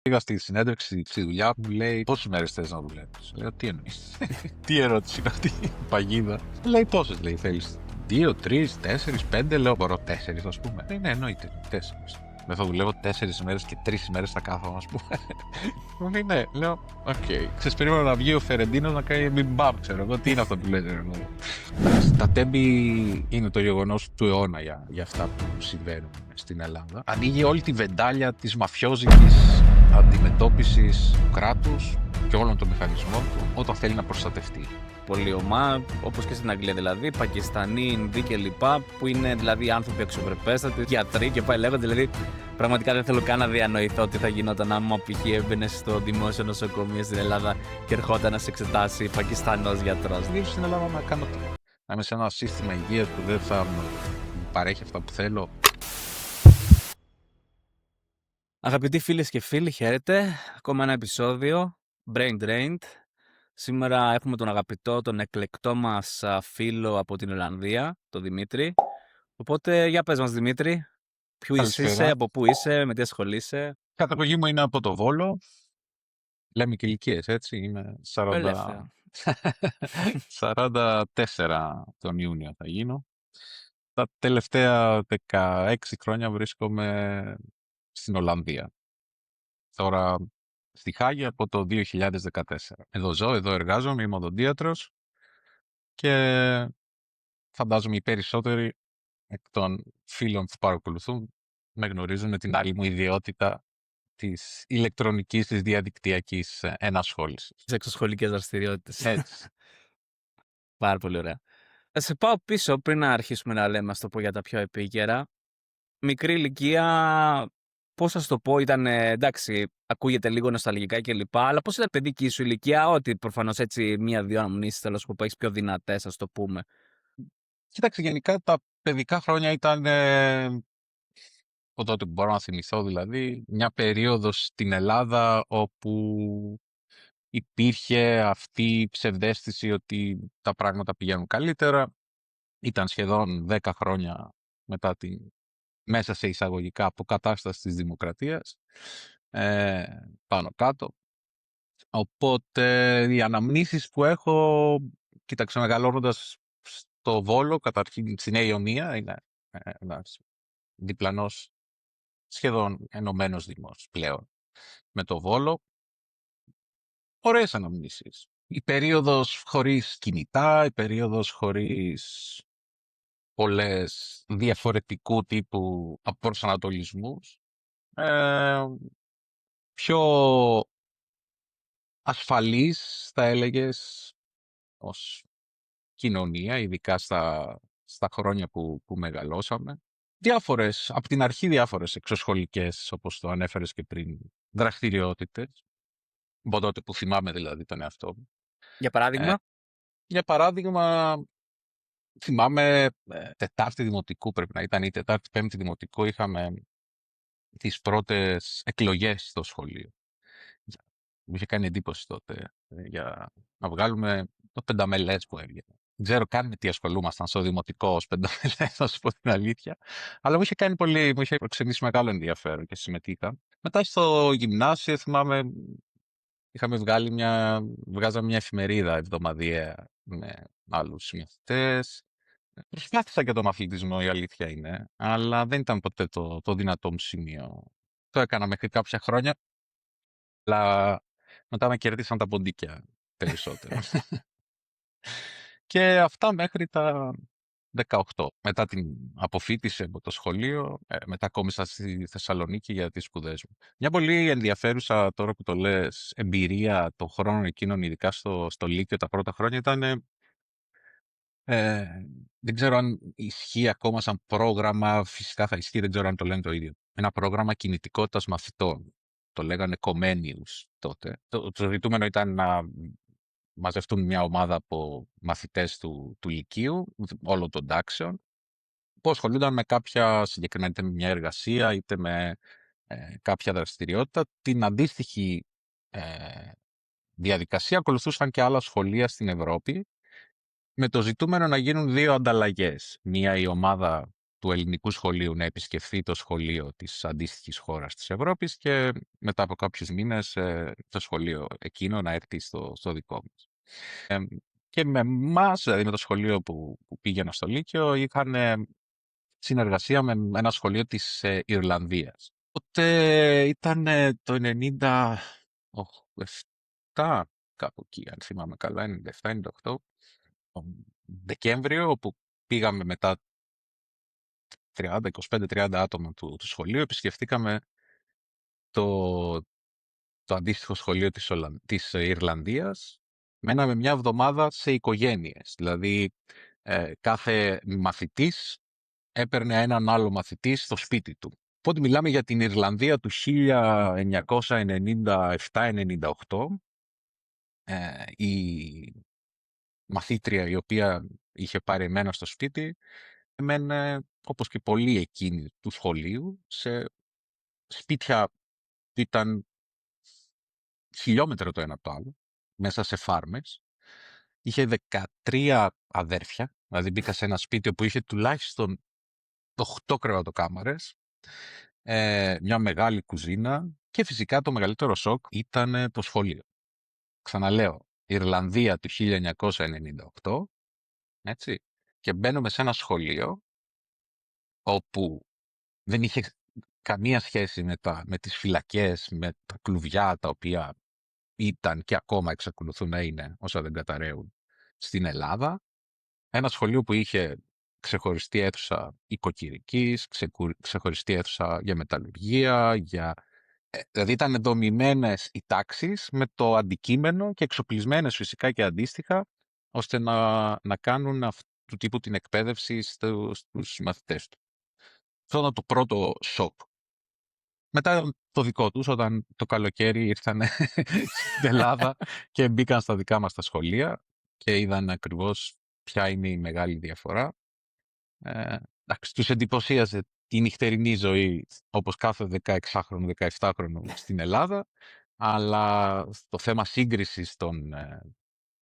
Πήγα στη συνέντευξη στη δουλειά μου, λέει πόσες μέρες θες να δουλεύεις. Λέω τι εννοείς. Τι ερώτηση είναι αυτή, παγίδα. Λέει πόσες, λέει θέλεις. 2, 3, 4, 5, λέω μπορώ 4 ας πούμε. Λέει ναι, εννοείται 4. Δεν θα δουλεύω 4 μέρες και 3 μέρες θα κάθομαι, ας πούμε. Μου λέει ναι, λέω οκ. Ξέρεις, περίμενα να βγει ο Φερεντίνος να κάνει μπιμπαμ, ξέρω εγώ. Τι είναι αυτό που λέτε, εγώ. Τα τέμπη είναι το γεγονός του αιώνα για αυτά που συμβαίνουν στην Ελλάδα. Ανοίγει όλη τη βεντάλια της μαφιόζικης αντιμετώπισης του κράτους και όλων των μηχανισμών του όταν θέλει να προστατευτεί. Πολλοί ομά, όπως και στην Αγγλία δηλαδή, Πακιστανοί, Ινδοί κλπ. Που είναι δηλαδή άνθρωποι αξιοπρεπέστατοι, γιατροί και πάει λέγονται. Δηλαδή, πραγματικά δεν θέλω καν να διανοηθώ τι θα γινόταν άμα π.χ. έμπαινε στο δημόσιο νοσοκομείο στην Ελλάδα και ερχόταν να σε εξετάσει Πακιστανός γιατρός. Δίνω στην Ελλάδα να κάνω τι. Να είμαι σε ένα σύστημα υγείας που δεν θα μου παρέχει αυτά που θέλω. Αγαπητοί φίλες και φίλοι, χαίρετε. Ακόμα ένα επεισόδιο Brain Drained. Σήμερα έχουμε τον αγαπητό, τον εκλεκτό μας φίλο από την Ολλανδία, τον Δημήτρη. Οπότε, για πες μας Δημήτρη, ποιος είσαι, από πού είσαι, με τι ασχολείσαι. Η καταγωγή μου είναι από το Βόλο. Λέμε και ηλικίες, έτσι. Είμαι 44 τον Ιούνιο θα γίνω. Τα τελευταία 16 χρόνια βρίσκομαι στην Ολλανδία. Τώρα στη Χάγη από το 2014. Εδώ ζω, εδώ εργάζομαι, είμαι οδοντίατρος και φαντάζομαι οι περισσότεροι εκ των φίλων που παρακολουθούν με γνωρίζουν με την άλλη μου ιδιότητα της ηλεκτρονικής, της διαδικτυακής ενασχόλησης. Τις εξωσχολικές δραστηριότητες. Έτσι. Πάρα πολύ ωραία. Θα σε πάω πίσω πριν να αρχίσουμε να λέμε, ας το πω, για τα πιο επίκαιρα. Μικρή ηλικία, πώς θα το πω, ήταν εντάξει, ακούγεται λίγο νοσταλγικά κλπ. Αλλά πώς ήταν παιδική σου ηλικία, ότι προφανώς έτσι μία-δύο αναμνήσεις θέλω που έχεις πιο δυνατές, ας το πούμε. Κοίταξε, γενικά τα παιδικά χρόνια ήταν, από τότε που μπορώ να θυμηθώ δηλαδή, μια περίοδος στην Ελλάδα όπου υπήρχε αυτή η ψευδαίσθηση ότι τα πράγματα πηγαίνουν καλύτερα. Ήταν σχεδόν 10 χρόνια μετά την μέσα σε εισαγωγικά αποκατάσταση της δημοκρατίας, πάνω κάτω. Οπότε οι αναμνήσεις που έχω, κοίταξε, μεγαλώνοντας στο Βόλο, καταρχήν στη Νέα Ιωνία, είναι ένας διπλανός σχεδόν ενωμένος δήμος πλέον με το Βόλο. Ωραίες αναμνήσεις. Η περίοδος χωρίς κινητά, η περίοδος χωρίς πολλές διαφορετικού τύπου προσανατολισμούς. Πιο ασφαλής, θα έλεγες, ως κοινωνία, ειδικά στα χρόνια που μεγαλώσαμε. Από την αρχή διάφορες εξωσχολικές, όπως το ανέφερες και πριν, δραστηριότητες. Από τότε που θυμάμαι δηλαδή τον εαυτό μου. Για παράδειγμα. Για παράδειγμα, θυμάμαι Τετάρτη Δημοτικού πρέπει να ήταν, ή Τετάρτη Πέμπτη Δημοτικού, είχαμε τις πρώτες εκλογές στο σχολείο. Μου είχε κάνει εντύπωση τότε για να βγάλουμε το πενταμελές που έβγαινε. Δεν ξέρω καν με τι ασχολούμασταν στο δημοτικό ως πενταμελές, θα σου πω την αλήθεια. Αλλά μου είχε προξενήσει μεγάλο ενδιαφέρον και συμμετείχα. Μετά στο γυμνάσιο θυμάμαι βγάζαμε μια εφημερίδα εβδομαδιαία με άλλους μαθητές. Προσπάθησα και τον αθλητισμό, η αλήθεια είναι, αλλά δεν ήταν ποτέ το δυνατό μου σημείο. Το έκανα μέχρι κάποια χρόνια, αλλά μετά με κερδίσαν τα ποντίκια περισσότερο. Και αυτά μέχρι τα 18. Μετά την αποφοίτηση από το σχολείο, μετακόμισα στη Θεσσαλονίκη για τις σπουδές μου. Μια πολύ ενδιαφέρουσα, τώρα που το λες, εμπειρία των χρόνων εκείνων, ειδικά στο Λύκειο τα πρώτα χρόνια, ήταν, δεν ξέρω αν ισχύει ακόμα σαν πρόγραμμα, φυσικά θα ισχύει, δεν ξέρω αν το λένε το ίδιο. Ένα πρόγραμμα κινητικότητας μαθητών. Το λέγανε Comenius τότε. Το ζητούμενο ήταν να μαζευτούν μια ομάδα από μαθητές του Λυκείου, όλων των τάξεων, που ασχολούνταν με κάποια συγκεκριμένη, είτε με μια εργασία, είτε με κάποια δραστηριότητα. Την αντίστοιχη διαδικασία ακολουθούσαν και άλλα σχολεία στην Ευρώπη, με το ζητούμενο να γίνουν δύο ανταλλαγές. Μία η ομάδα του ελληνικού σχολείου να επισκεφθεί το σχολείο της αντίστοιχης χώρας της Ευρώπης και μετά από κάποιους μήνες το σχολείο εκείνο να έρθει στο δικό μας. Και με εμάς, δηλαδή με το σχολείο που πήγαινα στο Λύκειο, είχαν συνεργασία με ένα σχολείο της Ιρλανδίας. Οπότε ήταν το 97, κάπου εκεί, αν θυμάμαι καλά, 97-98, τον Δεκέμβριο, όπου πήγαμε μετά 25-30 άτομα του σχολείου, επισκεφτήκαμε το αντίστοιχο σχολείο της Ιρλανδίας, μέναμε μια εβδομάδα σε οικογένειες. Δηλαδή, κάθε μαθητής έπαιρνε έναν άλλο μαθητή στο σπίτι του. Οπότε μιλάμε για την Ιρλανδία του 1997-98. Η μαθήτρια η οποία είχε πάρει εμένα στο σπίτι έμενε, όπως και πολλοί εκείνοι του σχολείου, σε σπίτια που ήταν χιλιόμετρο το ένα από το άλλο, μέσα σε φάρμες. Είχε 13 αδέρφια, δηλαδή μπήκα σε ένα σπίτι που είχε τουλάχιστον 8 κρεβατοκάμαρες, μια μεγάλη κουζίνα και φυσικά το μεγαλύτερο σοκ ήταν το σχολείο. Ξαναλέω, Ιρλανδία του 1998, έτσι, και μπαίνουμε σε ένα σχολείο όπου δεν είχε καμία σχέση με τις φυλακές, με τα κλουβιά τα οποία ήταν και ακόμα εξακολουθούν να είναι όσα δεν καταραίουν στην Ελλάδα. Ένα σχολείο που είχε ξεχωριστή αίθουσα οικοκυρικής, ξεχωριστή αίθουσα για μεταλλουργία, δηλαδή ήταν δομημένες οι τάξεις με το αντικείμενο και εξοπλισμένες φυσικά και αντίστοιχα, ώστε να κάνουν αυτού του τύπου την εκπαίδευση στους μαθητές του. Αυτό ήταν το πρώτο σοκ. Μετά το δικό τους, όταν το καλοκαίρι ήρθαν στην Ελλάδα και μπήκαν στα δικά μας τα σχολεία και είδαν ακριβώς ποια είναι η μεγάλη διαφορά. Τους εντυπωσίαζε η νυχτερινή ζωή, όπως κάθε 16χρονο, 17χρονο στην Ελλάδα, αλλά το θέμα σύγκρισης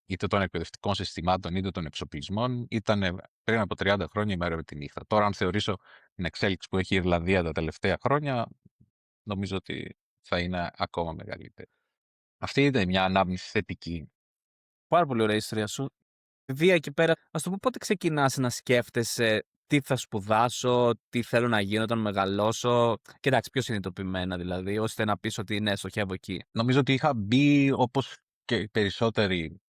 είτε των εκπαιδευτικών συστημάτων είτε των εξοπλισμών ήταν πριν από 30 χρόνια η μέρα με τη νύχτα. Τώρα, αν θεωρήσω την εξέλιξη που έχει η Ιρλανδία τα τελευταία χρόνια, νομίζω ότι θα είναι ακόμα μεγαλύτερη. Αυτή ήταν μια ανάμνηση θετική. Πάρα πολύ ωραία η ιστορία σου. Δία εκεί πέρα, ας το πω, πότε ξεκινάς να σκέφτεσαι τι θα σπουδάσω, τι θέλω να γίνω όταν μεγαλώσω. Και εντάξει, πιο συνειδητοποιημένα δηλαδή, ώστε να πεις ότι ναι, στοχεύω εκεί. Νομίζω ότι είχα μπει, όπως και οι περισσότεροι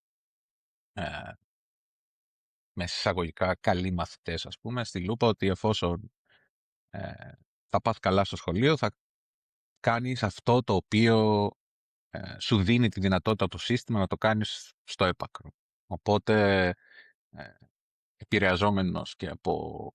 με εισαγωγικά καλοί μαθητές, ας πούμε, στη λούπα, ότι εφόσον θα πας καλά στο σχολείο, θα κάνεις αυτό το οποίο σου δίνει τη δυνατότητα το σύστημα να το κάνεις στο έπακρο. Οπότε, επηρεαζόμενος και από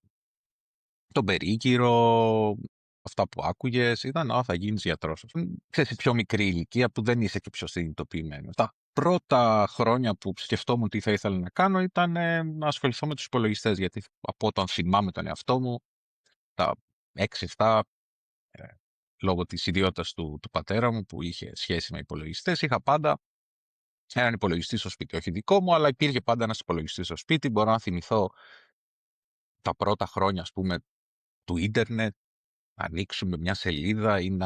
τον περίκυρο, αυτά που άκουγες, ήταν θα γίνεις γιατρός. Ξέρεις, σε πιο μικρή ηλικία που δεν είσαι και πιο συνειδητοποιημένος. Τα πρώτα χρόνια που σκεφτόμουν τι θα ήθελα να κάνω ήταν να ασχοληθώ με τους υπολογιστές, γιατί από όταν θυμάμαι τον εαυτό μου, τα 6-7, λόγω της ιδιότητας του πατέρα μου που είχε σχέση με υπολογιστές, είχα πάντα έναν υπολογιστή στο σπίτι. Όχι δικό μου, αλλά υπήρχε πάντα ένας υπολογιστής στο σπίτι. Μπορώ να θυμηθώ τα πρώτα χρόνια, ας πούμε, του ίντερνετ, να ανοίξουμε μια σελίδα ή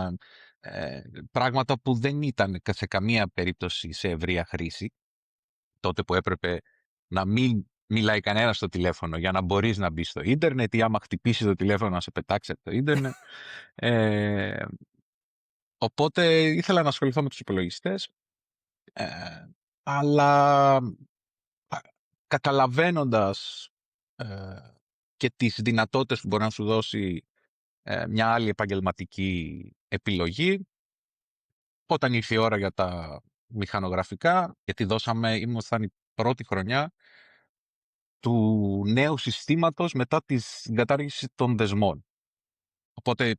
πράγματα που δεν ήταν σε καμία περίπτωση σε ευρεία χρήση. Τότε που έπρεπε να μην μιλάει κανένα στο τηλέφωνο για να μπορείς να μπει στο ίντερνετ, ή άμα χτυπήσει το τηλέφωνο να σε πετάξει από το ίντερνετ. Οπότε ήθελα να ασχοληθώ με τους υπολογιστές, αλλά καταλαβαίνοντας και τις δυνατότητες που μπορεί να σου δώσει μια άλλη επαγγελματική επιλογή, όταν ήρθε η ώρα για τα μηχανογραφικά, γιατί ήμασταν η πρώτη χρονιά του νέου συστήματος μετά την κατάργηση των δεσμών. Οπότε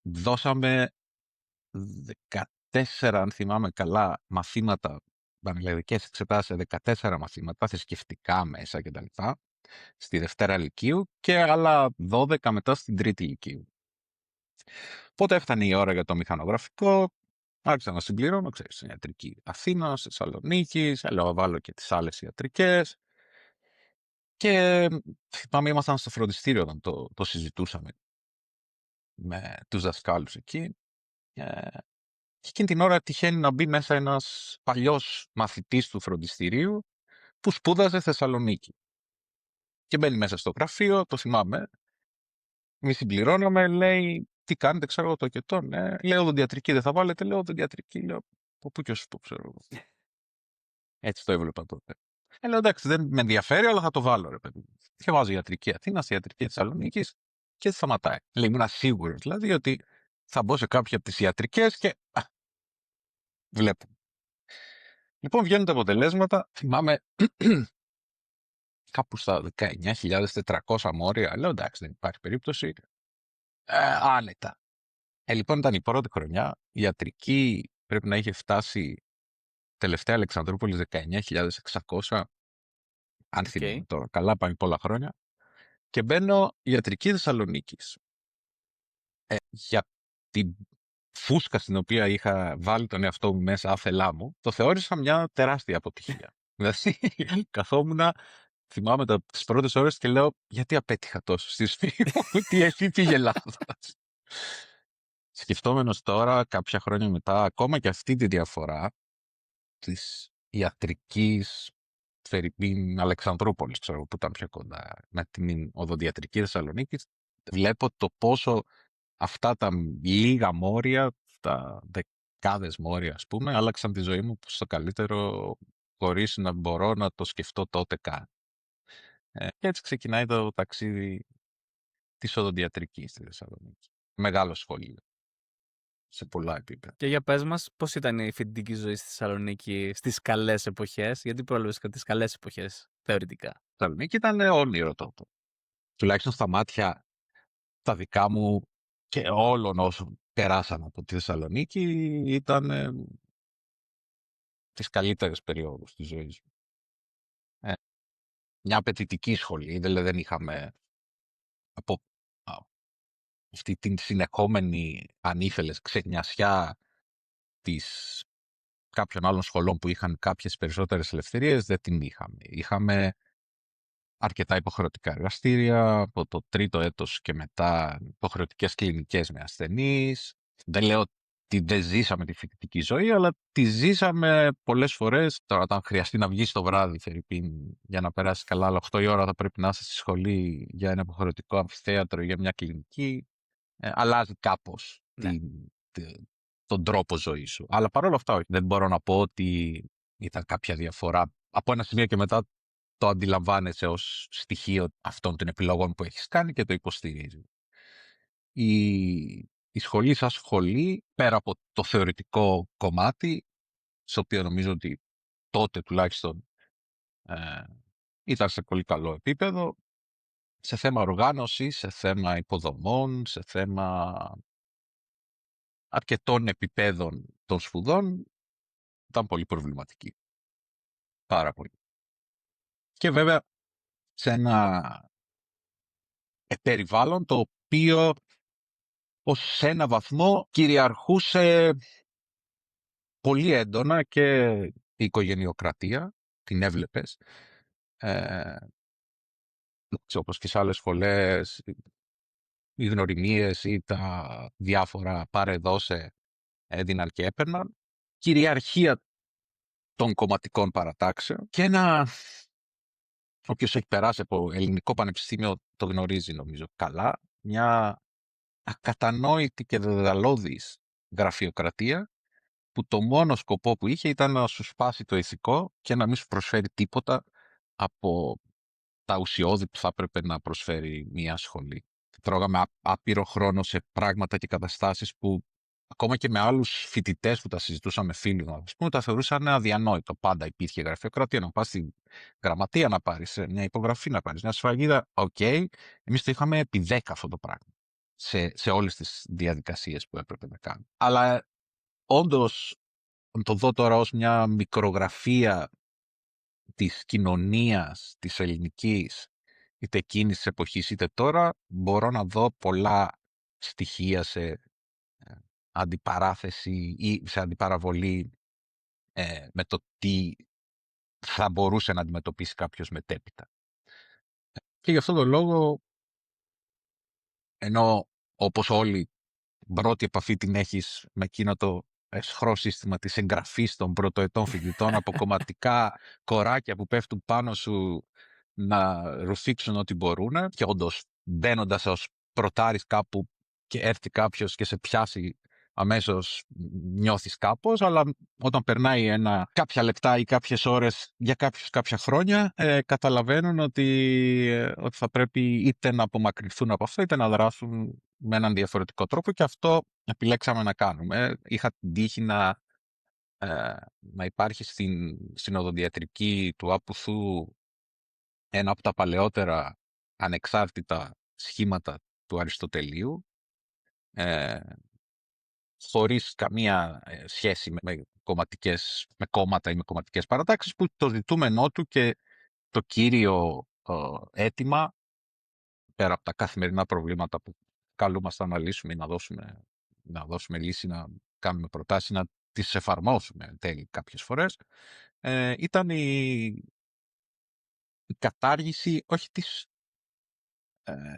δώσαμε 14, αν θυμάμαι καλά, μαθήματα, πανελλαδικές εξετάσεις, 14 μαθήματα, θρησκευτικά μέσα κτλ. Στη Δευτέρα Λυκείου και άλλα 12 μετά στην Τρίτη Λυκείου. Οπότε έφτανε η ώρα για το μηχανογραφικό, άρχισα να συμπληρώνω, ξέρεις, στην ιατρική Αθήνας, Θεσσαλονίκης, λέω βάλω και τις άλλες ιατρικές. Και θυμάμαι ήμασταν στο φροντιστήριο όταν το συζητούσαμε με τους δασκάλους εκεί. Και εκείνη την ώρα τυχαίνει να μπει μέσα ένας παλιός μαθητής του φροντιστηρίου που σπούδαζε Θεσσαλονίκη. Και μπαίνει μέσα στο γραφείο, το θυμάμαι. Μη συμπληρώναμε, λέει, τι κάνετε, ξέρω εγώ το και το. Ναι. Λέω οδοντιατρική, δεν θα βάλετε, λέω οδοντιατρική. Λέω, από πού και ως πού, ξέρω εγώ. Έτσι το έβλεπα τότε. Λέω, εντάξει, δεν με ενδιαφέρει, αλλά θα το βάλω, ρε παιδί. Και βάζω ιατρική Αθήνας, ιατρική Θεσσαλονίκη και σταματάει. Λέει, ήμουν σίγουρο δηλαδή ότι θα μπω σε κάποια από τις ιατρικές και. Βλέπω. Λοιπόν, βγαίνουν τα αποτελέσματα. Θυμάμαι κάπου στα 19.400 μόρια. Λέω, εντάξει, δεν υπάρχει περίπτωση. Άνετα. Λοιπόν, ήταν η πρώτη χρονιά. Η ιατρική πρέπει να είχε φτάσει τελευταία Αλεξανδρούπολης 19.600. Αν θυμάμαι τώρα. Καλά, πάνε πολλά χρόνια. Και μπαίνω ιατρική Θεσσαλονίκης. Για την φούσκα στην οποία είχα βάλει τον εαυτό μου μέσα άθελά μου, το θεώρησα μια τεράστια αποτυχία. Δηλαδή, καθόμουν, θυμάμαι τις πρώτες ώρες και λέω, γιατί απέτυχα τόσο στη ζωή μου, τι πήγε λάθος. Σκεφτόμενος τώρα, κάποια χρόνια μετά, ακόμα και αυτή τη διαφορά της ιατρικής Φερρυπίν Αλεξανδρούπολης, ξέρω, που ήταν πιο κοντά, με την οδοντιατρική Θεσσαλονίκη, βλέπω το πόσο αυτά τα λίγα μόρια, τα δεκάδες μόρια, ας πούμε, άλλαξαν τη ζωή μου στο καλύτερο, χωρίς να μπορώ να το σκεφτώ τότε καν. Και έτσι ξεκινάει το ταξίδι της οδοντιατρικής στη Θεσσαλονίκη. Μεγάλο σχολείο. Σε πολλά επίπεδα. Και για πες μας, πώς ήταν η φοιτητική ζωή στη Θεσσαλονίκη στις καλές εποχές, γιατί πρόλαβες και τις καλές εποχές, θεωρητικά. Η Θεσσαλονίκη ήταν όνειρο τότε. Τουλάχιστον στα μάτια τα δικά μου και όλων όσων περάσαν από τη Θεσσαλονίκη ήταν τις καλύτερες περιόδους της ζωής μου. Μια απαιτητική σχολή, δηλαδή δεν είχαμε από αυτή την συνεχόμενη ανήφελες ξενιασιά της κάποιων άλλων σχολών που είχαν κάποιες περισσότερες ελευθερίες, δεν την είχαμε. Είχαμε αρκετά υποχρεωτικά εργαστήρια, από το τρίτο έτος και μετά υποχρεωτικές κλινικές με ασθενείς. Δεν λέω ότι δεν ζήσαμε τη φοιτητική ζωή, αλλά τη ζήσαμε πολλές φορές. Τώρα, όταν χρειαστεί να βγεις το βράδυ, Φερρυπίν, για να περάσει καλά, αλλά 8 η ώρα θα πρέπει να είσαι στη σχολή για ένα υποχρεωτικό αμφιθέατρο, για μια κλινική. Αλλάζει κάπως Ναι. τον τρόπο ζωής σου. Αλλά παρόλα αυτά, όχι. Δεν μπορώ να πω ότι ήταν κάποια διαφορά. Από ένα σημείο και μετά το αντιλαμβάνεσαι ως στοιχείο αυτών των επιλογών που έχεις κάνει και το υποστηρίζει. Η σχολή σαν σχολή, πέρα από το θεωρητικό κομμάτι, στο οποίο νομίζω ότι τότε τουλάχιστον ήταν σε πολύ καλό επίπεδο, σε θέμα οργάνωσης, σε θέμα υποδομών, σε θέμα αρκετών επιπέδων των σπουδών, ήταν πολύ προβληματική. Πάρα πολύ. Και βέβαια σε ένα περιβάλλον το οποίο ως σε ένα βαθμό κυριαρχούσε πολύ έντονα και η οικογενειοκρατία, την έβλεπες, όπως και σε άλλες σχολές, οι γνωριμίες ή τα διάφορα πάρε δώσε έδιναν και έπαιρναν, κυριαρχία των κομματικών παρατάξεων και ένα, όποιος έχει περάσει από ελληνικό πανεπιστήμιο το γνωρίζει νομίζω καλά, μια ακατανόητη και δεδαλώδης γραφειοκρατία που το μόνο σκοπό που είχε ήταν να σου σπάσει το ηθικό και να μην σου προσφέρει τίποτα από τα ουσιώδη που θα έπρεπε να προσφέρει μια σχολή. Τρώγαμε άπειρο χρόνο σε πράγματα και καταστάσεις που ακόμα και με άλλους φοιτητές που τα συζητούσαμε φίλοι μου, ας πούμε, τα θεωρούσαν αδιανόητο. Πάντα υπήρχε γραφειοκρατία, να πας στην γραμματεία να πάρεις μια υπογραφή, να πάρεις μια σφραγίδα. Οκ, εμείς το είχαμε επί 10 αυτό το πράγμα σε όλες τις διαδικασίες που έπρεπε να κάνουμε. Αλλά όντως, το δω τώρα ως μια μικρογραφία της κοινωνίας της ελληνικής, είτε εκείνης της εποχής είτε τώρα, μπορώ να δω πολλά στοιχεία σε αντιπαράθεση ή σε αντιπαραβολή με το τι θα μπορούσε να αντιμετωπίσει κάποιος μετέπειτα. Και γι' αυτόν τον λόγο, ενώ όπως όλοι πρώτη επαφή την έχεις με εκείνο το εσχρό σύστημα της εγγραφής των πρωτοετών φοιτητών από κομματικά κοράκια που πέφτουν πάνω σου να ρουφήξουν ό,τι μπορούν, και όντως μπαίνοντας ως πρωτάρης κάπου και έρθει κάποιος και σε πιάσει, αμέσως νιώθεις κάπως, αλλά όταν περνάει κάποια λεπτά ή κάποιες ώρες για κάποια χρόνια, καταλαβαίνουν ότι θα πρέπει είτε να απομακρυνθούν από αυτό είτε να δράσουν με έναν διαφορετικό τρόπο, και αυτό επιλέξαμε να κάνουμε. Είχα την τύχη να υπάρχει στην οδοντιατρική του Άπουθου ένα από τα παλαιότερα ανεξάρτητα σχήματα του Αριστοτελείου, χωρίς καμία σχέση με κόμματα ή με κομματικές παρατάξεις, που το ζητούμενό του και το κύριο αίτημα, πέρα από τα καθημερινά προβλήματα που καλούμαστε να λύσουμε ή να δώσουμε λύση, να κάνουμε προτάσεις, να τις εφαρμόσουμε εν τέλει κάποιες φορές, ήταν η κατάργηση όχι της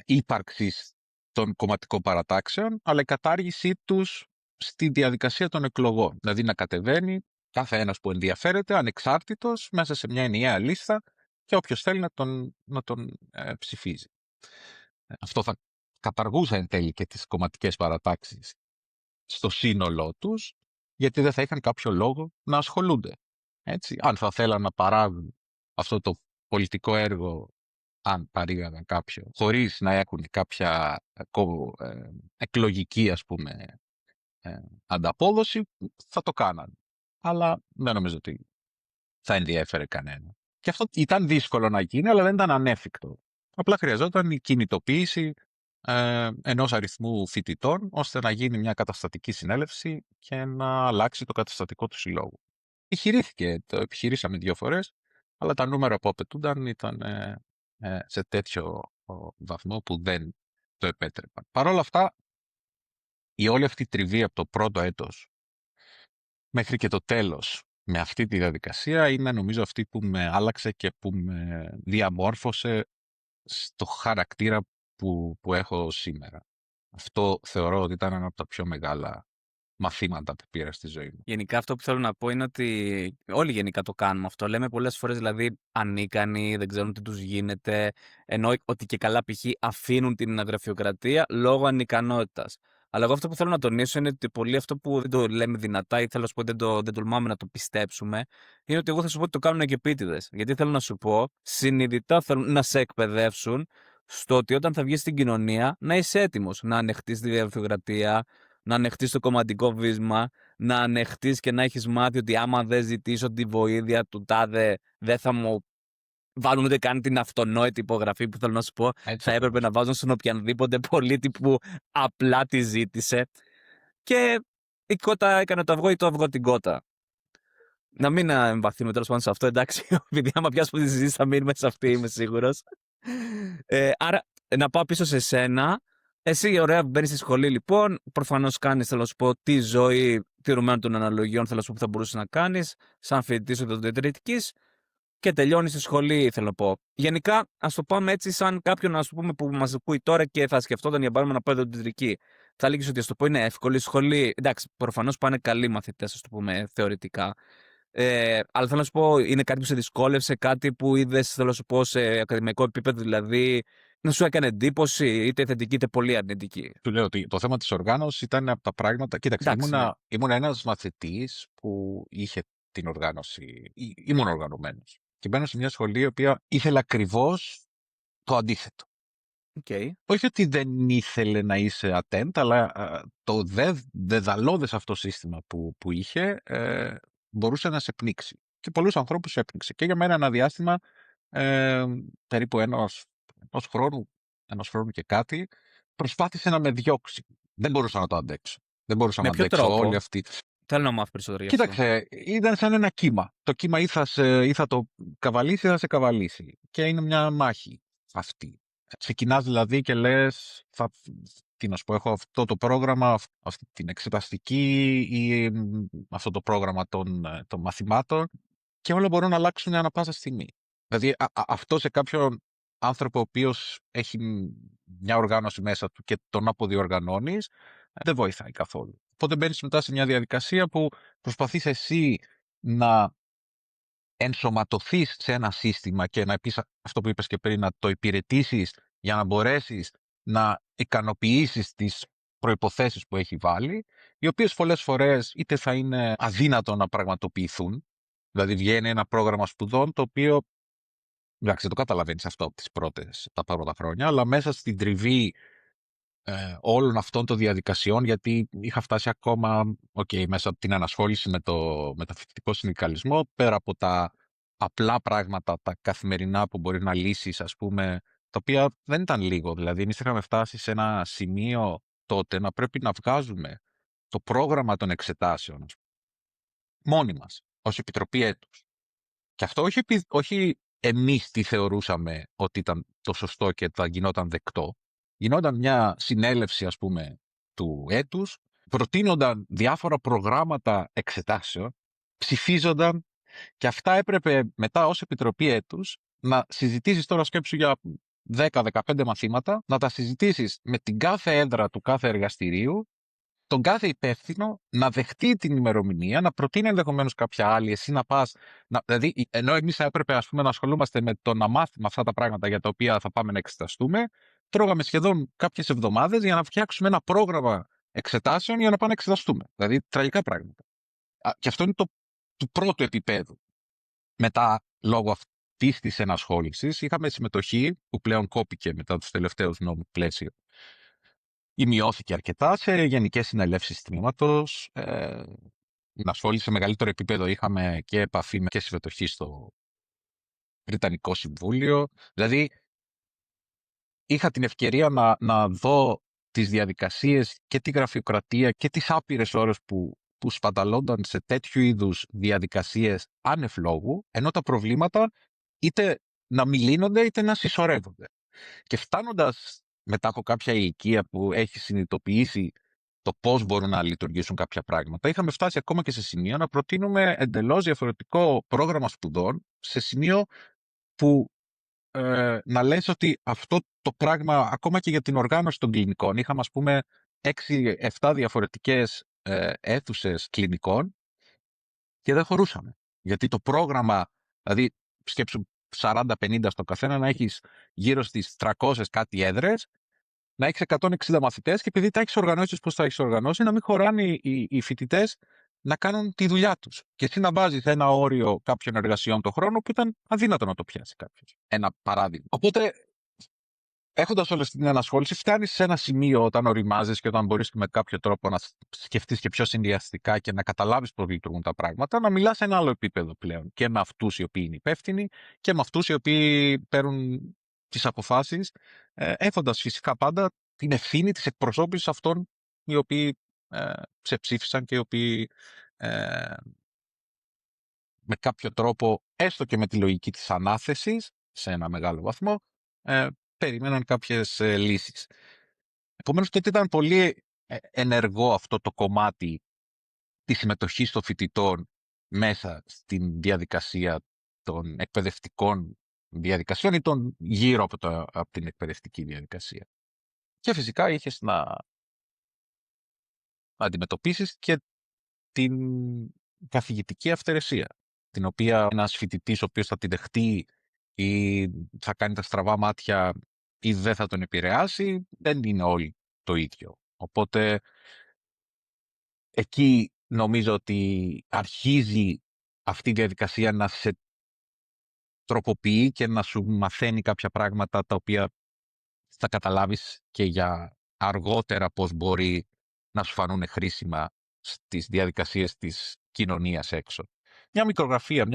ύπαρξης των κομματικών παρατάξεων, αλλά η κατάργησή τους στη διαδικασία των εκλογών. Δηλαδή να κατεβαίνει κάθε ένας που ενδιαφέρεται, ανεξάρτητος, μέσα σε μια ενιαία λίστα, και όποιος θέλει να τον ψηφίζει. Αυτό θα καταργούσε εν τέλει και τις κομματικές παρατάξεις στο σύνολό τους, γιατί δεν θα είχαν κάποιο λόγο να ασχολούνται. Έτσι, αν θα θέλαν να παράγουν αυτό το πολιτικό έργο, αν παρήγαγαν κάποιο, χωρίς να έχουν κάποια εκλογική, ας πούμε, ανταπόδοση, θα το κάναν. Αλλά δεν νομίζω ότι θα ενδιέφερε κανένα. Και αυτό ήταν δύσκολο να γίνει, αλλά δεν ήταν ανέφικτο. Απλά χρειαζόταν η κινητοποίηση ενός αριθμού φοιτητών, ώστε να γίνει μια καταστατική συνέλευση και να αλλάξει το καταστατικό του συλλόγου. Το επιχειρήσαμε 2 φορές, αλλά τα νούμερα που απαιτούνταν ήταν σε τέτοιο βαθμό που δεν το επέτρεπαν. Παρ' όλα αυτά, η όλη αυτή τριβή από το πρώτο έτος μέχρι και το τέλος με αυτή τη διαδικασία είναι, νομίζω, αυτή που με άλλαξε και που με διαμόρφωσε στο χαρακτήρα που έχω σήμερα. Αυτό θεωρώ ότι ήταν ένα από τα πιο μεγάλα μαθήματα που πήρα στη ζωή μου. Γενικά αυτό που θέλω να πω είναι ότι όλοι γενικά το κάνουμε αυτό. Λέμε πολλές φορές δηλαδή ανίκανοι, δεν ξέρουν τι τους γίνεται, ενώ ότι και καλά π.χ. αφήνουν την γραφειοκρατία λόγω ανικανότητας. Αλλά εγώ αυτό που θέλω να τονίσω είναι ότι πολύ αυτό που δεν το λέμε δυνατά ή θέλω να σου πω δεν τολμάμε να το πιστέψουμε, είναι ότι εγώ θα σου πω ότι το κάνουν και επίτηδες. Γιατί θέλω να σου πω, συνειδητά θέλουν να σε εκπαιδεύσουν στο ότι όταν θα βγεις στην κοινωνία να είσαι έτοιμος να ανεχτείς τη γραφειοκρατία, να ανεχτείς το κομματικό βίσμα, να ανεχτείς και να έχεις μάθει ότι άμα δεν ζητήσω τη βοήθεια του τάδε δεν θα μου βάλουν ούτε καν την αυτονόητη υπογραφή που θέλω να σου πω. Έτσι, Θα έπρεπε να βάζουν στον οποιανδήποτε πολίτη που απλά τη ζήτησε. Και η κότα έκανε το αυγό ή το αυγό την κότα. Να μην εμβαθύνουμε τέλος πάντων σε αυτό, εντάξει, επειδή άμα πιάσουμε τη συζήτηση θα μείνουμε σε αυτή, είμαι σίγουρος. Άρα, να πάω πίσω σε σένα. Εσύ, ωραία, μπαίνεις στη σχολή, λοιπόν. Προφανώς κάνεις, θέλω να σου πω, τη ζωή τηρουμένων των αναλογιών, θέλω να σου πω, που θα μπορούσες να κάνεις, σαν φοιτητής οδοντιατρικής, και τελειώνεις στη σχολή, θέλω να πω. Γενικά, ας το πάμε έτσι, σαν κάποιον, ας το πούμε, που μας ακούει τώρα και θα σκεφτόταν για παράδειγμα να πάει οδοντιατρική. Θα έλεγες ότι, ας το πω, είναι εύκολη σχολή. Εντάξει, προφανώς πάνε καλοί μαθητές, ας το πούμε, θεωρητικά. Αλλά θέλω να σου πω, είναι κάτι που σε δυσκόλευσε, κάτι που είδες, θέλω να σου πω, σε ακαδημαϊκό επίπεδο, δηλαδή να σου έκανε εντύπωση, είτε θετική είτε πολύ αρνητική. του λέω ότι το θέμα της οργάνωσης ήταν από τα πράγματα. Κοίταξε, ήμουν ένας μαθητής που είχε την οργάνωση. Ήμουν οργανωμένος. Και μπαίνω σε μια σχολή η οποία ήθελε ακριβώς το αντίθετο. Okay. Όχι ότι δεν ήθελε να είσαι attent, αλλά το δεδαλώδες αυτό σύστημα που είχε μπορούσε να σε πνίξει. Και πολλούς ανθρώπους έπνιξε. Και για μένα ένα διάστημα περίπου ενός χρόνου και κάτι, προσπάθησε να με διώξει. Δεν μπορούσα να το αντέξω. Δεν μπορούσα να αντέξω όλη αυτή. Θέλω να μάθω περισσότερο. Κοίταξε, ήταν σαν ένα κύμα. Το κύμα ή θα το καβαλήσει ή θα σε καβαλήσει. Και είναι μια μάχη αυτή. Ξεκινάς δηλαδή και λες, τι να σου πω, έχω αυτό το πρόγραμμα, αυτή την εξεταστική ή αυτό το πρόγραμμα των μαθημάτων, και όλα μπορούν να αλλάξουν ανά πάσα στιγμή. Δηλαδή αυτό σε κάποιον άνθρωπο ο οποίος έχει μια οργάνωση μέσα του και τον αποδιοργανώνεις, δεν βοηθάει καθόλου. Οπότε μπαίνεις μετά σε μια διαδικασία που προσπαθείς εσύ να ενσωματωθείς σε ένα σύστημα και να πεις αυτό που είπες και πριν, να το υπηρετήσεις για να μπορέσεις να ικανοποιήσεις τις προϋποθέσεις που έχει βάλει, οι οποίες πολλές φορές είτε θα είναι αδύνατο να πραγματοποιηθούν, δηλαδή βγαίνει ένα πρόγραμμα σπουδών το οποίο, εντάξει, το καταλαβαίνεις αυτό από τα πρώτα χρόνια, αλλά μέσα στην τριβή όλων αυτών των διαδικασιών, γιατί είχα φτάσει ακόμα μέσα από την ανασχόληση με το μεταφοιτητικό συνδικαλισμό, πέρα από τα απλά πράγματα, τα καθημερινά που μπορεί να λύσεις, ας πούμε, τα οποία δεν ήταν λίγο. Δηλαδή, εμείς είχαμε φτάσει σε ένα σημείο τότε να πρέπει να βγάζουμε το πρόγραμμα των εξετάσεων, ας πούμε, μόνοι μας, ως Επιτροπή Έτους. Και αυτό όχι εμείς τι θεωρούσαμε ότι ήταν το σωστό και θα γινόταν δεκτό. Γινόταν μια συνέλευση, ας πούμε, του έτους, προτείνονταν διάφορα προγράμματα εξετάσεων, ψηφίζονταν και αυτά έπρεπε μετά ως Επιτροπή Έτους να συζητήσεις, τώρα σκέψου για 10-15 μαθήματα, να τα συζητήσεις με την κάθε έδρα του κάθε εργαστηρίου, τον κάθε υπεύθυνο να δεχτεί την ημερομηνία, να προτείνει ενδεχομένως κάποια άλλη, εσύ να πας. Δηλαδή, ενώ εμείς θα έπρεπε, ας πούμε, να ασχολούμαστε με το να μάθουμε αυτά τα πράγματα για τα οποία θα πάμε να εξεταστούμε, τρώγαμε σχεδόν κάποιες εβδομάδες για να φτιάξουμε ένα πρόγραμμα εξετάσεων για να πάμε να εξεταστούμε. Δηλαδή, τραγικά πράγματα. Και αυτό είναι το του πρώτου επίπεδου. Μετά, λόγω αυτής της ενασχόλησης, είχαμε συμμετοχή, που πλέον κόπηκε μετά τους τελευταίους νόμους πλαίσιο, ή μειώθηκε αρκετά σε γενικές συνελεύσεις τμήματος. Ενασχόληση σε μεγαλύτερο επίπεδο είχαμε και επαφή και συμμετοχή στο Βρετανικό Συμβούλιο. Δηλαδή, είχα την ευκαιρία να δω τις διαδικασίες και τη γραφειοκρατία και τις άπειρες ώρες που σπαταλώνταν σε τέτοιου είδους διαδικασίες άνευ λόγου, ενώ τα προβλήματα είτε να μην λύνονται είτε να συσσωρεύονται. Και φτάνοντας μετά από κάποια ηλικία που έχει συνειδητοποιήσει το πώς μπορούν να λειτουργήσουν κάποια πράγματα, είχαμε φτάσει ακόμα και σε σημείο να προτείνουμε εντελώς διαφορετικό πρόγραμμα σπουδών, σε σημείο που να λες ότι αυτό το πράγμα, ακόμα και για την οργάνωση των κλινικών, είχαμε ας πούμε 6-7 διαφορετικές αίθουσες κλινικών και δεν χωρούσαμε. Γιατί το πρόγραμμα, δηλαδή σκέψου 40-50 στο καθένα, να έχεις γύρω στις 300 κάτι έδρες, να έχεις 160 μαθητές και επειδή τα έχεις οργανώσει πώς τα έχεις οργανώσει, να μην χωράνε οι φοιτητές να κάνουν τη δουλειά τους. Και εσύ να βάζεις ένα όριο κάποιων εργασιών το χρόνο που ήταν αδύνατο να το πιάσει κάποιος. Ένα παράδειγμα. Οπότε, έχοντας όλη αυτή την ανασχόληση, φτάνεις σε ένα σημείο όταν οριμάζεις και όταν μπορείς με κάποιο τρόπο να σκεφτείς και πιο συνδυαστικά και να καταλάβεις πώς λειτουργούν τα πράγματα, να μιλάς σε ένα άλλο επίπεδο πλέον. Και με αυτούς οι οποίοι είναι υπεύθυνοι και με αυτούς οι οποίοι παίρνουν τις αποφάσεις, έχοντας φυσικά πάντα την ευθύνη της εκπροσώπησης αυτών οι οποίοι σε ψήφισαν και οι οποίοι με κάποιο τρόπο, έστω και με τη λογική της ανάθεσης, σε ένα μεγάλο βαθμό, περίμεναν κάποιες λύσεις. Επομένως, τότε ήταν πολύ ενεργό αυτό το κομμάτι της συμμετοχής των φοιτητών μέσα στην διαδικασία των εκπαιδευτικών διαδικασιών ή των γύρω από την εκπαιδευτική διαδικασία. Και φυσικά είχες να αντιμετωπίσεις και την καθηγητική αυθαιρεσία, την οποία ένας φοιτητής ο οποίος θα την δεχτεί ή θα κάνει τα στραβά μάτια ή δεν θα τον επηρεάσει, δεν είναι όλοι το ίδιο. Οπότε εκεί νομίζω ότι αρχίζει αυτή η διαδικασία να σε τροποποιεί και να σου μαθαίνει κάποια πράγματα τα οποία θα καταλάβεις και για αργότερα πώς μπορεί να σου φανούν χρήσιμα στις διαδικασίες της κοινωνίας έξω. Μια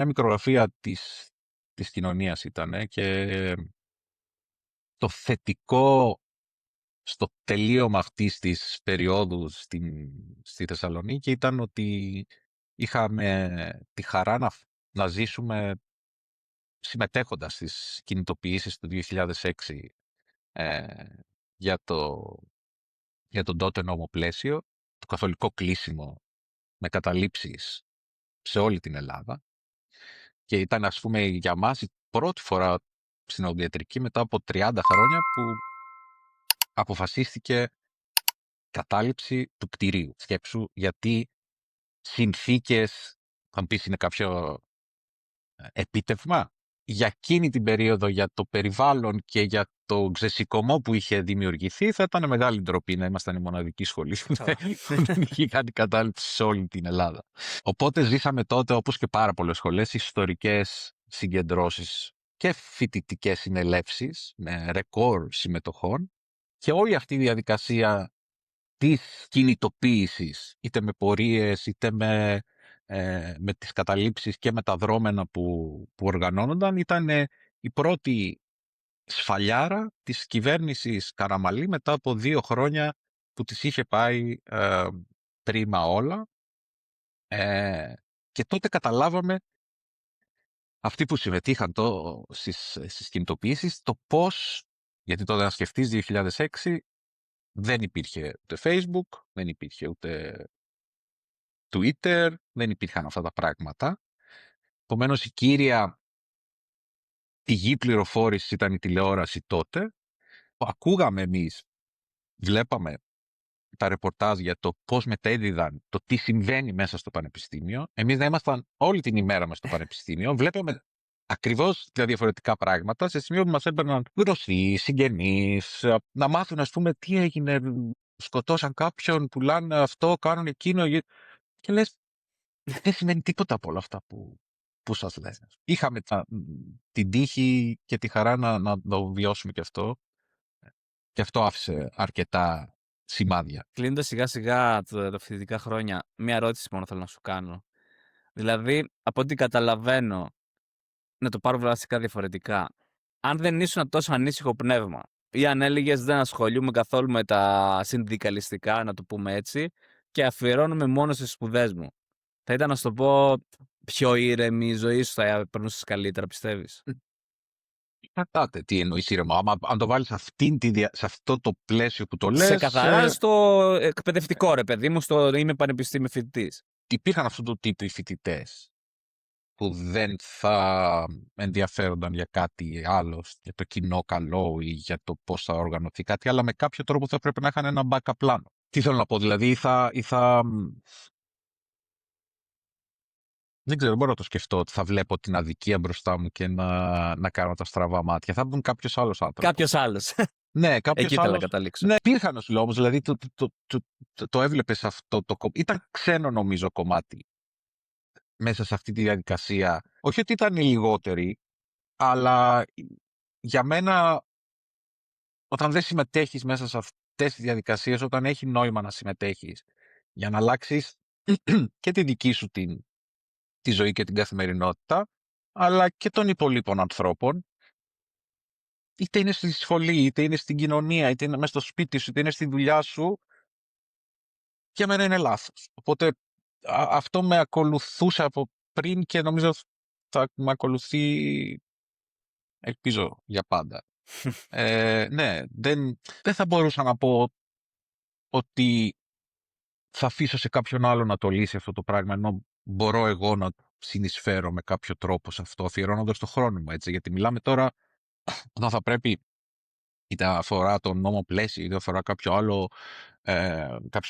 μικρογραφία της κοινωνίας ήταν και το θετικό στο τελείωμα αυτής της περίοδου στη Θεσσαλονίκη ήταν ότι είχαμε τη χαρά να ζήσουμε συμμετέχοντας στις κινητοποιήσεις του 2006 για τον τότε νόμο πλαίσιο, το καθολικό κλείσιμο με καταλήψεις σε όλη την Ελλάδα. Και ήταν, ας πούμε, για μας η πρώτη φορά στην οδοντιατρική μετά από 30 χρόνια που αποφασίστηκε κατάληψη του κτηρίου. Σκέψου γιατί συνθήκες, θα μου πεις είναι κάποιο επίτευγμα. Για εκείνη την περίοδο, για το περιβάλλον και για το ξεσηκωμό που είχε δημιουργηθεί, θα ήταν μεγάλη ντροπή να ήμασταν η μοναδική σχολή που δεν είχε κάνει κατάληψη σε όλη την Ελλάδα. Οπότε ζήσαμε τότε, όπως και πάρα πολλές σχολές, ιστορικές συγκεντρώσεις και φοιτητικές συνελεύσεις με ρεκόρ συμμετοχών και όλη αυτή η διαδικασία της κινητοποίησης, είτε με πορείες, είτε με τις καταλήψεις και με τα δρόμενα που οργανώνονταν, ήταν η πρώτη σφαλιάρα της κυβέρνησης Καραμαλή μετά από 2 χρόνια που τις είχε πάει πρίμα όλα. Και τότε καταλάβαμε αυτοί που συμμετείχαν στις κινητοποιήσεις το πώς, γιατί τότε να σκεφτείς 2006 δεν υπήρχε ούτε Facebook, δεν υπήρχε ούτε Twitter, δεν υπήρχαν αυτά τα πράγματα. Επομένως η κύρια πηγή πληροφόρηση ήταν η τηλεόραση τότε. Ακούγαμε εμείς, βλέπαμε τα ρεπορτάζ για το πώς μετέδιδαν το τι συμβαίνει μέσα στο πανεπιστήμιο. Εμείς να ήμασταν όλη την ημέρα μέσα στο πανεπιστήμιο, βλέπαμε ακριβώς τα διαφορετικά πράγματα σε σημείο που μας έπαιρναν γνωστοί, συγγενείς, να μάθουν ας πούμε τι έγινε, σκοτώσαν κάποιον, πουλάνε αυτό, κάνουν εκείνο και λες δεν σημαίνει τίποτα από όλα αυτά που σας λένε. Είχαμε την τύχη και τη χαρά να το βιώσουμε και αυτό. Και αυτό άφησε αρκετά σημάδια. Κλείνοντας σιγά σιγά τα φοιτητικά χρόνια, μία ερώτηση μόνο θέλω να σου κάνω. Δηλαδή, από ό,τι καταλαβαίνω, να το πάρω βασικά διαφορετικά. Αν δεν ήσουν τόσο ανήσυχο πνεύμα ή αν έλεγες δεν ασχολούμαι καθόλου με τα συνδικαλιστικά, να το πούμε έτσι, και αφιερώνομαι μόνο στις σπουδές μου, θα ήταν, να σου το πω, πιο ήρεμη η ζωή σου, θα περνούσες καλύτερα, πιστεύεις? Κρατάτε τι εννοείς ήρεμα. Αν το βάλεις σε αυτό το πλαίσιο που το λες... Σε καθαρά στο εκπαιδευτικό, ρε παιδί μου, στο είμαι πανεπιστήμιο φοιτητής. Υπήρχαν αυτού του τύπου οι φοιτητές που δεν θα ενδιαφέρονταν για κάτι άλλο, για το κοινό καλό ή για το πώς θα οργανωθεί κάτι, αλλά με κάποιο τρόπο θα πρέπει να είχαν ένα backup πλάνο. Τι θέλω να πω, δηλαδή δεν ξέρω, μπορώ να το σκεφτώ ότι θα βλέπω την αδικία μπροστά μου και να κάνω τα στραβά μάτια. Θα μπουν κάποιος άλλος άνθρωπος. Κάποιος άλλος. Ναι, κάποιος Εκεί θέλω άλλος. να καταλήξω. Ναι, υπήρχαν ως λόγος, δηλαδή το έβλεπες αυτό το κομμάτι. Ήταν ξένο νομίζω κομμάτι μέσα σε αυτή τη διαδικασία. Όχι ότι ήταν οι λιγότεροι, αλλά για μένα όταν δεν συμμετέχεις μέσα σε αυτές τις διαδικασίες, όταν έχει νόημα να συμμετέχεις για να αλλάξεις και τη δική σου τη ζωή και την καθημερινότητα, αλλά και των υπολείπων ανθρώπων, είτε είναι στη σχολή, είτε είναι στην κοινωνία, είτε είναι μέσα στο σπίτι σου, είτε είναι στη δουλειά σου, για μένα είναι λάθος. Οπότε αυτό με ακολουθούσε από πριν και νομίζω θα με ακολουθεί, ελπίζω, για πάντα. Ναι, δεν θα μπορούσα να πω ότι θα αφήσω σε κάποιον άλλο να το λύσει αυτό το πράγμα, ενώ μπορώ εγώ να συνεισφέρω με κάποιο τρόπο σε αυτό, αφιερώνοντας το χρόνο μου, έτσι. Γιατί μιλάμε τώρα όταν θα πρέπει, είτε αφορά τον νόμο πλαίσιο, είτε αφορά κάποια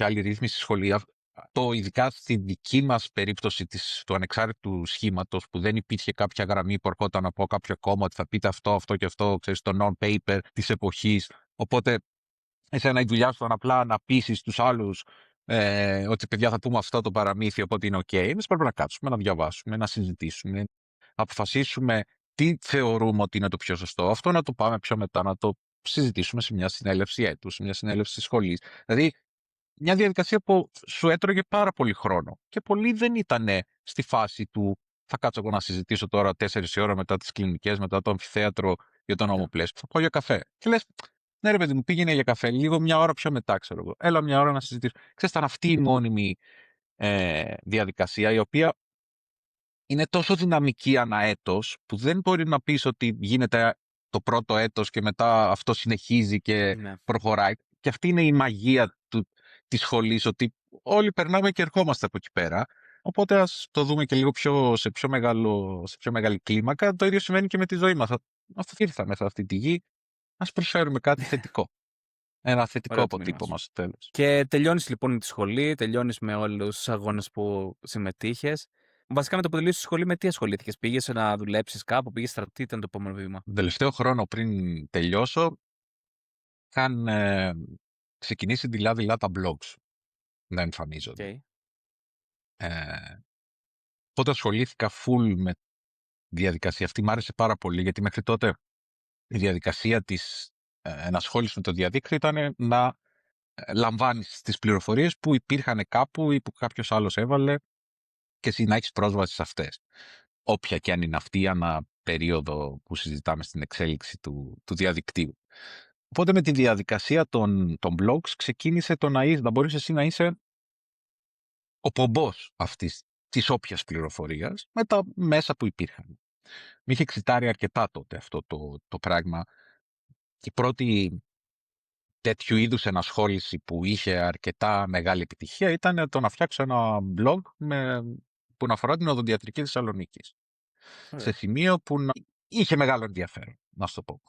άλλη ρύθμιση στη σχολεία. Ειδικά στη δική μας περίπτωση του ανεξάρτητου σχήματος, που δεν υπήρχε κάποια γραμμή που ερχόταν από κάποιο κόμμα ότι θα πείτε αυτό, αυτό και αυτό, ξέρεις, το non-paper της εποχής. Οπότε, εσένα η δουλειά σου ήταν απλά να πείσεις τους άλλους ότι παιδιά θα πούμε αυτό το παραμύθι, οπότε είναι OK. Εμείς πρέπει να κάτσουμε, να διαβάσουμε, να συζητήσουμε, να αποφασίσουμε τι θεωρούμε ότι είναι το πιο σωστό. Αυτό να το πάμε πιο μετά, να το συζητήσουμε σε μια συνέλευση έτους, σε μια συνέλευση σχολής. Δηλαδή, μια διαδικασία που σου έτρωγε πάρα πολύ χρόνο. Και πολλοί δεν ήταν στη φάση του θα κάτσω εγώ να συζητήσω τώρα 4 ώρα μετά τις κλινικές, μετά το αμφιθέατρο για τον νόμο πλαίσιο. Θα πάω για καφέ. Και λες, ναι, ρε παιδί μου, πήγαινε για καφέ, λίγο μια ώρα πιο μετά, ξέρω εγώ. Έλα μια ώρα να συζητήσω. Ξέρεις, ήταν αυτή η μόνιμη διαδικασία, η οποία είναι τόσο δυναμική ανά έτος, που δεν μπορεί να πεις ότι γίνεται το πρώτο έτος και μετά αυτό συνεχίζει και προχωράει. Και αυτή είναι η μαγεία της σχολής, ότι όλοι περνάμε και ερχόμαστε από εκεί πέρα. Οπότε ας το δούμε και λίγο σε πιο μεγάλη κλίμακα. Το ίδιο συμβαίνει και με τη ζωή μας. αφού ήρθαμε σε αυτή τη γη, ας προσφέρουμε κάτι θετικό. Ένα θετικό Ωραίο το μήνυμα αποτύπωμα σου. στο τέλος. Και τελειώνεις λοιπόν τη σχολή, τελειώνεις με όλους τους αγώνες που συμμετείχες. Βασικά με το που τελείωσες τη σχολή, με τι ασχολήθηκες? Πήγες να δουλέψεις κάπου, πήγες στρατό, τι ήταν το επόμενο βήμα? Τον τελευταίο χρόνο πριν τελειώσω, είχαν ξεκινήσει δειλά-δειλά τα blogs να εμφανίζονται. Okay. Οπότε ασχολήθηκα full με τη διαδικασία αυτή. Μ' άρεσε πάρα πολύ, γιατί μέχρι τότε η διαδικασία της ενασχόλησης με το διαδίκτυο ήταν να λαμβάνεις τις πληροφορίες που υπήρχαν κάπου ή που κάποιος άλλος έβαλε και εσύ να έχεις πρόσβαση σε αυτές. Όποια και αν είναι αυτή, ανά περίοδο που συζητάμε στην εξέλιξη του διαδικτύου. Οπότε με τη διαδικασία των blogs ξεκίνησε το να μπορείς εσύ να είσαι ο πομπός αυτής της όποιας πληροφορίας με τα μέσα που υπήρχαν. Με είχε εξητάρει αρκετά τότε αυτό το πράγμα. Η πρώτη τέτοιου είδους ενασχόληση που είχε αρκετά μεγάλη επιτυχία ήταν το να φτιάξω ένα blog που να αφορά την οδοντιατρική Θεσσαλονίκης. Σε σημείο που είχε μεγάλο ενδιαφέρον, να σου το πω.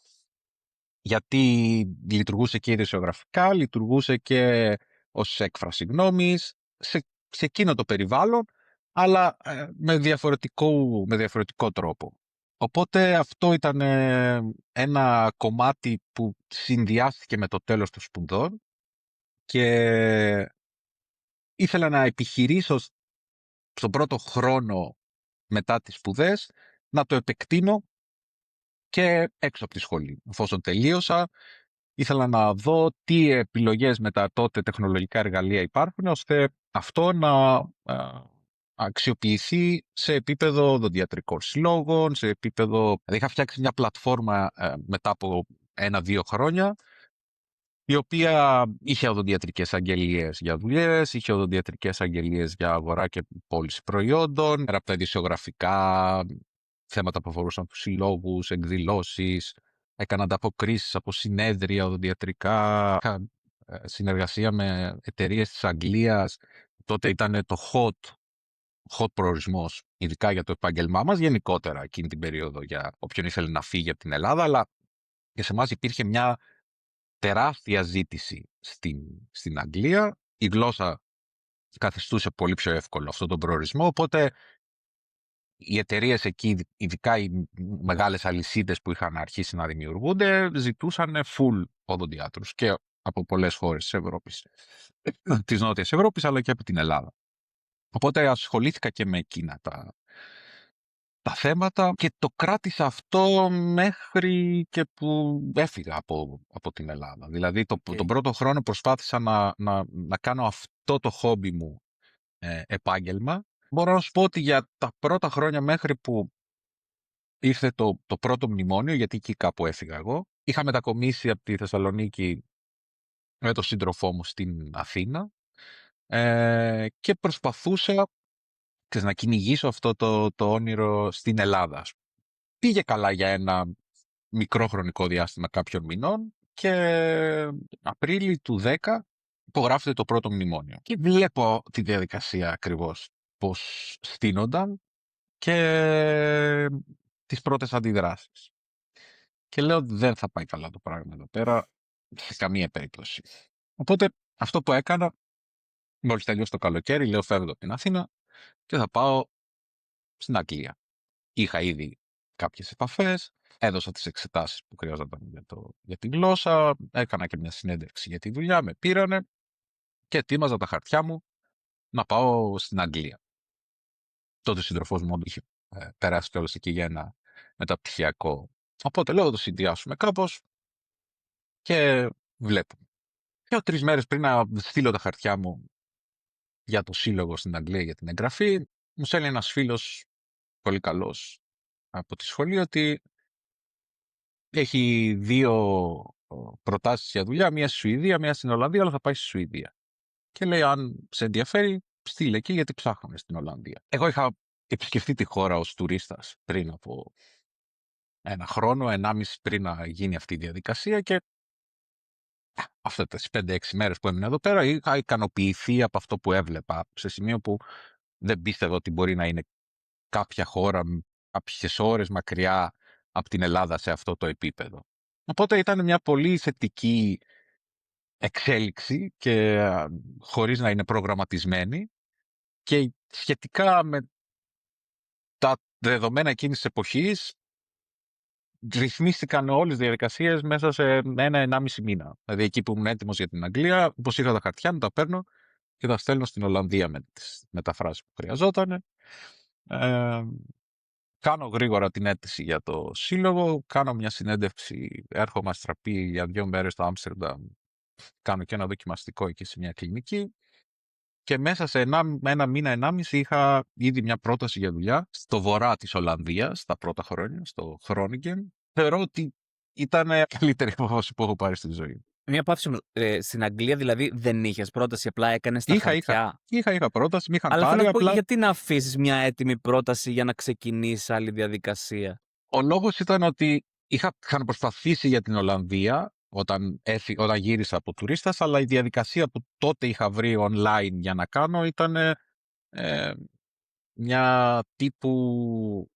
Γιατί λειτουργούσε και ειδησιογραφικά, λειτουργούσε και ως έκφραση γνώμης, σε εκείνο το περιβάλλον, αλλά με διαφορετικό τρόπο. Οπότε αυτό ήταν ένα κομμάτι που συνδυάστηκε με το τέλος των σπουδών και ήθελα να επιχειρήσω στον πρώτο χρόνο μετά τις σπουδές να το επεκτείνω και έξω από τη σχολή. Εφόσον τελείωσα, ήθελα να δω τι επιλογές με τα τότε τεχνολογικά εργαλεία υπάρχουν, ώστε αυτό να αξιοποιηθεί σε επίπεδο οδοντιατρικών συλλόγων, σε επίπεδο... Δηλαδή είχα φτιάξει μια πλατφόρμα μετά από 1-2 χρόνια, η οποία είχε οδοντιατρικές αγγελίες για δουλειές, είχε οδοντιατρικές αγγελίες για αγορά και πώληση προϊόντων, πέρα από τα ειδησιογραφικά, θέματα που αφορούσαν τους συλλόγους, εκδηλώσεις, έκανα ανταποκρίσεις από συνέδρια οδοντιατρικά, είχα συνεργασία με εταιρείες της Αγγλίας. Τότε ήταν το hot προορισμός, ειδικά για το επάγγελμά μας, γενικότερα εκείνη την περίοδο για όποιον ήθελε να φύγει από την Ελλάδα, αλλά και σε εμάς υπήρχε μια τεράστια ζήτηση στην Αγγλία. Η γλώσσα καθιστούσε πολύ πιο εύκολο αυτόν τον προορισμό, οπότε οι εταιρείες εκεί, ειδικά οι μεγάλες αλυσίδες που είχαν αρχίσει να δημιουργούνται, ζητούσαν full οδοντιάτρους και από πολλές χώρες της Ευρώπης, της Νότιας Ευρώπης, αλλά και από την Ελλάδα. Οπότε ασχολήθηκα και με εκείνα τα θέματα και το κράτησα αυτό μέχρι και που έφυγα από την Ελλάδα. Δηλαδή τον πρώτο χρόνο προσπάθησα να κάνω αυτό το χόμπι μου επάγγελμα. Μπορώ να σου πω ότι για τα πρώτα χρόνια μέχρι που ήρθε το πρώτο μνημόνιο, γιατί εκεί κάπου έφυγα εγώ, είχα μετακομίσει από τη Θεσσαλονίκη με τον σύντροφό μου στην Αθήνα και προσπαθούσα να κυνηγήσω αυτό το όνειρο στην Ελλάδα. Πήγε καλά για ένα μικρό χρονικό διάστημα κάποιων μηνών και Απρίλη του 10 υπογράφεται το πρώτο μνημόνιο. Και βλέπω τη διαδικασία ακριβώς πώς στείνονταν και τις πρώτες αντιδράσεις. Και λέω δεν θα πάει καλά το πράγμα εδώ πέρα σε καμία περίπτωση. Οπότε αυτό που έκανα, μόλις τελειώσει το καλοκαίρι, λέω φεύγω από την Αθήνα και θα πάω στην Αγγλία. Είχα ήδη κάποιες επαφές, έδωσα τις εξετάσεις που χρειάζονταν για τη γλώσσα, έκανα και μια συνέντευξη για τη δουλειά, με πήρανε και ετοίμαζα τα χαρτιά μου να πάω στην Αγγλία. Τότε ο σύντροφός μου είχε περάσει κιόλας εκεί για ένα μεταπτυχιακό. Οπότε λέω, το συνδυάσουμε κάπως και βλέπουμε. Και 3 μέρες πριν να στείλω τα χαρτιά μου για το σύλλογο στην Αγγλία για την εγγραφή, μου στέλνει ένας φίλος πολύ καλός από τη σχολή ότι έχει 2 προτάσεις για δουλειά, μία στη Σουηδία, μία στην Ολλανδία, αλλά θα πάει στη Σουηδία. Και λέει, αν σε ενδιαφέρει, στείλε εκεί γιατί ψάχναμε στην Ολλανδία. Εγώ είχα επισκεφτεί τη χώρα ως τουρίστας πριν από 1 χρόνο, 1,5 πριν να γίνει αυτή η διαδικασία και αυτές τις 5-6 μέρες που έμεινα εδώ πέρα είχα ικανοποιηθεί από αυτό που έβλεπα, σε σημείο που δεν πίστευα ότι μπορεί να είναι κάποια χώρα κάποιες ώρες μακριά από την Ελλάδα σε αυτό το επίπεδο. Οπότε ήταν μια πολύ θετική εξέλιξη και χωρίς να είναι προγραμματισμένη, και σχετικά με τα δεδομένα εκείνης της εποχής ρυθμίστηκαν όλες οι διαδικασίες μέσα σε 1-1,5 μήνα. Δηλαδή εκεί που ήμουν έτοιμος για την Αγγλία, όπως είχα τα χαρτιά μου, τα παίρνω και τα στέλνω στην Ολλανδία με τις μεταφράσεις που χρειαζόταν. Ε, Κάνω γρήγορα την αίτηση για το σύλλογο, κάνω μια συνέντευξη, έρχομαι αστραπή για 2 μέρες στο Άμστερνταμ, κάνω και ένα δοκιμαστικό εκεί σε μια κλινική και μέσα σε ένα μήνα, 1,5 είχα ήδη μια πρόταση για δουλειά στο βορρά της Ολλανδίας, τα πρώτα χρόνια, στο Groningen. Θεωρώ ότι ήταν καλύτερη απόφαση που έχω πάρει στη ζωή μου. Μια παύση στην Αγγλία δηλαδή δεν είχες πρόταση, απλά έκανες τα χαρτιά. Είχα πρόταση, με είχαν Αλλά θέλω πάρει να σου πω, απλά. γιατί να αφήσεις μια έτοιμη πρόταση για να ξεκινήσεις άλλη διαδικασία? Ο λόγος ήταν ότι είχα ξαναπροσπαθήσει για την Ολλανδία όταν γύρισα από τουρίστας, αλλά η διαδικασία που τότε είχα βρει online για να κάνω ήταν μια τύπου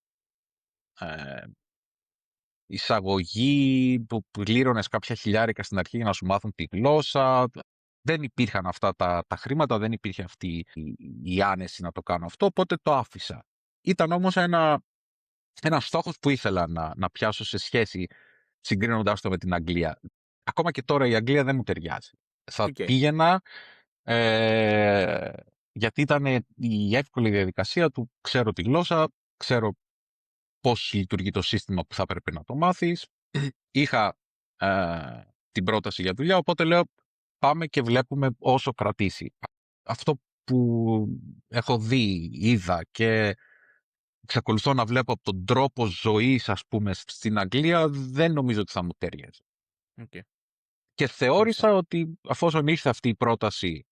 εισαγωγή που πλήρωνες κάποια χιλιάρικα στην αρχή για να σου μάθουν τη γλώσσα. Δεν υπήρχαν αυτά τα χρήματα, δεν υπήρχε αυτή η άνεση να το κάνω αυτό, οπότε το άφησα. Ήταν όμως ένα στόχος που ήθελα να πιάσω σε σχέση, συγκρίνοντάς το με την Αγγλία. Ακόμα και τώρα η Αγγλία δεν μου ταιριάζει. Θα πήγαινα γιατί ήταν η εύκολη διαδικασία του, ξέρω τη γλώσσα, ξέρω πώς λειτουργεί το σύστημα που θα έπρεπε να το μάθεις. Είχα την πρόταση για δουλειά, οπότε λέω πάμε και βλέπουμε όσο κρατήσει. Αυτό που έχω δει, είδα και εξακολουθώ να βλέπω από τον τρόπο ζωής, ας πούμε, στην Αγγλία, δεν νομίζω ότι θα μου τέριαζε. Και θεώρησα ότι αφόσον ήρθε αυτή η πρόταση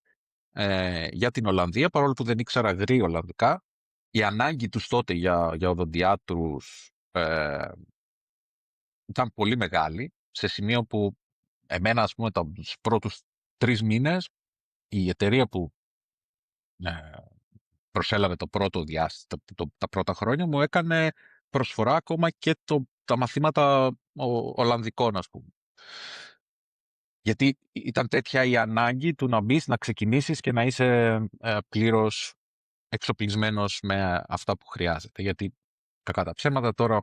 για την Ολλανδία, παρόλο που δεν ήξερα γρή Ολλανδικά, η ανάγκη τους τότε για οδοντιάτρους ήταν πολύ μεγάλη, σε σημείο που εμένα, ας πούμε, τους πρώτους 3 μήνες, η εταιρεία που προσέλαβε το πρώτο διάστημα, τα πρώτα χρόνια, μου έκανε προσφορά ακόμα και τα μαθήματα Ολλανδικών, ας πούμε. Γιατί ήταν τέτοια η ανάγκη του να μπεις, να ξεκινήσεις και να είσαι πλήρως εξοπλισμένος με αυτά που χρειάζεται. Γιατί κακά τα ψέματα τώρα,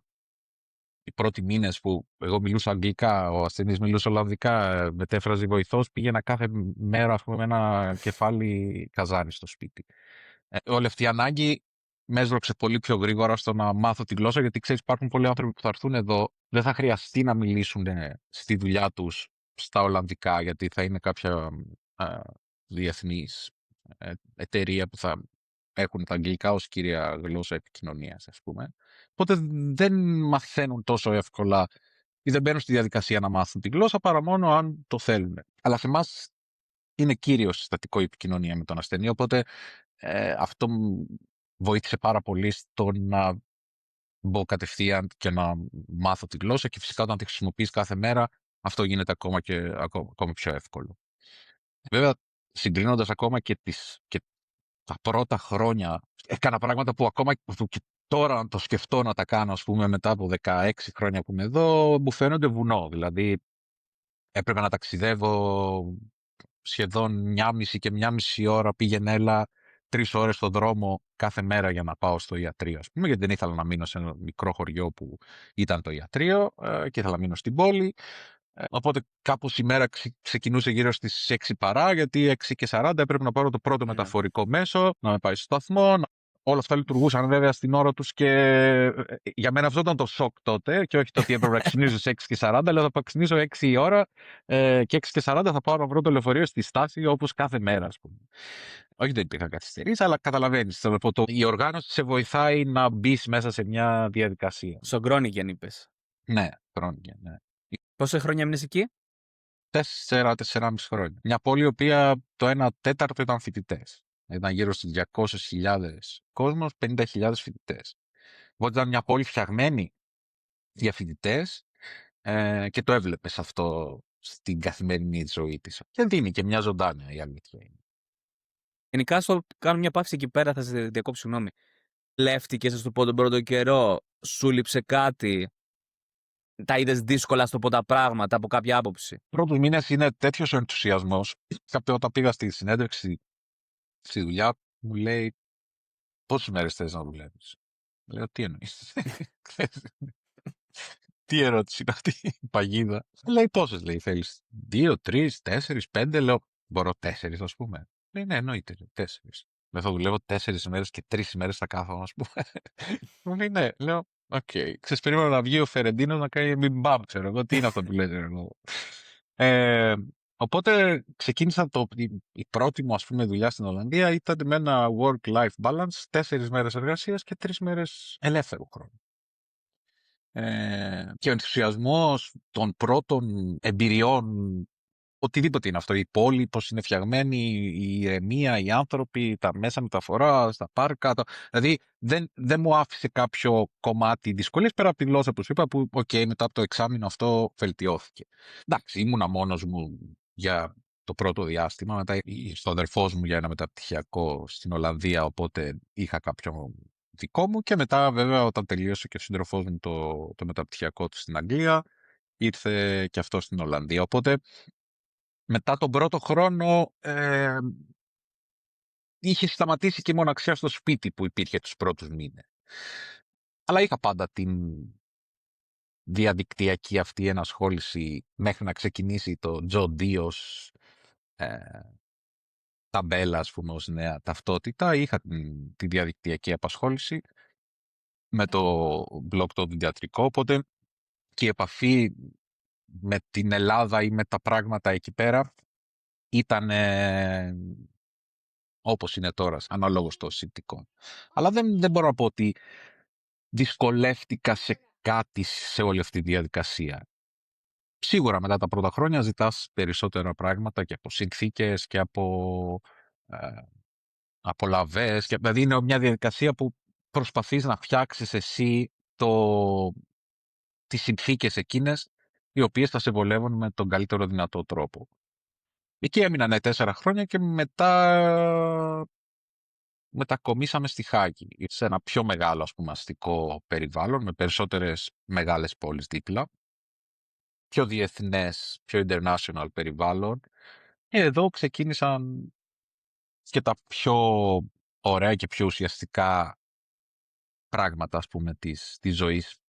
οι πρώτοι μήνες που εγώ μιλούσα αγγλικά, ο ασθενής μιλούσε ολλανδικά, μετέφραζε βοηθός, πήγαινα κάθε μέρα, ας πούμε, με ένα κεφάλι καζάνι στο σπίτι. Όλη αυτή η ανάγκη με έσβρωξε πολύ πιο γρήγορα στο να μάθω τη γλώσσα, γιατί ξέρεις, υπάρχουν πολλοί άνθρωποι που θα έρθουν εδώ, δεν θα χρειαστεί να μιλήσουν στη δουλειά τους στα Ολλανδικά, γιατί θα είναι κάποια διεθνής εταιρεία που θα έχουν τα αγγλικά ως κύρια γλώσσα επικοινωνίας, ας πούμε. Οπότε δεν μαθαίνουν τόσο εύκολα ή δεν μπαίνουν στη διαδικασία να μάθουν τη γλώσσα, παρά μόνο αν το θέλουν. Αλλά σε εμάς είναι κύριο συστατικό η επικοινωνία με τον ασθενή, οπότε αυτό βοήθησε πάρα πολύ στο να μπω κατευθείαν και να μάθω τη γλώσσα, και φυσικά όταν τη χρησιμοποιείς κάθε μέρα, αυτό γίνεται ακόμα πιο εύκολο. Βέβαια, συγκρίνοντας ακόμα και τα πρώτα χρόνια, έκανα πράγματα που ακόμα και τώρα να το σκεφτώ να τα κάνω, ας πούμε, μετά από 16 χρόνια που είμαι εδώ, μου φαίνονται βουνό. Δηλαδή, έπρεπε να ταξιδεύω σχεδόν 1,5 ώρα πήγαινε έλα, 3 ώρες στον δρόμο κάθε μέρα για να πάω στο ιατρείο, ας πούμε, γιατί δεν ήθελα να μείνω σε ένα μικρό χωριό που ήταν το ιατρείο και ήθελα να μείνω στην πόλη. Οπότε κάπως η μέρα ξεκινούσε γύρω στις 6 παρά, γιατί 6:40 έπρεπε να πάρω το πρώτο μεταφορικό μέσο, να με πάει στο σταθμό. Όλα αυτά λειτουργούσαν βέβαια στην ώρα τους και για μένα αυτό ήταν το σοκ τότε, και όχι το ότι έπρεπε να ξυπνήσω στις 6:40, αλλά θα ξυπνήσω 6 η ώρα και 6:40 θα πάω να βρω το λεωφορείο στη στάση, όπως κάθε μέρα, ας πούμε. Όχι, δεν υπήρχαν καθυστερήσεις, αλλά καταλαβαίνεις. Η οργάνωση σε βοηθάει να μπει μέσα σε μια διαδικασία. Στο Groningen είπες. Ναι, Groningen, ναι. Πόσα χρόνια έμεινες εκεί? 4-4,5 χρόνια. Μια πόλη η οποία το 1/4 ήταν φοιτητές. Ήταν γύρω στις 200.000 κόσμος, 50.000 φοιτητές. Οπότε ήταν μια πόλη φτιαγμένη για φοιτητές και το έβλεπες αυτό στην καθημερινή ζωή της. Και δίνει και μια ζωντάνια, η αλήθεια είναι. Γενικά, στο κάνω μια παύση εκεί πέρα, θα σε διακόψω, συγγνώμη. Κλέφτηκες, να σου το πω, τον πρώτο καιρό, σου λείψε κάτι? τα είδες δύσκολα στο πω τα πράγματα από κάποια άποψη? Πρώτους μήνες είναι τέτοιος ο ενθουσιασμός. Κάποτε όταν πήγα στη συνέντευξη στη δουλειά, μου λέει πόσες μέρες θες να δουλεύεις. Λέω τι εννοείς. Τι ερώτηση είναι αυτή η παγίδα. Λέει πόσες, λέει, θέλεις. 2, 3, 4, 5. Λέω μπορώ 4, ας πούμε. Λέει ναι, εννοείται, 4. Δεν θα δουλεύω 4 ημέρες και 3 ημέρες θα κάθομαι, ας πούμε. Μου λέει ναι. Λέω οκ. Ξέρεις, περίμενα να βγει ο Φερεντίνος να κάνει μην μπαμ, ξέρω εγώ. Τι είναι αυτό που λέτε εγώ. Οπότε ξεκίνησα η πρώτη μου, ας πούμε, δουλειά στην Ολλανδία ήταν με ένα work-life balance, 4 μέρες εργασίας και 3 μέρες ελεύθερου χρόνου. Και ο ενθουσιασμός των πρώτων εμπειριών, οτιδήποτε είναι αυτό, η πόλη, πώς είναι φτιαγμένη, η ηρεμία, οι άνθρωποι, τα μέσα μεταφοράς, τα πάρκα. Δηλαδή δεν μου άφησε κάποιο κομμάτι δυσκολίας πέρα από τη γλώσσα που σου είπα, που μετά από το εξάμηνο αυτό βελτιώθηκε. Εντάξει, ήμουνα μόνος μου για το πρώτο διάστημα, μετά στο αδερφός μου για ένα μεταπτυχιακό στην Ολλανδία, οπότε είχα κάποιο δικό μου και μετά βέβαια όταν τελείωσε και ο σύντροφός μου το μεταπτυχιακό του στην Αγγλία, ήρθε και αυτό στην Ολλανδία. Οπότε μετά τον πρώτο χρόνο είχε σταματήσει και η μοναξιά στο σπίτι που υπήρχε τους πρώτους μήνες. Αλλά είχα πάντα την διαδικτυακή αυτή ενασχόληση μέχρι να ξεκινήσει το John Dios ταμπέλα, ας πούμε, ως νέα ταυτότητα. Είχα τη διαδικτυακή απασχόληση με το blog το διατρικό, οπότε και η επαφή με την Ελλάδα ή με τα πράγματα εκεί πέρα ήταν όπως είναι τώρα, αναλόγως των συνθηκών. Αλλά δεν μπορώ να πω ότι δυσκολεύτηκα σε κάτι σε όλη αυτή τη διαδικασία. Σίγουρα μετά τα πρώτα χρόνια ζητάς περισσότερα πράγματα και από συνθήκες και από απολαβές. Δηλαδή είναι μια διαδικασία που προσπαθείς να φτιάξεις εσύ τις συνθήκες εκείνες οι οποίες θα σε βολεύουν με τον καλύτερο δυνατό τρόπο. Εκεί έμειναν 4 χρόνια και μετά μετακομίσαμε στη Χάγη, σε ένα πιο μεγάλο, ας πούμε, αστικό περιβάλλον, με περισσότερες μεγάλες πόλεις δίπλα, πιο διεθνές, πιο international περιβάλλον. Εδώ ξεκίνησαν και τα πιο ωραία και πιο ουσιαστικά πράγματα, ας πούμε, της ζωής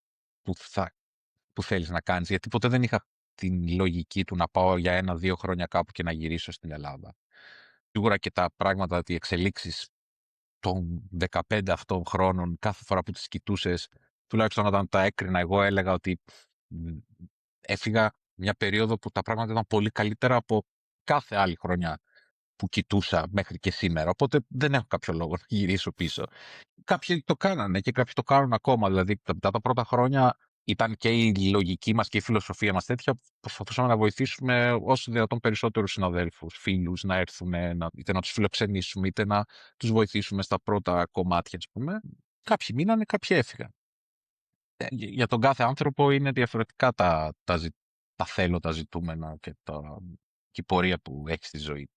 που θέλεις να κάνεις. Γιατί ποτέ δεν είχα την λογική του να πάω για 1-2 χρόνια κάπου και να γυρίσω στην Ελλάδα. Σίγουρα και τα πράγματα, οι εξελίξεις των 15 αυτών χρόνων, κάθε φορά που τις κοιτούσες, τουλάχιστον όταν τα έκρινα, εγώ έλεγα ότι έφυγα μια περίοδο που τα πράγματα ήταν πολύ καλύτερα από κάθε άλλη χρονιά που κοιτούσα μέχρι και σήμερα. Οπότε δεν έχω κάποιο λόγο να γυρίσω πίσω. Κάποιοι το κάνανε και κάποιοι το κάνουν ακόμα. Δηλαδή, μετά τα πρώτα χρόνια ήταν και η λογική μας και η φιλοσοφία μας τέτοια που προσπαθούσαμε να βοηθήσουμε όσο δυνατόν περισσότερους συναδέλφους, φίλους να έρθουν, είτε να τους φιλοξενήσουμε, είτε να τους βοηθήσουμε στα πρώτα κομμάτια, ας πούμε. Κάποιοι μείνανε, κάποιοι έφυγαν. Για τον κάθε άνθρωπο είναι διαφορετικά τα θέλω, τα ζητούμενα και η πορεία που έχει στη ζωή.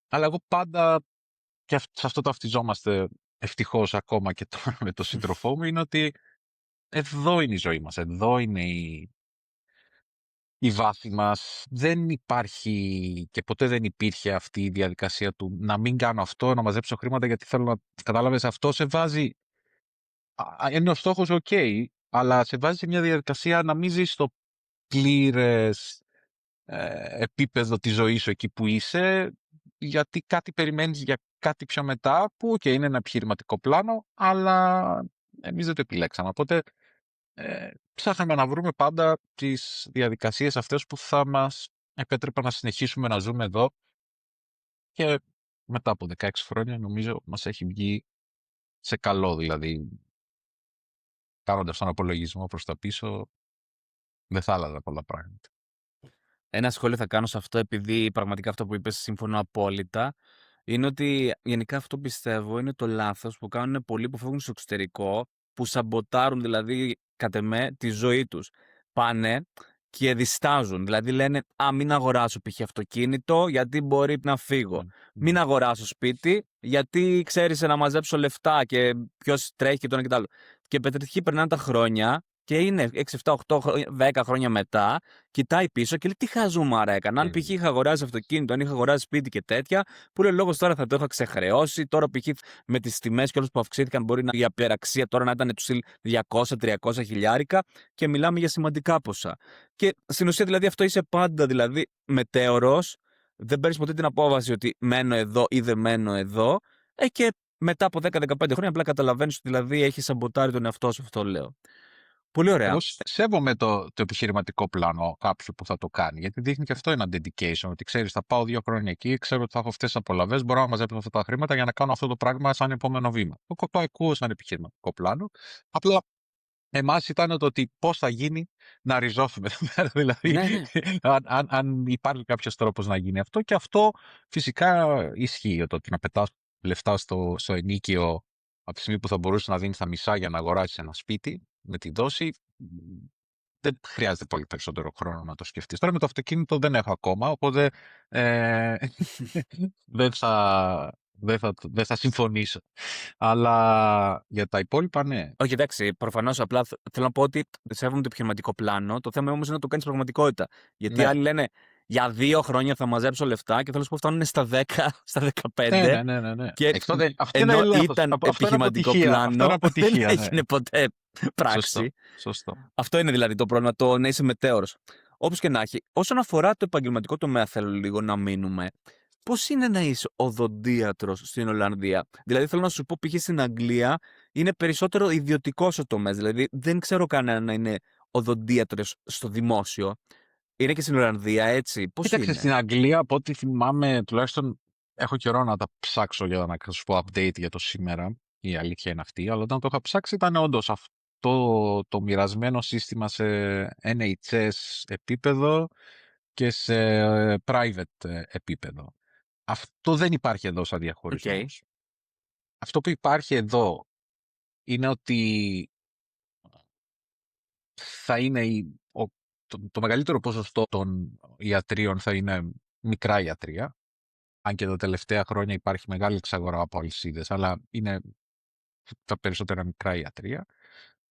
Αλλά εγώ πάντα, και σε αυτό ταυτιζόμαστε ευτυχώς ακόμα και τώρα με τον σύντροφό μου, είναι ότι εδώ είναι η ζωή μας, εδώ είναι η βάση μας. Δεν υπάρχει και ποτέ δεν υπήρχε αυτή η διαδικασία του να μην κάνω αυτό, να μαζέψω χρήματα γιατί θέλω να κατάλαβες, αυτό σε βάζει, είναι ο στόχος ok, αλλά σε βάζει σε μια διαδικασία να μην ζεις στο πλήρες επίπεδο τη ζωή σου εκεί που είσαι, γιατί κάτι περιμένεις για κάτι πιο μετά που είναι ένα επιχειρηματικό πλάνο, αλλά εμείς δεν το επιλέξαμε. Οπότε ψάχναμε να βρούμε πάντα τις διαδικασίες αυτές που θα μας επέτρεπαν να συνεχίσουμε να ζούμε εδώ, και μετά από 16 χρόνια νομίζω μας έχει βγει σε καλό. Δηλαδή, κάνοντας τον απολογισμό προς τα πίσω, δεν θα άλλαζα πολλά πράγματα. Ένα σχόλιο θα κάνω σε αυτό, επειδή πραγματικά αυτό που είπες συμφωνώ απόλυτα. Είναι ότι γενικά αυτό πιστεύω είναι το λάθος που κάνουν πολλοί που φεύγουν στο εξωτερικό, που σαμποτάρουν δηλαδή κατ' εμέ τη ζωή τους. Πάνε και διστάζουν. Δηλαδή λένε μην αγοράσω π.χ. αυτοκίνητο γιατί μπορεί να φύγω. Μην αγοράσω σπίτι γιατί ξέρεις να μαζέψω λεφτά και ποιος τρέχει και το ένα και το άλλο. Και πετρετικοί περνάνε τα χρόνια Και είναι 6, 7, 8, 10 χρόνια μετά, κοιτάει πίσω και λέει τι χαζούμαρα έκανα. Αν π.χ. είχα αγοράσει αυτοκίνητο, αν είχα αγοράσει σπίτι και τέτοια, που λέει λόγος τώρα θα το είχα ξεχρεώσει. Τώρα π.χ. με τις τιμές και όλες που αυξήθηκαν, μπορεί η απεραξία τώρα να ήταν του στυλ 200-300 χιλιάρικα και μιλάμε για σημαντικά ποσά. Και στην ουσία δηλαδή αυτό είσαι πάντα δηλαδή μετέωρος, δεν παίρνεις ποτέ την απόβαση ότι μένω εδώ ή δεν μένω εδώ, και μετά από 10-15 χρόνια απλά καταλαβαίνεις ότι δηλαδή έχεις σαμποτάρει τον εαυτό σου, αυτό λέω. Πολύ ωραία. Εγώ σέβομαι το επιχειρηματικό πλάνο κάποιου που θα το κάνει, γιατί δείχνει και αυτό ένα dedication. Ότι ξέρεις, θα πάω 2 χρόνια εκεί, ξέρω ότι θα έχω αυτές τις απολαβές, μπορώ να μαζέψω αυτά τα χρήματα για να κάνω αυτό το πράγμα σαν επόμενο βήμα. Το ακούω σαν επιχειρηματικό πλάνο. Απλά εμάς ήταν το ότι πώς θα γίνει να ριζώσουμε εδώ πέρα. Δηλαδή, Ναι, ναι. αν υπάρχει κάποιος τρόπος να γίνει αυτό. Και αυτό φυσικά ισχύει. Το ότι να πετάς λεφτά στο ενίκιο από τη στιγμή που θα μπορούσε να δίνει τα μισά για να αγοράσει ένα σπίτι με τη δόση, δεν χρειάζεται πολύ περισσότερο χρόνο να το σκεφτείς. Τώρα με το αυτοκίνητο δεν έχω ακόμα, οπότε δεν θα συμφωνήσω. Αλλά για τα υπόλοιπα, ναι. Όχι, εντάξει, προφανώς απλά θέλω να πω ότι σέβομαι το επιχειρηματικό πλάνο. Το θέμα όμως είναι να το κάνεις πραγματικότητα. Γιατί Ναι. άλλοι λένε για 2 χρόνια θα μαζέψω λεφτά και θέλω να σου πω φτάνουν στα 10, στα 15. Ναι. Και ενώ ήταν επιχειρηματικό πλάνο, δεν έγινε ποτέ πράξη. Σωστό. Αυτό είναι δηλαδή το πρόβλημα, το να είσαι μετέωρος. Όπως και να έχει, όσον αφορά το επαγγελματικό τομέα, θέλω λίγο να μείνουμε. Πώς είναι να είσαι οδοντίατρος στην Ολλανδία? Δηλαδή, θέλω να σου πω, π.χ. στην Αγγλία είναι περισσότερο ιδιωτικός ο τομέας. Δηλαδή, δεν ξέρω κανένα να είναι οδοντίατρος στο δημόσιο. Είναι και στην Ολλανδία, έτσι. Πώς είναι? Κοίταξε, στην Αγγλία, από ό,τι θυμάμαι, τουλάχιστον έχω καιρό να τα ψάξω για να σου πω update για το σήμερα. Η αλήθεια είναι αυτή. Αλλά όταν το είχα ψάξει, ήταν όντως αυτό το μοιρασμένο σύστημα σε NHS επίπεδο και σε private επίπεδο. Αυτό δεν υπάρχει εδώ σαν διαχωρισμός. Αυτό που υπάρχει εδώ είναι ότι θα είναι το μεγαλύτερο ποσοστό των ιατρίων θα είναι μικρά ιατρία. Αν και τα τελευταία χρόνια υπάρχει μεγάλη εξαγορά από αλυσίδες, αλλά είναι τα περισσότερα μικρά ιατρία.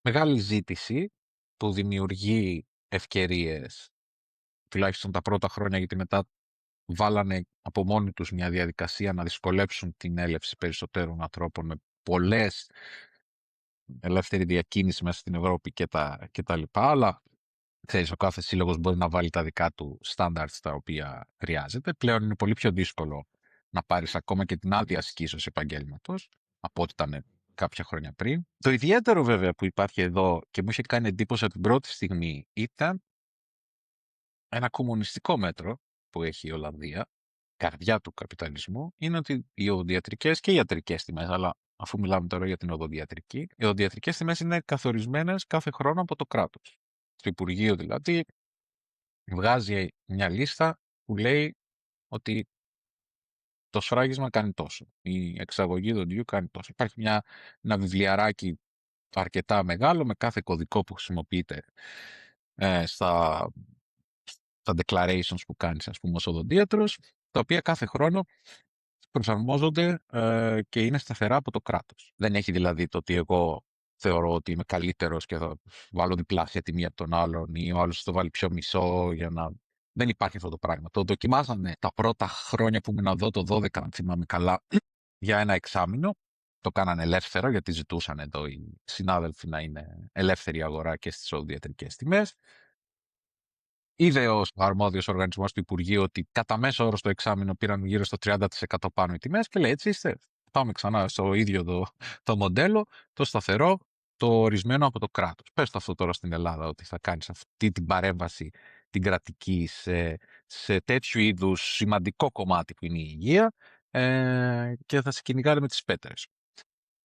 Μεγάλη ζήτηση που δημιουργεί ευκαιρίες, τουλάχιστον τα πρώτα χρόνια, γιατί μετά βάλανε από μόνοι τους μια διαδικασία να δυσκολέψουν την έλευση περισσότερων ανθρώπων με πολλές ελεύθερη διακίνηση μέσα στην Ευρώπη και τα λοιπά, αλλά ξέρεις, ο κάθε σύλλογος μπορεί να βάλει τα δικά του standards τα οποία χρειάζεται. Πλέον είναι πολύ πιο δύσκολο να πάρεις ακόμα και την άδεια ασκήσεως επαγγέλματος από ό,τι ήταν κάποια χρόνια πριν. Το ιδιαίτερο βέβαια που υπάρχει εδώ και μου είχε κάνει εντύπωση από την πρώτη στιγμή ήταν ένα κομμουνιστικό μέτρο που έχει η Ολλανδία, καρδιά του καπιταλισμού, είναι ότι οι οδοντιατρικές και οι ιατρικές τιμές, αλλά αφού μιλάμε τώρα για την οδοντιατρική, οι οδοντιατρικές τιμές είναι καθορισμένες κάθε χρόνο από το κράτος. Στο Υπουργείο δηλαδή βγάζει μια λίστα που λέει ότι το σφράγισμα κάνει τόσο, η εξαγωγή δοντιού κάνει τόσο. Υπάρχει ένα βιβλιαράκι αρκετά μεγάλο με κάθε κωδικό που χρησιμοποιείται στα declarations που κάνεις, ας πούμε, ως οδοντίατρος, τα οποία κάθε χρόνο προσαρμόζονται και είναι σταθερά από το κράτος. Δεν έχει δηλαδή το ότι εγώ θεωρώ ότι είμαι καλύτερος και θα βάλω διπλάσια τιμή από τον άλλον ή ο άλλος θα το βάλει πιο μισό για να... Δεν υπάρχει αυτό το πράγμα. Το δοκιμάζανε τα πρώτα χρόνια που ήμουν εδώ, το 12, αν θυμάμαι καλά, για ένα εξάμηνο. Το κάνανε ελεύθερο γιατί ζητούσαν εδώ οι συνάδελφοι να είναι ελεύθερη αγορά και στις οδοντιατρικές τιμές. Είδε ο αρμόδιος οργανισμός του Υπουργείου ότι κατά μέσο όρο στο εξάμηνο πήραν γύρω στο 30% πάνω οι τιμές και λέει έτσι είστε. Πάμε ξανά στο ίδιο το μοντέλο, το σταθερό, το ορισμένο από το κράτος. Πες το αυτό τώρα στην Ελλάδα ότι θα κάνεις αυτή την παρέμβαση την κρατική σε τέτοιου είδους σημαντικό κομμάτι που είναι η υγεία και θα σε κυνηγάνε με τις πέτρες.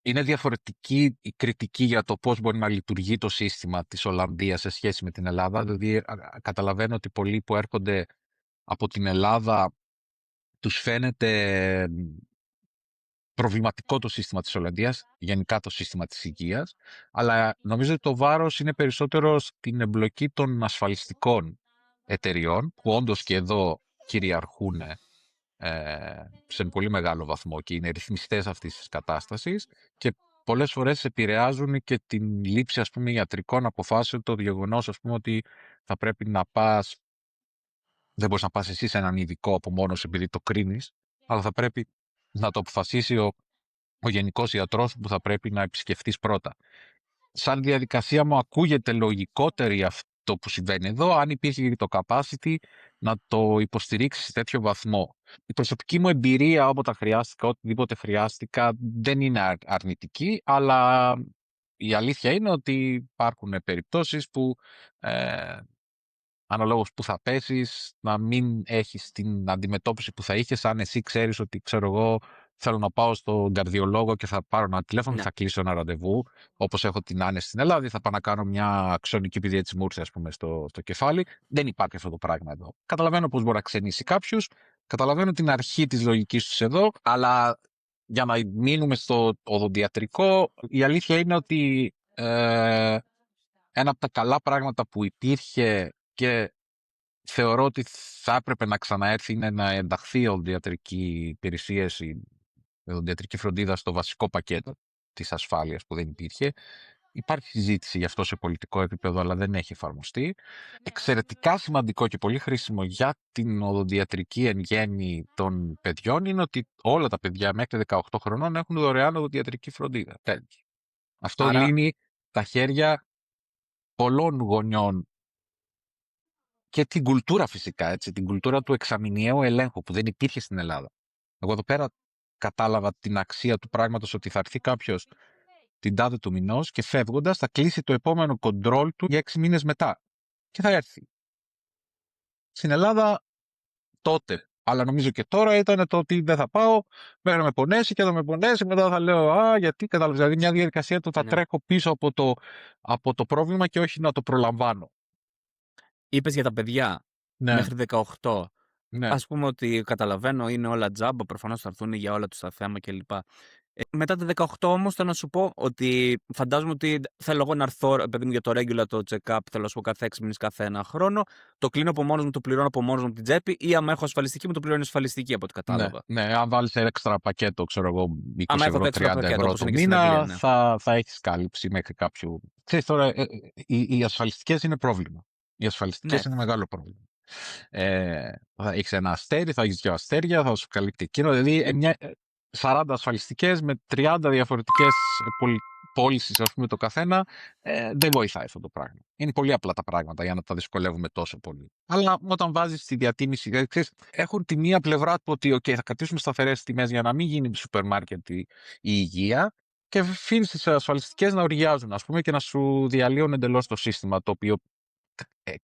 Είναι διαφορετική η κριτική για το πώς μπορεί να λειτουργεί το σύστημα της Ολλανδίας σε σχέση με την Ελλάδα. Δηλαδή, καταλαβαίνω ότι πολλοί που έρχονται από την Ελλάδα τους φαίνεται προβληματικό το σύστημα της Ολλανδίας, γενικά το σύστημα της υγείας, αλλά νομίζω ότι το βάρος είναι περισσότερο στην εμπλοκή των ασφαλιστικών εταιριών, που όντως και εδώ κυριαρχούν σε πολύ μεγάλο βαθμό και είναι ρυθμιστές αυτής της κατάστασης και πολλές φορές επηρεάζουν και την λήψη, ας πούμε, ιατρικών αποφάσεων, το γεγονός, ας πούμε, ότι θα πρέπει να πας, δεν μπορείς να πας εσύ σε έναν ειδικό από μόνος επειδή το κρίνεις, αλλά θα πρέπει να το αποφασίσει ο γενικός ιατρός που θα πρέπει να επισκεφτείς πρώτα. Σαν διαδικασία μου ακούγεται λογικότερη αυτό που συμβαίνει εδώ, αν υπήρχε και το capacity να το υποστηρίξει σε τέτοιο βαθμό. Η προσωπική μου εμπειρία όποτε χρειάστηκα, οτιδήποτε χρειάστηκα, δεν είναι αρνητική, αλλά η αλήθεια είναι ότι υπάρχουν περιπτώσεις που αναλόγως που θα πέσεις, να μην έχεις την αντιμετώπιση που θα είχες αν εσύ ξέρεις ότι, ξέρω εγώ, θέλω να πάω στον καρδιολόγο και θα πάρω ένα τηλέφωνο και Ναι. θα κλείσω ένα ραντεβού, όπως έχω την άνεση στην Ελλάδα, ή θα πάω να κάνω μια αξονική επειδή έτσι μου ήρθε, ας πούμε, στο κεφάλι. Δεν υπάρχει αυτό το πράγμα εδώ. Καταλαβαίνω πώς μπορεί να ξενήσει κάποιος, καταλαβαίνω την αρχή της λογικής τους εδώ, αλλά για να μείνουμε στο οδοντιατρικό, η αλήθεια είναι ότι ένα από τα καλά πράγματα που υπήρχε και θεωρώ ότι θα έπρεπε να ξαναέρθει είναι να ενταχθεί η οδοντιατρική υπηρεσία, η οδοντιατρική φροντίδα στο βασικό πακέτο της ασφάλειας που δεν υπήρχε. Υπάρχει συζήτηση γι' αυτό σε πολιτικό επίπεδο, αλλά δεν έχει εφαρμοστεί. Εξαιρετικά σημαντικό και πολύ χρήσιμο για την οδοντιατρική εν γέννη των παιδιών είναι ότι όλα τα παιδιά μέχρι 18 χρονών έχουν δωρεάν οδοντιατρική φροντίδα. Τέλος. Αυτό Άρα, λύνει τα χέρια πολλών γονιών και την κουλτούρα φυσικά, έτσι, την κουλτούρα του εξαμηνιαίου ελέγχου που δεν υπήρχε στην Ελλάδα. Εγώ εδώ πέρα κατάλαβα την αξία του πράγματος ότι θα έρθει κάποιος την τάδε του μηνός και φεύγοντας θα κλείσει το επόμενο κοντρόλ του για 6 μήνες μετά. Και θα έρθει. Στην Ελλάδα τότε, αλλά νομίζω και τώρα ήταν το ότι δεν θα πάω, μέχρι να με πονέσει και θα με πονέσει, μετά θα λέω γιατί κατάλαβες, δηλαδή μια διαδικασία του θα ναι. τρέχω πίσω από το πρόβλημα και όχι να το προλαμβάνω. Είπες για τα παιδιά Ναι, μέχρι 18. ναι. Ας πούμε ότι καταλαβαίνω, είναι όλα τζάμπα, προφανώς θα έρθουν για όλα τους τα θέμα κλπ. Μετά τα 18 όμως θέλω να σου πω ότι φαντάζομαι ότι θέλω εγώ να έρθω, παιδί μου, για το regular το check-up, θέλω να σου πω κάθε 6 μήνες, κάθε ένα χρόνο. Το κλείνω από μόνος μου, το πληρώνω από μόνος μου την τσέπη, ή άμα έχω ασφαλιστική μου το πληρώνει ασφαλιστική από ό,τι Ναι, κατάλαβα. ναι, αν βάλεις έξτρα πακέτο, ξέρω εγώ, 20 Άμα έχω το ευρώ, έξτρα 30 πακέτο, ευρώ όπως το είναι και στην Αγγλία, μήνα, ναι. θα έχεις κάλυψη μέχρι κάποιου. Ξέρεις τώρα, οι ασφαλιστικές είναι πρόβλημα. Οι ασφαλιστικές Ναι, είναι μεγάλο πρόβλημα. Θα έχεις ένα αστέρι, θα έχεις 2 αστέρια, θα σου καλύπτει εκείνο. Δηλαδή, 40 ασφαλιστικές με 30 διαφορετικές πώλησεις, ας πούμε, το καθένα, δεν βοηθάει αυτό το πράγμα. Είναι πολύ απλά τα πράγματα για να τα δυσκολεύουμε τόσο πολύ. Αλλά όταν βάζεις τη διατίμηση, δηλαδή, ξέρεις, έχουν τη μία πλευρά του ότι θα κρατήσουμε σταθερές τιμές για να μην γίνει σούπερ μάρκετ η υγεία και αφήνεις τις ασφαλιστικές να οργιάζουν, ας πούμε, και να σου διαλύουν εντελώς το σύστημα, το οποίο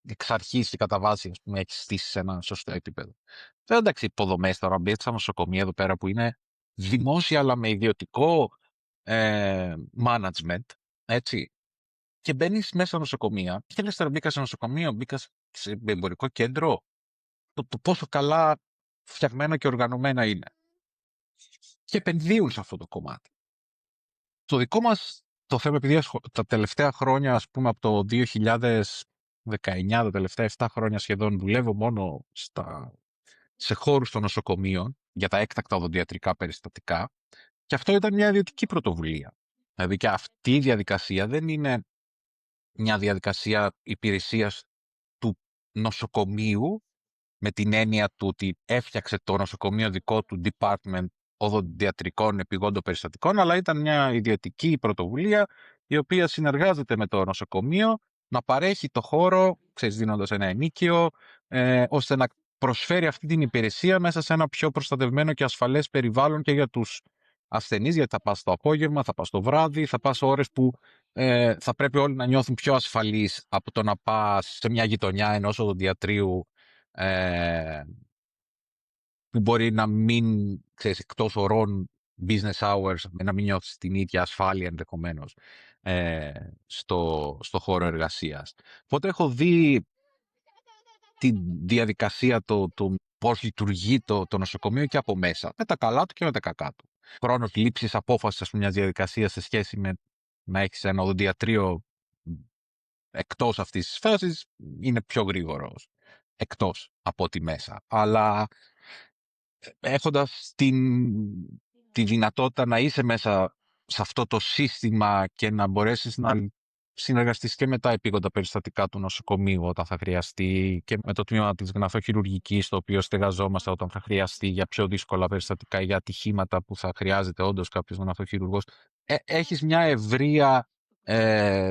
εξ αρχής και κατά βάση, ας πούμε, έχει στήσει σε ένα σωστό επίπεδο. Βέβαια, εντάξει, υποδομές τώρα, μπει στα νοσοκομεία εδώ πέρα που είναι δημόσια αλλά με ιδιωτικό management, έτσι. Και μπαίνει μέσα στα νοσοκομεία και λες τώρα μπήκα σε νοσοκομείο, μπήκα σε εμπορικό κέντρο, το πόσο καλά φτιαγμένα και οργανωμένα είναι. Και επενδύουν σε αυτό το κομμάτι. Το δικό μας το θέμα, επειδή τα τελευταία χρόνια, ας πούμε, από το 2019, τα τελευταία 7 χρόνια σχεδόν, δουλεύω μόνο σε χώρους των νοσοκομείων για τα έκτακτα οδοντιατρικά περιστατικά. Και αυτό ήταν μια ιδιωτική πρωτοβουλία. Δηλαδή και αυτή η διαδικασία δεν είναι μια διαδικασία υπηρεσίας του νοσοκομείου, με την έννοια του ότι έφτιαξε το νοσοκομείο δικό του department οδοντιατρικών επιγόντων περιστατικών, αλλά ήταν μια ιδιωτική πρωτοβουλία η οποία συνεργάζεται με το νοσοκομείο να παρέχει το χώρο, ξέρεις, δίνοντας ένα ενίκιο, ώστε να προσφέρει αυτή την υπηρεσία μέσα σε ένα πιο προστατευμένο και ασφαλές περιβάλλον και για τους ασθενείς, γιατί θα πας το απόγευμα, θα πας το βράδυ, θα πας ώρες που θα πρέπει όλοι να νιώθουν πιο ασφαλείς από το να πας σε μια γειτονιά ενός οδοντιατρίου που μπορεί να μην, ξέρεις, εκτός ωρών business hours, να μην νιώθεις την ίδια ασφάλεια ενδεχομένως στο χώρο εργασίας. Οπότε έχω δει τη διαδικασία, το πώς λειτουργεί το νοσοκομείο και από μέσα, με τα καλά του και με τα κακά του. Χρόνος λήψης απόφασης, ας πούμε, μιας διαδικασίας σε σχέση με να έχεις ένα οδοντιατρίο εκτός αυτής της φάσης είναι πιο γρήγορος εκτός από τη μέσα. Αλλά έχοντας τη δυνατότητα να είσαι μέσα σε αυτό το σύστημα και να μπορέσεις να συνεργαστείς και με τα επίγοντα περιστατικά του νοσοκομείου όταν θα χρειαστεί και με το τμήμα της γναθοχειρουργικής, το οποίο στεγαζόμαστε όταν θα χρειαστεί για πιο δύσκολα περιστατικά, για ατυχήματα που θα χρειάζεται όντως κάποιος γναθοχειρουργός. Έχεις μια ευρεία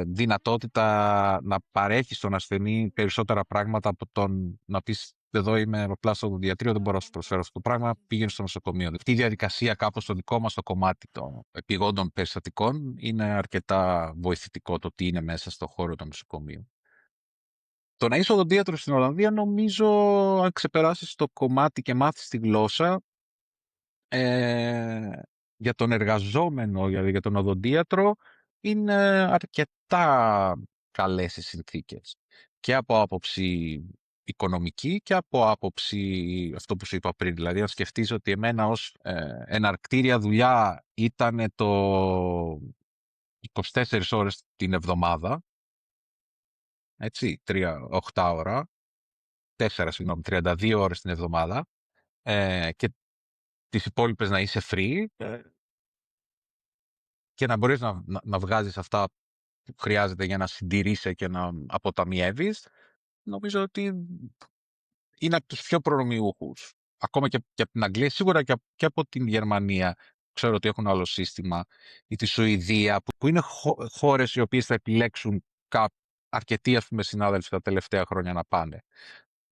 δυνατότητα να παρέχεις στον ασθενή περισσότερα πράγματα από τον να πεις εδώ είμαι απλά στο διατρείο, δεν μπορώ να σου προσφέρω αυτό το πράγμα, πήγαινε στο νοσοκομείο. Αυτή η διαδικασία κάπως στο δικό μας το κομμάτι των επιγόντων περιστατικών είναι αρκετά βοηθητικό το τι είναι μέσα στο χώρο του νοσοκομείου. Το να είσαι οδοντίατρος στην Ολλανδία, νομίζω αν ξεπεράσεις το κομμάτι και μάθεις τη γλώσσα, για τον εργαζόμενο, για τον οδοντίατρο, είναι αρκετά καλές οι συνθήκες. Και από άποψη οικονομική και από άποψη αυτό που σου είπα πριν. Δηλαδή, αν σκεφτείς ότι εμένα ως εναρκτήρια δουλειά ήταν το 24 ώρες την εβδομάδα, έτσι, 8 ώρα, 32 ώρες την εβδομάδα, και τις υπόλοιπες να είσαι free, και να μπορείς να βγάζεις αυτά που χρειάζεται για να συντηρείσαι και να αποταμιεύεις, νομίζω ότι είναι από τους πιο προνομιούχους. Ακόμα και από την Αγγλία, σίγουρα και από την Γερμανία. Ξέρω ότι έχουν άλλο σύστημα, ή τη Σουηδία, που είναι χώρες οι οποίες θα επιλέξουν αρκετοί, ας πούμε, συνάδελφοι τα τελευταία χρόνια να πάνε.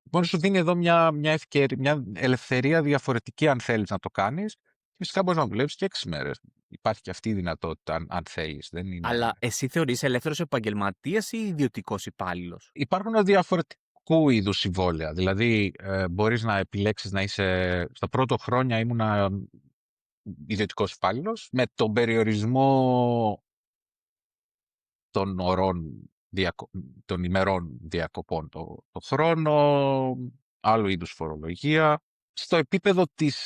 Λοιπόν, σου δίνει εδώ μια ελευθερία διαφορετική αν θέλεις να το κάνεις. Φυσικά μπορείς να δουλεύεις και 6 μέρες. Υπάρχει και αυτή η δυνατότητα αν θέλεις. Δεν είναι... Αλλά εσύ θεωρείς ελεύθερος επαγγελματίας ή ιδιωτικός υπάλληλος? Υπάρχουν διαφορετικού είδους συμβόλαια. Δηλαδή, μπορείς να επιλέξεις να είσαι... Στα πρώτο χρόνια ήμουνα ιδιωτικός υπάλληλος, με τον περιορισμό των ωρών, των ημερών διακοπών το χρόνο, άλλου είδους φορολογία. Στο επίπεδο της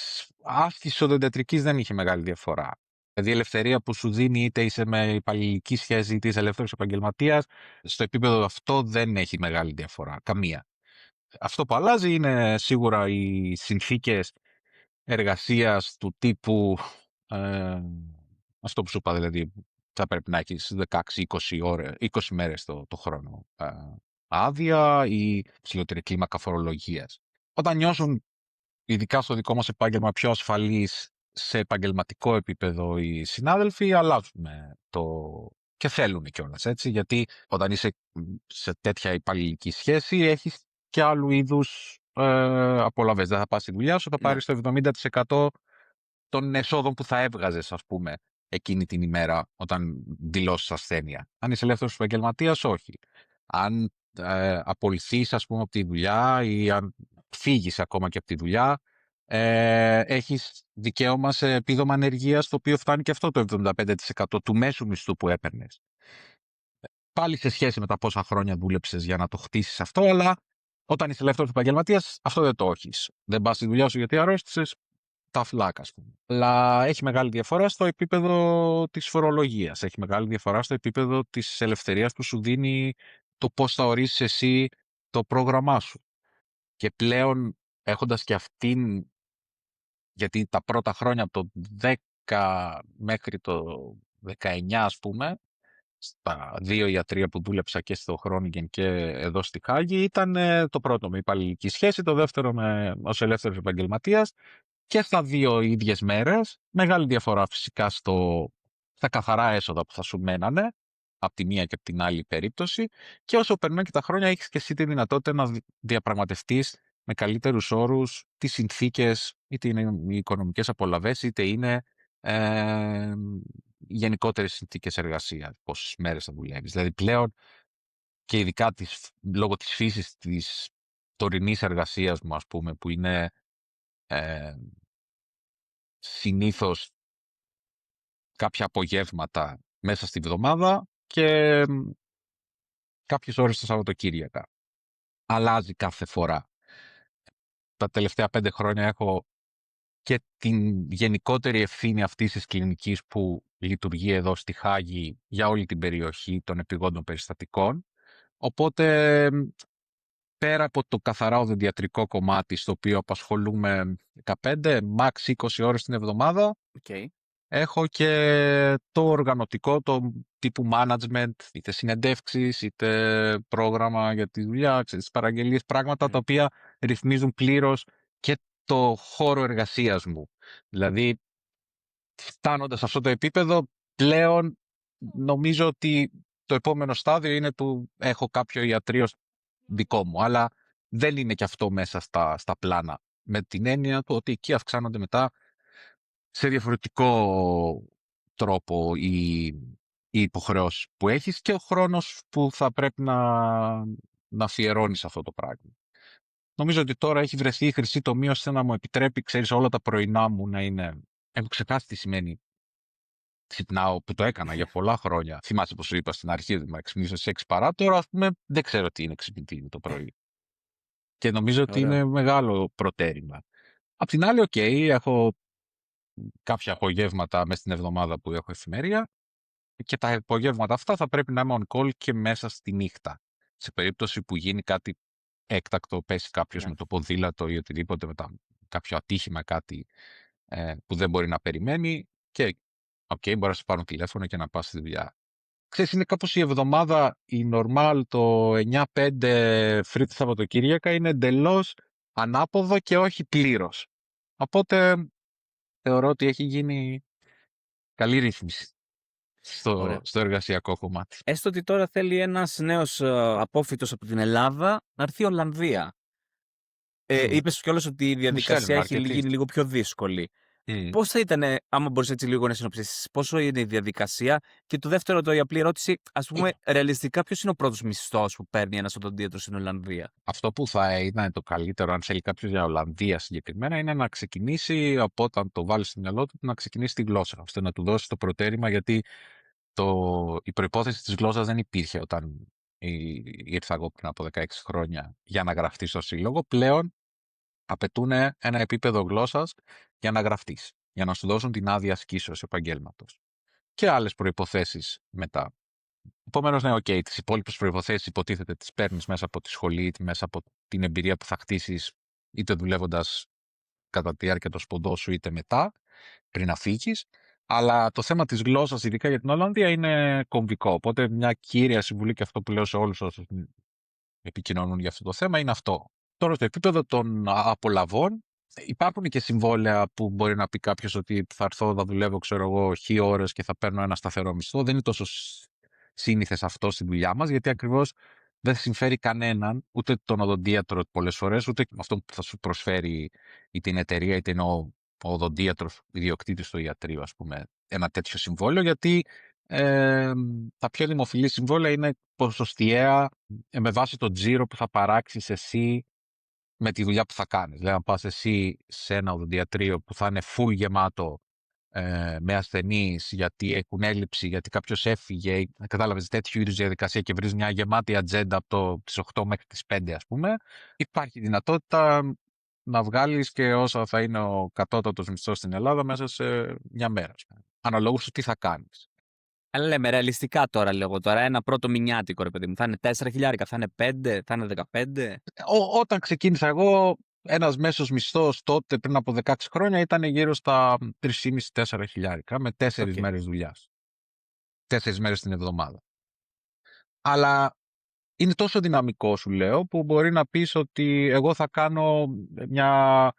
άσκησης οδοντιατρικής δεν είχε μεγάλη διαφορά. Δηλαδή η ελευθερία που σου δίνει, είτε είσαι με υπαλληλική σχέση είτε είσαι ελεύθερος επαγγελματίας, στο επίπεδο αυτό δεν έχει μεγάλη διαφορά. Καμία. Αυτό που αλλάζει είναι σίγουρα οι συνθήκες εργασίας του τύπου, αυτό που σου είπα, δηλαδή θα πρέπει να έχεις 16-20 μέρες το χρόνο άδεια ή ψηλότερη κλίμακα φορολογίας. Όταν νιώσουν, ειδικά στο δικό μας επάγγελμα, πιο ασφαλείς σε επαγγελματικό επίπεδο οι συνάδελφοι, αλλάζουν και θέλουν κιόλας, έτσι, γιατί όταν είσαι σε τέτοια υπαλληλική σχέση έχεις και άλλου είδους απολαβές. Δεν θα πας στη δουλειά σου, θα πάρεις το 70% των εσόδων που θα έβγαζες, ας πούμε, εκείνη την ημέρα όταν δηλώσεις ασθένεια. Αν είσαι ελεύθερος επαγγελματίας, όχι. Αν απολυθείς, ας πούμε, από τη δουλειά ή αν φύγεις ακόμα και από τη δουλειά, έχεις δικαίωμα σε επίδομα ανεργίας, το οποίο φτάνει και αυτό το 75% του μέσου μισθού που έπαιρνες. Πάλι σε σχέση με τα πόσα χρόνια δούλεψες για να το χτίσεις αυτό, αλλά όταν είσαι ελεύθερος επαγγελματίας, αυτό δεν το έχεις. Δεν πας στη δουλειά σου γιατί αρρώστησες, τα φλάκα, ας πούμε. Αλλά έχει μεγάλη διαφορά στο επίπεδο της φορολογίας. Έχει μεγάλη διαφορά στο επίπεδο της ελευθερίας που σου δίνει το πώς θα ορίσεις εσύ το πρόγραμμά σου. Και πλέον έχοντας και αυτήν, γιατί τα πρώτα χρόνια από το 10 μέχρι το 19, ας πούμε, στα 2 ιατρία που δούλεψα και στο Χρόνιγεν και εδώ στη Χάγη, ήταν το πρώτο με υπαλληλική σχέση, το δεύτερο ως ελεύθερος επαγγελματίας. Και στα 2 ίδιες μέρες, μεγάλη διαφορά φυσικά στα καθαρά έσοδα που θα σου μένανε, από τη μία και από την άλλη περίπτωση, και όσο περνάνε και τα χρόνια έχεις και εσύ τη δυνατότητα να διαπραγματευτείς με καλύτερους όρους τις συνθήκες, είτε είναι οι οικονομικές απολαβές, είτε είναι οι γενικότερες συνθήκες εργασίας, πόσες μέρες θα δουλεύεις. Δηλαδή πλέον, και ειδικά λόγω της φύσης της τωρινής εργασίας μου, ας πούμε, που είναι συνήθως κάποια απογεύματα μέσα στη βδομάδα και κάποιες ώρες τα Σαββατοκύριακα. Αλλάζει κάθε φορά. Τα τελευταία 5 χρόνια έχω και την γενικότερη ευθύνη αυτής της κλινικής που λειτουργεί εδώ στη Χάγη για όλη την περιοχή των επιγόντων περιστατικών. Οπότε, πέρα από το καθαρά οδοντιατρικό κομμάτι, στο οποίο απασχολούμε 15, max 20 ώρες την εβδομάδα, Okay. έχω και το οργανωτικό, το τύπου management, είτε συνεντεύξεις, είτε πρόγραμμα για τη δουλειά, τις παραγγελίες, πράγματα τα οποία ρυθμίζουν πλήρως και το χώρο εργασίας μου. Δηλαδή, φτάνοντας σε αυτό το επίπεδο, πλέον νομίζω ότι το επόμενο στάδιο είναι του έχω κάποιο ιατρείο δικό μου, αλλά δεν είναι και αυτό μέσα στα πλάνα. Με την έννοια του ότι εκεί αυξάνονται μετά σε διαφορετικό τρόπο οι υποχρεώσεις που έχεις και ο χρόνος που θα πρέπει να αφιερώνεις αυτό το πράγμα. Νομίζω ότι τώρα έχει βρεθεί η χρυσή τομή ώστε να μου επιτρέπει, ξέρεις, όλα τα πρωινά μου να είναι... Έχω ξεχάσει τι σημαίνει ξυπνάω, που το έκανα για πολλά χρόνια. Θυμάσαι πως σου είπα στην αρχή, να ξυπνήσω σε 6 παρά, τώρα ας πούμε δεν ξέρω τι είναι ξυπνητήρι το πρωί. Και νομίζω ότι Ωραίο. είναι μεγάλο προτέρημα. Απ' την άλλη, έχω κάποια απογεύματα μέσα στην εβδομάδα που έχω εφημερία και τα απογεύματα αυτά θα πρέπει να είμαι on call και μέσα στη νύχτα. Σε περίπτωση που γίνει κάτι έκτακτο, πέσει κάποιος με το ποδήλατο ή οτιδήποτε, κάποιο ατύχημα, κάτι που δεν μπορεί να περιμένει και μπορεί να σε πάρουν τηλέφωνο και να πας στη δουλειά. Ξέρεις, είναι κάπως η εβδομάδα, η normal, το 9-5 free Σαββατοκύριακα είναι εντελώς ανάποδο και όχι πλήρως. Οπότε θεωρώ ότι έχει γίνει καλή ρύθμιση στο εργασιακό κομμάτι. Έστω ότι τώρα θέλει ένας νέος απόφοιτος από την Ελλάδα να έρθει η Ολλανδία. Είπες κιόλας ότι η διαδικασία έχει γίνει λίγο πιο δύσκολη. Πώς θα ήταν, άμα μπορείς έτσι λίγο να συνοψίσεις, πόσο είναι η διαδικασία? Και το δεύτερο, η απλή ερώτηση, ας πούμε, ρεαλιστικά, ποιος είναι ο πρώτος μισθός που παίρνει ένας οδοντίατρος στην Ολλανδία? Αυτό που θα ήταν το καλύτερο, αν θέλει κάποιος για Ολλανδία συγκεκριμένα, είναι να ξεκινήσει από όταν το βάλει στο μυαλό του, να ξεκινήσει τη γλώσσα, ώστε να του δώσει το προτέρημα, γιατί η προϋπόθεση της γλώσσας δεν υπήρχε όταν ήρθα εγώ πριν από 16 χρόνια για να γραφτεί στο σύλλογο. Πλέον απαιτούν ένα επίπεδο γλώσσας για να γραφτείς, για να σου δώσουν την άδεια ασκήσεως επαγγέλματος. Και άλλες προϋποθέσεις μετά. Επομένως, ναι, τις υπόλοιπες προϋποθέσεις υποτίθεται τις παίρνεις μέσα από τη σχολή, είτε μέσα από την εμπειρία που θα χτίσεις, είτε δουλεύοντας κατά τη διάρκεια των σποντών σου, είτε μετά, πριν να φύγεις. Αλλά το θέμα της γλώσσας, ειδικά για την Ολλανδία, είναι κομβικό. Οπότε, μια κύρια συμβουλή, και αυτό που λέω σε όλους όσους επικοινωνούν για αυτό το θέμα, είναι αυτό. Τώρα, στο επίπεδο των απολαβών, υπάρχουν και συμβόλαια που μπορεί να πει κάποιος ότι θα έρθω, θα δουλεύω, ξέρω εγώ, 1.000 ώρες και θα παίρνω ένα σταθερό μισθό. Δεν είναι τόσο σύνηθες αυτό στη δουλειά μας, γιατί ακριβώς δεν συμφέρει κανέναν, ούτε τον οδοντίατρο πολλές φορές, ούτε αυτό που θα σου προσφέρει είτε την εταιρεία, είτε είναι ο οδοντίατρος ιδιοκτήτης του ιατρείου, ας πούμε, ένα τέτοιο συμβόλαιο, γιατί τα πιο δημοφιλή συμβόλαια είναι ποσοστιαία με βάση το τζίρο που θα παράξεις εσύ με τη δουλειά που θα κάνεις. Δηλαδή, αν πας εσύ σε ένα οδοντιατρείο που θα είναι full γεμάτο με ασθενείς, γιατί έχουν έλλειψη, γιατί κάποιος έφυγε, κατάλαβες, τέτοιου είδους διαδικασία και βρεις μια γεμάτη ατζέντα από τις 8 μέχρι τις 5, ας πούμε, υπάρχει δυνατότητα να βγάλεις και όσα θα είναι ο κατώτατος μισθός στην Ελλάδα μέσα σε μια μέρα. Αναλόγως του τι θα κάνεις. Αλλά λέμε ρεαλιστικά τώρα, λέγω τώρα, ένα πρώτο μηνιάτικο, ρε παιδί μου, θα είναι 4.000, θα είναι 5, θα είναι 15. Όταν ξεκίνησα εγώ, ένας μέσος μισθός τότε πριν από 16 χρόνια ήταν γύρω στα 3.500-4 χιλιάρικα με 4 μέρες δουλειάς. 4 μέρες την εβδομάδα. Αλλά είναι τόσο δυναμικό, σου λέω, που μπορεί να πεις ότι εγώ θα κάνω μια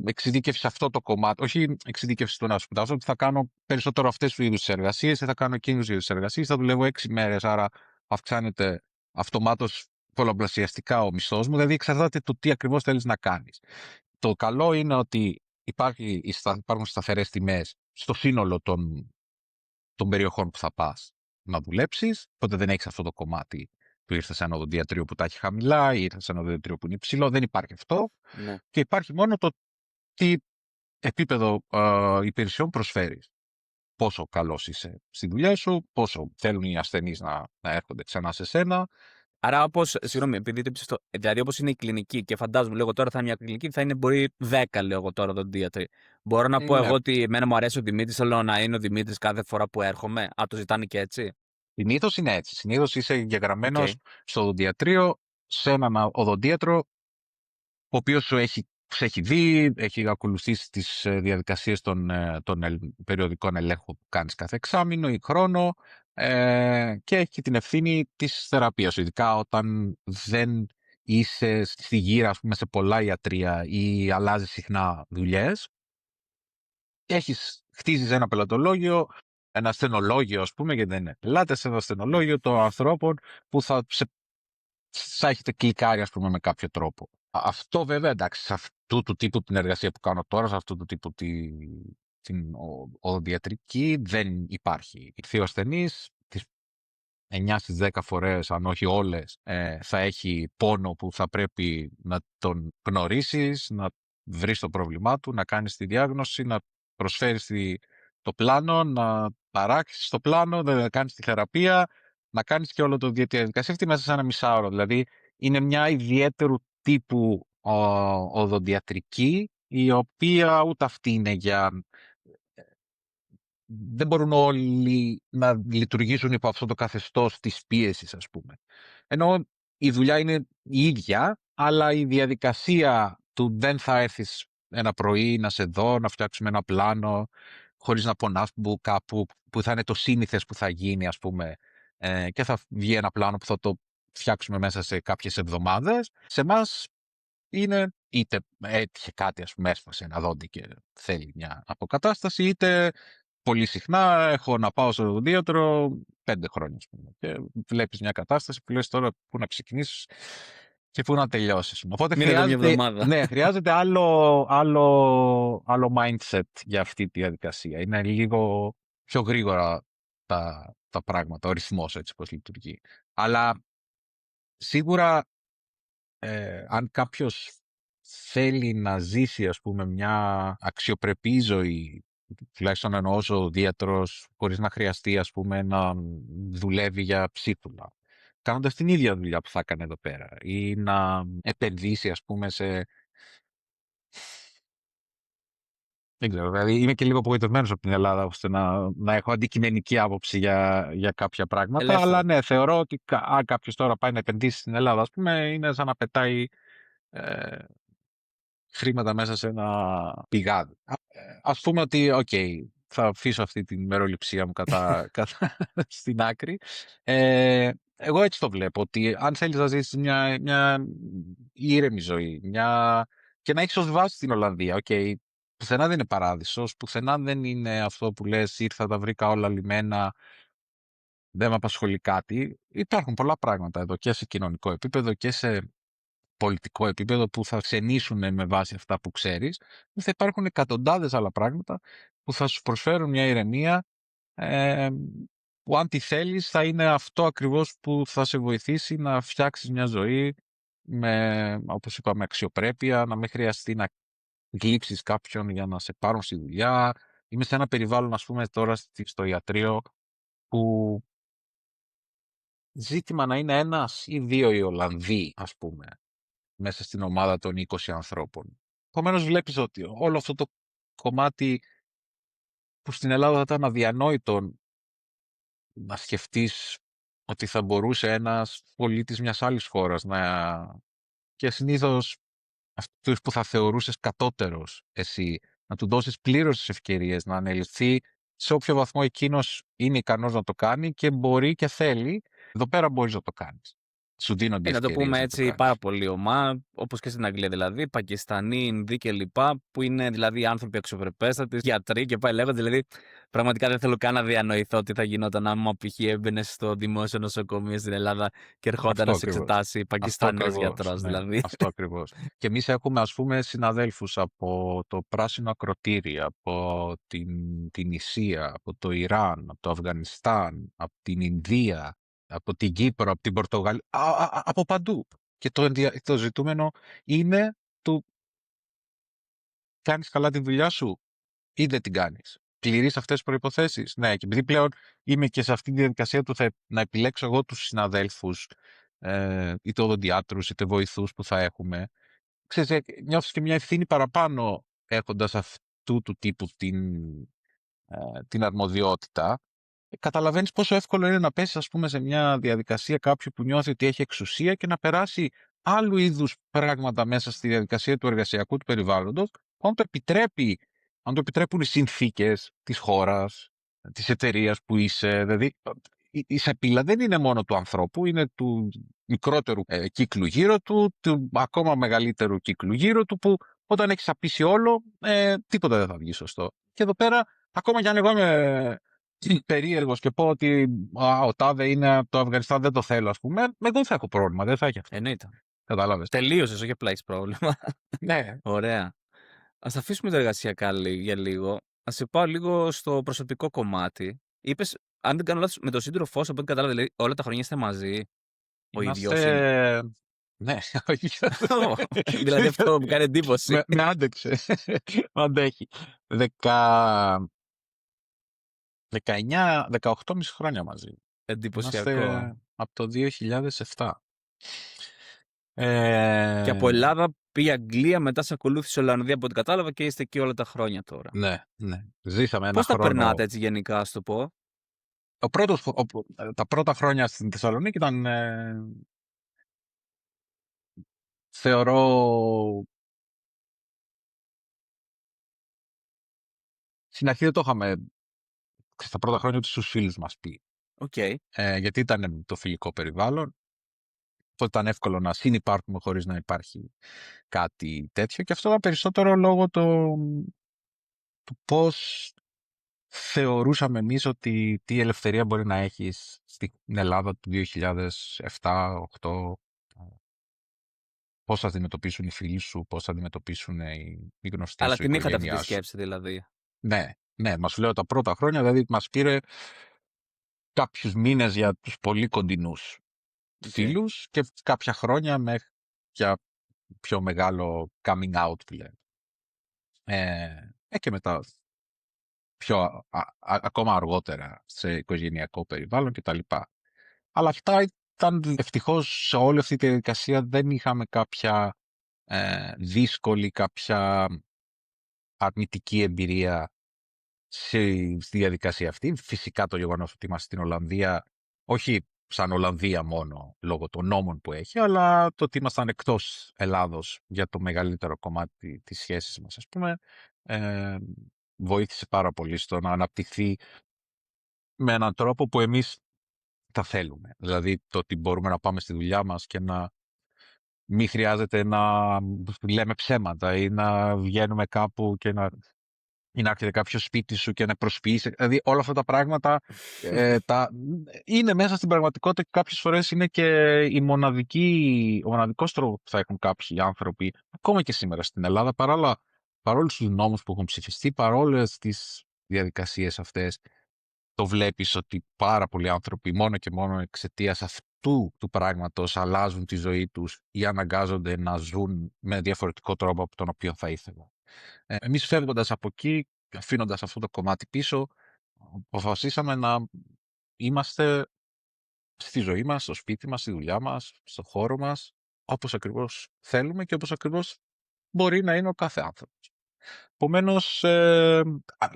εξειδίκευση σε αυτό το κομμάτι. Όχι εξειδίκευση στο να σου σπουδάσω, ότι θα κάνω περισσότερο αυτές του είδους εργασίες, θα κάνω εκείνους είδους εργασίες, θα δουλεύω 6 μέρες, άρα αυξάνεται αυτομάτως πολλαπλασιαστικά ο μισθός μου, δηλαδή εξαρτάται το τι ακριβώς θέλεις να κάνεις. Το καλό είναι ότι υπάρχουν σταθερές τιμές στο σύνολο των περιοχών που θα πας να δουλέψεις, οπότε δεν έχεις αυτό το κομμάτι που ήρθε σε ένα οδοντιατρείο που τα έχει χαμηλά ή ήρθε σε ένα οδοντιατρείο που είναι υψηλό, δεν υπάρχει αυτό. Ναι. Και υπάρχει μόνο το τι επίπεδο υπηρεσιών προσφέρεις. Πόσο καλός είσαι στη δουλειά σου, πόσο θέλουν οι ασθενείς να έρχονται ξανά σε σένα. Άρα, όπως, συγγνώμη, επειδή το είπες αυτό, δηλαδή όπως είναι η κλινική και φαντάζομαι, λέγω τώρα θα είναι μια κλινική, θα είναι μπορεί 10, λέω τώρα, οδοντίατροι. Μπορώ να πω εγώ ότι εμένα μου αρέσει ο Δημήτρης, θέλω να είναι ο Δημήτρης κάθε φορά που έρχομαι. Α, το ζητάνε και έτσι. Συνήθως είναι έτσι. Συνήθως είσαι εγγεγραμμένος στο οδοντιατρείο, σε έναν οδοντίατρο, ο οποίος σου έχει σε έχει δει, έχει ακολουθήσει τις διαδικασίες των περιοδικών ελέγχων που κάνεις κάθε εξάμηνο ή χρόνο, και έχει και την ευθύνη της θεραπείας, ειδικά όταν δεν είσαι στη γύρα, ας πούμε, σε πολλά ιατρεία ή αλλάζεις συχνά δουλειές. Χτίζεις ένα πελατολόγιο, ένα ασθενολόγιο, ας πούμε, γιατί δεν είναι πελάτες, ένα ασθενολόγιο των ανθρώπων που θα έχετε κλικάρει, ας πούμε, με κάποιο τρόπο. Αυτό βέβαια, εντάξει, σε αυτού του τύπου την εργασία που κάνω τώρα, σε αυτού του τύπου την οδοντιατρική, δεν υπάρχει. Ήρθε ο ασθενής, τις 9 στις 10 φορές, αν όχι όλες, θα έχει πόνο που θα πρέπει να τον γνωρίσεις, να βρεις το πρόβλημά του, να κάνεις τη διάγνωση, να προσφέρεις το πλάνο, να παράξεις το πλάνο, να κάνεις τη θεραπεία, να κάνεις και όλο το διαδικασία αυτή μέσα σε ένα μισάωρο. Δηλαδή, είναι μια ιδιαίτερου τύπου οδοντιατρική, η οποία ούτε αυτή είναι δεν μπορούν όλοι να λειτουργήσουν υπό αυτό το καθεστώς της πίεσης, ας πούμε. Ενώ η δουλειά είναι η ίδια, αλλά η διαδικασία του δεν θα έρθεις ένα πρωί να σε δω, να φτιάξουμε ένα πλάνο, χωρίς να πονάς κάπου, που θα είναι το σύνηθες που θα γίνει, ας πούμε, και θα βγει ένα πλάνο που θα το φτιάξουμε μέσα σε κάποιες εβδομάδες. Σε εμάς είναι είτε έτυχε κάτι, ας πούμε, έσπασε ένα δόντι και θέλει μια αποκατάσταση, είτε πολύ συχνά έχω να πάω στο οδοντίατρο 5 χρόνια, ας πούμε, και βλέπεις μια κατάσταση που λες τώρα πού να ξεκινήσεις και πού να τελειώσεις. Οπότε Μείνω εδώ μια εβδομάδα. ναι, χρειάζεται άλλο mindset για αυτή τη διαδικασία. Είναι λίγο πιο γρήγορα τα πράγματα, ο ρυθμός έτσι πώς λειτουργεί. Αλλά σίγουρα αν κάποιος θέλει να ζήσει, ας πούμε, μια αξιοπρεπή ζωή, τουλάχιστον εννοώ ως οδοντίατρος, χωρίς να χρειαστεί, ας πούμε, να δουλεύει για ψίχουλα, κάνοντας την ίδια δουλειά που θα έκανε εδώ πέρα, ή να επενδύσει, ας πούμε, δεν ξέρω, δηλαδή είμαι και λίγο απογοητευμένος από την Ελλάδα, ώστε να έχω αντικειμενική άποψη για κάποια πράγματα, Ελεύθερα. αλλά ναι, θεωρώ ότι αν κάποιος τώρα πάει να επενδύσει στην Ελλάδα, ας πούμε, είναι σαν να πετάει ε, χρήματα μέσα σε ένα πηγάδι. Ας πούμε ότι, θα αφήσω αυτή την μεροληψία μου στην άκρη. Εγώ έτσι το βλέπω, ότι αν θέλεις να ζήσεις μια ήρεμη ζωή, και να έχεις ως βάση την Ολλανδία, πουθενά δεν είναι παράδεισος, πουθενά δεν είναι αυτό που λες ήρθα, τα βρήκα όλα λιμένα, δεν με απασχολεί κάτι. Υπάρχουν πολλά πράγματα εδώ και σε κοινωνικό επίπεδο και σε πολιτικό επίπεδο που θα ξενήσουν με βάση αυτά που ξέρεις. Θα υπάρχουν εκατοντάδες άλλα πράγματα που θα σου προσφέρουν μια ηρεμία, ε, που αν τη θέλεις θα είναι αυτό ακριβώς που θα σε βοηθήσει να φτιάξεις μια ζωή όπως είπαμε, αξιοπρέπεια, να μην χρειαστεί να γλύψεις κάποιον για να σε πάρουν στη δουλειά. Είμαι σε ένα περιβάλλον, ας πούμε, τώρα στο ιατρείο που ζήτημα να είναι ένας ή δύο οι Ολλανδοί, ας πούμε, μέσα στην ομάδα των 20 ανθρώπων. Επομένως βλέπεις ότι όλο αυτό το κομμάτι που στην Ελλάδα θα ήταν αδιανόητο να σκεφτείς ότι θα μπορούσε ένας πολίτης μιας άλλης χώρας και συνήθως αυτούς που θα θεωρούσες κατώτερος εσύ, να του δώσεις πλήρως τις ευκαιρίες να ανελιχθεί σε όποιο βαθμό εκείνος είναι ικανός να το κάνει και μπορεί και θέλει, εδώ πέρα μπορείς να το κάνεις. Σου δίνονται Να το ευκαιρίες πούμε να το έτσι πάρα κάνεις. πολύ ομά, όπως και στην Αγγλία δηλαδή, Πακιστανοί, Ινδοί κλπ. Που είναι δηλαδή άνθρωποι αξιοπρεπέστατοι, γιατροί και πάει λέγοντα. Δηλαδή, πραγματικά δεν θέλω καν να διανοηθώ τι θα γινόταν άμα π.χ. έμπαινε στο δημόσιο νοσοκομείο στην Ελλάδα και ερχόταν Αυτό να σε ακριβώς. εξετάσει Αυτό Πακιστανός ακριβώς. γιατρός. Ναι, Δηλαδή. αυτό ακριβώς. Και εμείς έχουμε, ας πούμε, συναδέλφους από το Πράσινο Ακροτήρι, από την Ισία, από το Ιράν, από το Αφγανιστάν, από την Ινδία, από την Κύπρο, από την Πορτογαλία, από παντού. Και το ζητούμενο είναι του κάνεις καλά τη δουλειά σου ή δεν την κάνεις. Πληρείς αυτές τις προϋποθέσεις. Ναι, και επειδή πλέον είμαι και σε αυτή τη διαδικασία του να επιλέξω εγώ τους συναδέλφους, είτε οδοντιάτρους είτε βοηθούς που θα έχουμε, ξέρεις, νιώθεις και μια ευθύνη παραπάνω έχοντας αυτού του τύπου την αρμοδιότητα. Καταλαβαίνεις πόσο εύκολο είναι να πέσεις, ας πούμε, σε μια διαδικασία κάποιου που νιώθει ότι έχει εξουσία και να περάσει άλλου είδους πράγματα μέσα στη διαδικασία του εργασιακού του περιβάλλοντος, αν το επιτρέπουν οι συνθήκες της χώρας, της εταιρείας που είσαι. Δηλαδή, η σαπίλα δεν είναι μόνο του ανθρώπου, είναι του μικρότερου κύκλου γύρω του ακόμα μεγαλύτερου κύκλου γύρω του, που όταν έχει σαπίσει όλο, τίποτα δεν θα βγει σωστό. Και εδώ πέρα, ακόμα κι αν εγώ είμαι περίεργος και πω ότι ο τάδε είναι από το Αφγανιστάν, δεν το θέλω, ας πούμε, εγώ δεν θα έχω πρόβλημα, δεν θα έχει αυτό. Εννοείται. Κατάλαβες. Τελείωσες, όχι απλά έχεις πρόβλημα. Ναι. Ωραία. Ας αφήσουμε τα εργασιακά για λίγο. Ας σε πάω λίγο στο προσωπικό κομμάτι. Είπες, αν δεν κάνω λάθος, με τον σύντροφό σου, από ό,τι κατάλαβα, δηλαδή, όλα τα χρόνια είστε μαζί. Ο ίδιος είναι. Είμαστε... Ναι, όχι. Δηλαδή αυτό μου κάνει εντύπωση. Με άντεξε. Με αντέχει. 18,5 χρόνια μαζί. Είμαστε Εντυπωσιακό. από το 2007. Και από Ελλάδα πήγε Αγγλία, μετά σε ακολούθησε Ολλανδία από ό,τι κατάλαβα και είστε εκεί όλα τα χρόνια τώρα. Ναι, ναι. Ζήσαμε ένα Πώς τα χρόνο. περνάτε έτσι γενικά, ας το πω. Τα πρώτα χρόνια στην Θεσσαλονίκη ήταν, θεωρώ, στην αρχή δεν το είχαμε στα πρώτα χρόνια ούτε στους φίλους μας πει. Okay. Γιατί ήταν το φιλικό περιβάλλον, οπότε ήταν εύκολο να συνυπάρχουμε χωρίς να υπάρχει κάτι τέτοιο, και αυτό ήταν περισσότερο λόγω του πώς θεωρούσαμε εμείς ότι τι ελευθερία μπορεί να έχεις στην Ελλάδα του 2007-2008, πώς θα αντιμετωπίσουν οι φίλοι σου, πώς θα αντιμετωπίσουν οι γνωστοί Αλλά σου, η την είχατε αυτή οικογένειά τη σου. σκέψη δηλαδή. Ναι, μας λέω τα πρώτα χρόνια, δηλαδή μας πήρε κάποιους μήνες για τους πολύ κοντινούς φίλους και κάποια χρόνια για πιο μεγάλο coming out που λέμε. Και μετά ακόμα αργότερα σε οικογενειακό περιβάλλον κτλ. Αλλά αυτά ήταν, ευτυχώς σε όλη αυτή τη διαδικασία δεν είχαμε κάποια δύσκολη, κάποια αρνητική εμπειρία στη διαδικασία αυτή. Φυσικά το γεγονός ότι είμαστε στην Ολλανδία, όχι σαν Ολλανδία μόνο λόγω των νόμων που έχει, αλλά το ότι ήμασταν εκτός Ελλάδος για το μεγαλύτερο κομμάτι της σχέσης μας, ας πούμε, βοήθησε πάρα πολύ στο να αναπτυχθεί με έναν τρόπο που εμείς τα θέλουμε. Δηλαδή το ότι μπορούμε να πάμε στη δουλειά μας και να μην χρειάζεται να λέμε ψέματα ή να βγαίνουμε κάπου και ή να έρχεται κάποιο σπίτι σου και να προσποιήσει. Δηλαδή όλα αυτά τα πράγματα είναι μέσα στην πραγματικότητα και κάποιες φορές είναι και ο μοναδικός τρόπος που θα έχουν κάποιοι άνθρωποι, ακόμα και σήμερα στην Ελλάδα, παρόλους τους νόμους που έχουν ψηφιστεί, παρόλες τις διαδικασίες αυτές, το βλέπεις ότι πάρα πολλοί άνθρωποι μόνο και μόνο εξαιτίας αυτού του πράγματος αλλάζουν τη ζωή τους ή αναγκάζονται να ζουν με διαφορετικό τρόπο από τον οποίο θα ήθελα. Εμείς φεύγοντας από εκεί, αφήνοντας αυτό το κομμάτι πίσω, αποφασίσαμε να είμαστε στη ζωή μας, στο σπίτι μας, στη δουλειά μας, στο χώρο μας, όπως ακριβώς θέλουμε και όπως ακριβώς μπορεί να είναι ο κάθε άνθρωπος. Επομένως,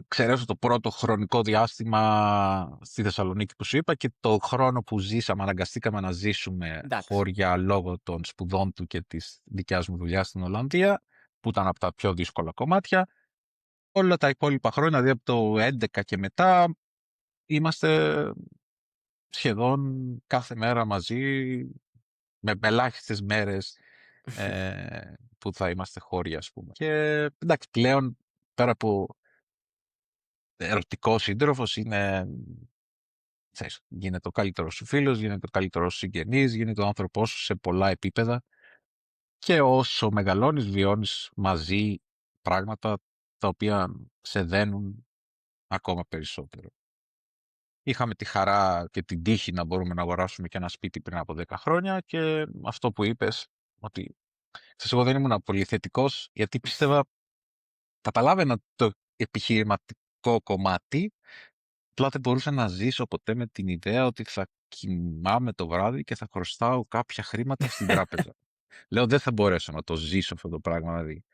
ξέρετε, το πρώτο χρονικό διάστημα στη Θεσσαλονίκη που σου είπα και το χρόνο που ζήσαμε, αναγκαστήκαμε να ζήσουμε χώρια λόγω των σπουδών του και της δικιάς μου δουλειάς στην Ολλανδία, που ήταν από τα πιο δύσκολα κομμάτια. Όλα τα υπόλοιπα χρόνια, δηλαδή από το 2011 και μετά, είμαστε σχεδόν κάθε μέρα μαζί, με ελάχιστες μέρες που θα είμαστε χώρια, ας πούμε. Και εντάξει, πλέον, πέρα από ερωτικό σύντροφος, γίνεται ο καλύτερος σου φίλος, γίνεται ο καλύτερος σου συγγενής, γίνεται ο άνθρωπός σου σε πολλά επίπεδα, και όσο μεγαλώνεις βιώνεις μαζί πράγματα τα οποία σε δένουν ακόμα περισσότερο. Είχαμε τη χαρά και την τύχη να μπορούμε να αγοράσουμε και ένα σπίτι πριν από 10 χρόνια, και αυτό που είπες, ότι εγώ δεν ήμουν πολύ θετικός, γιατί πίστευα, καταλάβαινα το επιχειρηματικό κομμάτι, απλά δεν μπορούσα να ζήσω ποτέ με την ιδέα ότι θα κοιμάμαι το βράδυ και θα χρωστάω κάποια χρήματα στην τράπεζα. Λέω, δεν θα μπορέσω να το ζήσω αυτό το πράγμα, δηλαδή.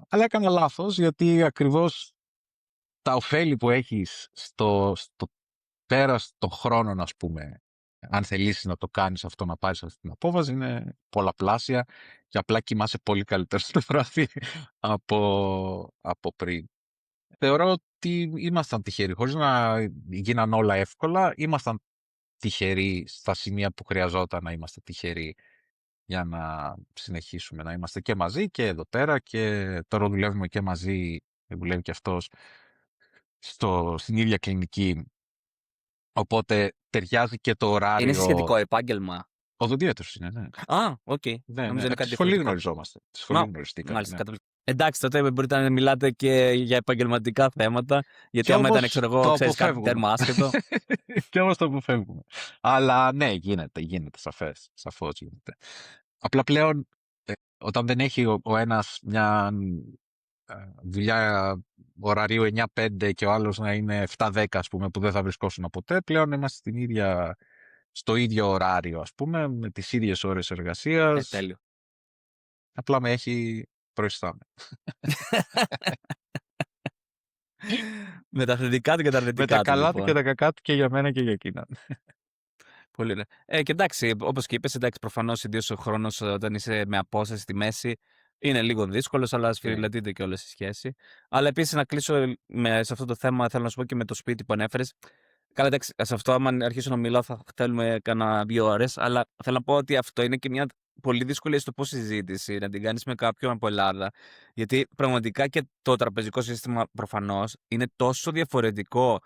Αλλά έκανα λάθος, γιατί ακριβώς τα ωφέλη που έχεις στο πέρας των χρόνων, ας πούμε, αν θελήσεις να το κάνεις αυτό, να πάρεις αυτή την απόβαση, είναι πολλαπλάσια και απλά κοιμάσαι πολύ καλύτερα στο βράδυ από πριν. Θεωρώ ότι ήμασταν τυχεροί, χωρίς να γίναν όλα εύκολα, ήμασταν τυχεροί στα σημεία που χρειαζόταν να είμαστε τυχεροί για να συνεχίσουμε να είμαστε και μαζί και εδώ πέρα, και τώρα δουλεύουμε και μαζί, δουλεύει και αυτός στην ίδια κλινική, οπότε ταιριάζει και το Είναι σε ωράριο. σχετικό επάγγελμα. Οδοντίατρος είναι, ναι. Α, οκ. Ναι, Νόμιζα είναι από τη κάτι σχολή διαφορετικό. γνωριζόμαστε. Τη σχολή γνωριστήκαμε. Μάλιστα, Ναι. καταπληκτικό. Εντάξει, τότε μπορείτε να μιλάτε και για επαγγελματικά θέματα, γιατί άμα ήταν, ξέρω εγώ, ξέρεις, κάτι τέρμα άσχετο. Και όμως το αποφεύγουμε. Αλλά ναι, γίνεται, σαφώς γίνεται. Απλά πλέον, όταν δεν έχει ο ένας μια δουλειά ωραρίου 9-5 και ο άλλος να είναι 7-10, ας πούμε, που δεν θα βρισκόσουν ποτέ, πλέον είμαστε στο ίδιο ωράριο, ας πούμε, με τις ίδιες ώρες εργασίας. Τέλειο. Απλά με έχει προϊστάμενο. Με τα θετικά του και τα Με αρνητικά τα του, καλά του λοιπόν. και τα κακά του και για μένα και για εκείνα. Πολύ ωραία. Και εντάξει, όπως και είπες, εντάξει, προφανώς ιδίως ο χρόνος όταν είσαι με απόσταση στη μέση είναι λίγο δύσκολος, αλλά σφυριλατείται και όλη η σχέση. Αλλά επίσης να κλείσω σε αυτό το θέμα, θέλω να σου πω και με το σπίτι που ανέφερες. Καλά, εντάξει, σε αυτό, άμα αρχίσω να μιλάω, θα θέλουμε κάνα 2 ώρες. Αλλά θέλω να πω ότι αυτό είναι και μια πολύ δύσκολη στο πώς συζήτηση να την κάνεις με κάποιον από Ελλάδα. Γιατί πραγματικά και το τραπεζικό σύστημα προφανώς είναι τόσο διαφορετικό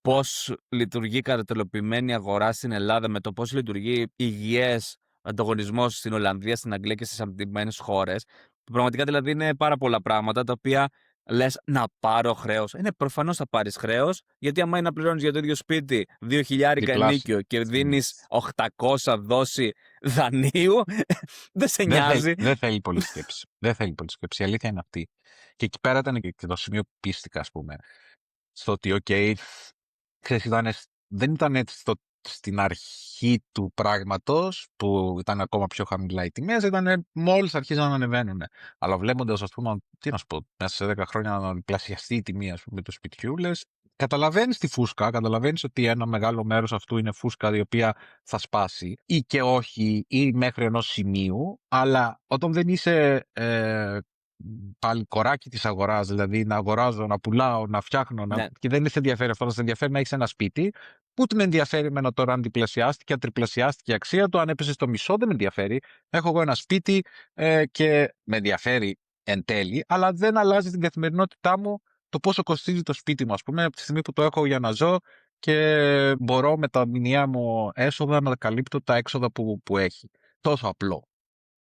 πώς λειτουργεί η κατατελοποιημένη αγορά στην Ελλάδα με το πώς λειτουργεί υγιές ανταγωνισμός στην Ολλανδία, στην Αγγλία και στις αναπτυγμένες χώρες. Πραγματικά δηλαδή είναι πάρα πολλά πράγματα τα οποία λες να πάρω χρέος. Είναι προφανώς θα πάρεις χρέος, γιατί άμα είναι να πληρώνεις για το ίδιο σπίτι 2.000 ενίκιο και δίνεις 800 δόση δανείου, δεν σε νοιάζει. Δεν θέλει πολύ σκέψη. Δεν θέλει πολύ σκέψη. Η αλήθεια είναι αυτή. Και εκεί πέρα ήταν και το σημείο που πίστηκα, ας πούμε. Στο ότι, ξέρεις, δεν ήταν έτσι στην αρχή του πράγματος, που ήταν ακόμα πιο χαμηλά οι τιμές, ήταν μόλις αρχίζαν να ανεβαίνουν. Αλλά βλέποντας, ας πούμε, τι να σου πω, μέσα σε 10 χρόνια να διπλασιαστεί η τιμή, ας πούμε, του σπιτιού, λες, καταλαβαίνεις τη φούσκα, καταλαβαίνεις ότι ένα μεγάλο μέρος αυτού είναι φούσκα η οποία θα σπάσει, ή και όχι, ή μέχρι ενός σημείου, αλλά όταν δεν είσαι πάλι κοράκι της αγοράς, δηλαδή να αγοράζω, να πουλάω, να φτιάχνω, Ναι. και δεν σε ενδιαφέρει αυτό, σε ενδιαφέρει να έχεις ένα σπίτι, που με ενδιαφέρει εμένα τώρα αν διπλασιάστηκε, αν τριπλασιάστηκε η αξία του, αν έπεσε στο μισό, δεν με ενδιαφέρει. Έχω εγώ ένα σπίτι και με ενδιαφέρει εν τέλει, αλλά δεν αλλάζει την καθημερινότητά μου το πόσο κοστίζει το σπίτι μου, ας πούμε, από τη στιγμή που το έχω για να ζω και μπορώ με τα μηνιαία μου έσοδα να καλύπτω τα έξοδα που έχει. Τόσο απλό.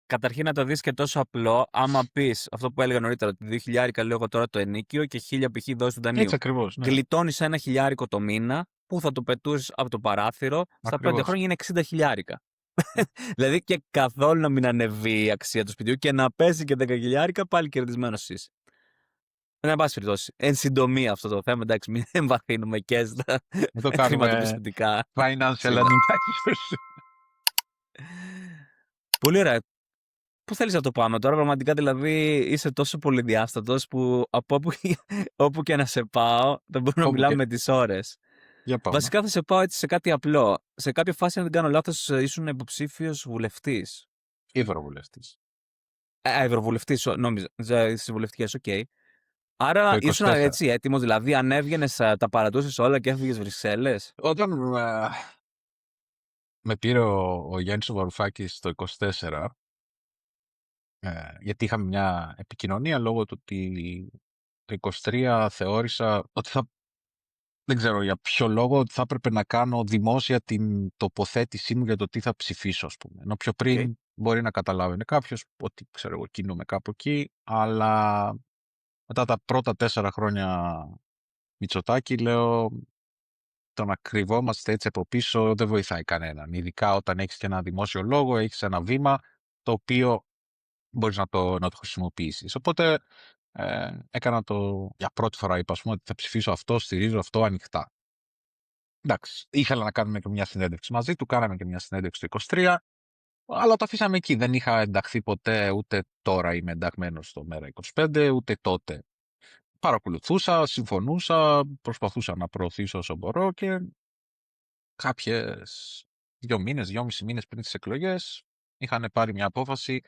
Καταρχήν να το δεις και τόσο απλό, άμα πεις αυτό που έλεγα νωρίτερα, ότι 2.000 λέω εγώ τώρα το ενίκιο και 1.000 π.χ. δόση του δανείου. Έτσι ακριβώς. Ναι. Γλιτώνεις 1.000 το μήνα που θα το πετούσεις από το παράθυρο, στα 5 χρόνια είναι 60.000. Δηλαδή και καθόλου να μην ανεβεί η αξία του σπιτιού και να πέσει και 10.000, πάλι κερδισμένος είσαι. Εν πάση περιπτώσει, εν συντομία αυτό το θέμα, εντάξει, μην εμβαθύνουμε και στα χρηματοπιστωτικά. Financial advisors. Πολύ ωραία. Πού θέλεις να το πάμε τώρα, πραγματικά δηλαδή είσαι τόσο πολυδιάστατος που από όπου και να σε πάω δεν μπορούμε να μιλάμε με τις ώρες. Για πάμε. Βασικά θα σε πάω έτσι σε κάτι απλό. Σε κάποια φάση, αν δεν κάνω λάθος, ήσουν υποψήφιος βουλευτής. Ευρωβουλευτής. Ευρωβουλευτής, νόμιζα, στις βουλευτικές, οκ. Άρα ήσουν έτσι έτοιμος, δηλαδή αν έβγαινες, τα παρατούσες όλα και έφυγες Βρυξέλλες. Όταν με πήρε ο Γιάννης ο Βαρουφάκης το 24, γιατί είχαμε μια επικοινωνία λόγω του ότι το 23 θεώρησα ότι δεν ξέρω για ποιο λόγο, ότι θα έπρεπε να κάνω δημόσια την τοποθέτησή μου για το τι θα ψηφίσω, ας πούμε. Ενώ πιο πριν μπορεί να καταλάβαινε κάποιος ότι, ξέρω εγώ, κινούμαι κάπου εκεί, αλλά μετά τα πρώτα 4 χρόνια Μητσοτάκη, λέω, το να κρυβόμαστε έτσι από πίσω δεν βοηθάει κανέναν. Ειδικά όταν έχεις και ένα δημόσιο λόγο, έχεις ένα βήμα το οποίο μπορείς να το χρησιμοποιήσεις. Οπότε έκανα για πρώτη φορά, είπα, ας πούμε, ότι θα ψηφίσω αυτό, στηρίζω αυτό ανοιχτά. Εντάξει, ήθελα να κάνουμε και μια συνέντευξη μαζί του, κάναμε και μια συνέντευξη το 23, αλλά το αφήσαμε εκεί. Δεν είχα ενταχθεί ποτέ, ούτε τώρα είμαι ενταγμένος στο Μέρα25, ούτε τότε. Παρακολουθούσα, συμφωνούσα, προσπαθούσα να προωθήσω όσο μπορώ και κάποιες 2 μήνες, 2,5 μήνες πριν τις εκλογές, είχαν πάρει μια απόφαση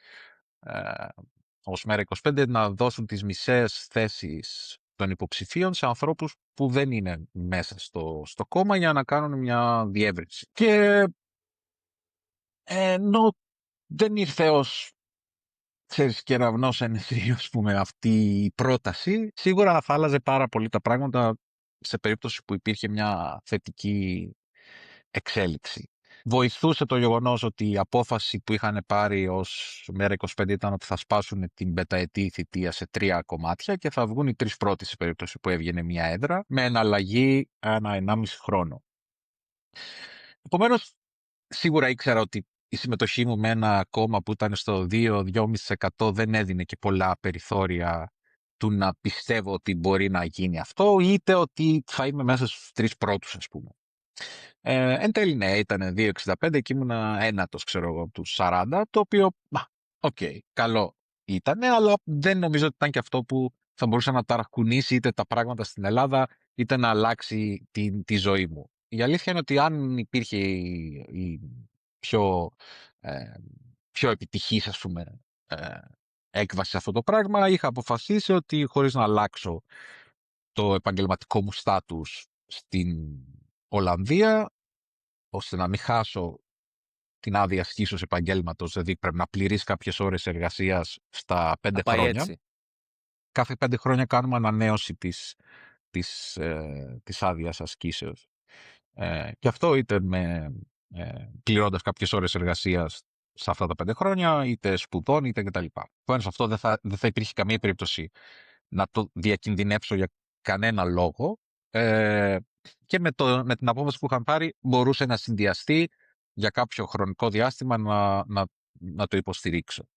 ως ΜΕΡΑ25 να δώσουν τις μισές θέσεις των υποψηφίων σε ανθρώπους που δεν είναι μέσα στο κόμμα για να κάνουν μια διεύρυνση. Και ενώ δεν ήρθε ως κεραυνός ενεθρίου, ας πούμε, αυτή η πρόταση, σίγουρα θα άλλαζε πάρα πολύ τα πράγματα σε περίπτωση που υπήρχε μια θετική εξέλιξη. Βοηθούσε το γεγονός ότι η απόφαση που είχαν πάρει ως ΜΕΡΑ25 ήταν ότι θα σπάσουν την πενταετή θητεία σε 3 κομμάτια και θα βγουν οι 3 πρώτοι σε περίπτωση που έβγαινε μια έδρα, με εναλλαγή 1,5 χρόνο. Επομένως, σίγουρα ήξερα ότι η συμμετοχή μου με ένα κόμμα που ήταν στο 2-2,5% δεν έδινε και πολλά περιθώρια του να πιστεύω ότι μπορεί να γίνει αυτό, είτε ότι θα είμαι μέσα στους 3 πρώτους, ας πούμε. Εν τέλει, ναι, ήταν 2,65 και ήμουνα ένατος, ξέρω εγώ, του 40, το οποίο, οκ, καλό ήταν, αλλά δεν νομίζω ότι ήταν και αυτό που θα μπορούσε να ταρακουνήσει είτε τα πράγματα στην Ελλάδα, είτε να αλλάξει τη ζωή μου. Η αλήθεια είναι ότι αν υπήρχε η πιο επιτυχής, ας πούμε, έκβαση σε αυτό το πράγμα, είχα αποφασίσει ότι χωρίς να αλλάξω το επαγγελματικό μου στάτους στην Ολλανδία, ώστε να μην χάσω την άδεια ασκήσεως επαγγέλματος, δηλαδή πρέπει να πληρείς κάποιες ώρες εργασίας στα 5 χρόνια. Έτσι. Κάθε 5 χρόνια κάνουμε ανανέωση της άδειας ασκήσεως. Και αυτό είτε πληρώντας κάποιες ώρες εργασίας σε αυτά τα 5 χρόνια, είτε σπουδών, είτε κτλ. Επομένως, αυτό δεν θα υπήρχε καμία περίπτωση να το διακινδυνεύσω για κανένα λόγο. Και με την απόφαση που είχαν πάρει μπορούσε να συνδυαστεί για κάποιο χρονικό διάστημα να το υποστηρίξω.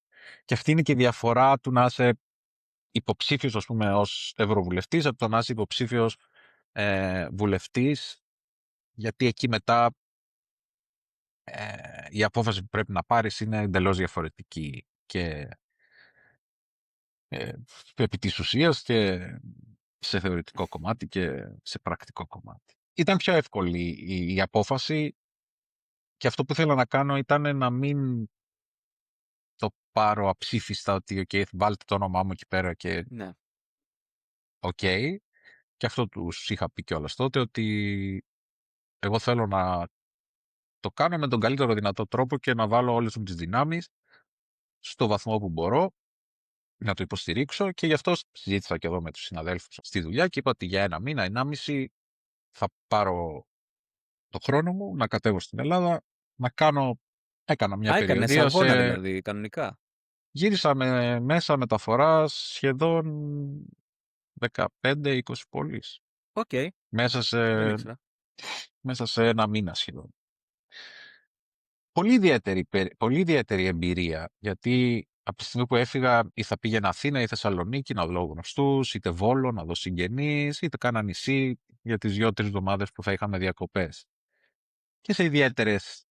Και αυτή είναι και η διαφορά του να είσαι υποψήφιος, ας πούμε, ως ευρωβουλευτής από το να είσαι υποψήφιος βουλευτής, γιατί εκεί μετά η απόφαση που πρέπει να πάρεις είναι εντελώς διαφορετική και επί της ουσίας και σε θεωρητικό κομμάτι και σε πρακτικό κομμάτι. Ήταν πιο εύκολη η απόφαση και αυτό που ήθελα να κάνω ήταν να μην το πάρω αψήφιστα ότι βάλτε το όνομά μου εκεί πέρα και Ναι. Και αυτό τους είχα πει κιόλας τότε, ότι εγώ θέλω να το κάνω με τον καλύτερο δυνατό τρόπο και να βάλω όλες μου τις δυνάμεις στο βαθμό που μπορώ να το υποστηρίξω, και γι' αυτό συζήτησα και εδώ με τους συναδέλφους στη δουλειά και είπα ότι για 1 μήνα, 1,5 θα πάρω το χρόνο μου να κατέβω στην Ελλάδα, έκανα μια περιοδία. Έκανες αγώνα δηλαδή, κανονικά. Γύρισα με μέσα μεταφοράς σχεδόν 15-20 πόλεις. Οκ. Μέσα Δεν ήξερα. σε 1 μήνα σχεδόν. Πολύ ιδιαίτερη εμπειρία, γιατί από τη στιγμή που έφυγα ή θα πήγαινα Αθήνα ή Θεσσαλονίκη να δω γνωστούς, είτε Βόλο να δω συγγενείς, είτε κάνα νησί για τις 2-3 εβδομάδες που θα είχαμε διακοπές. Και σε ιδιαίτερες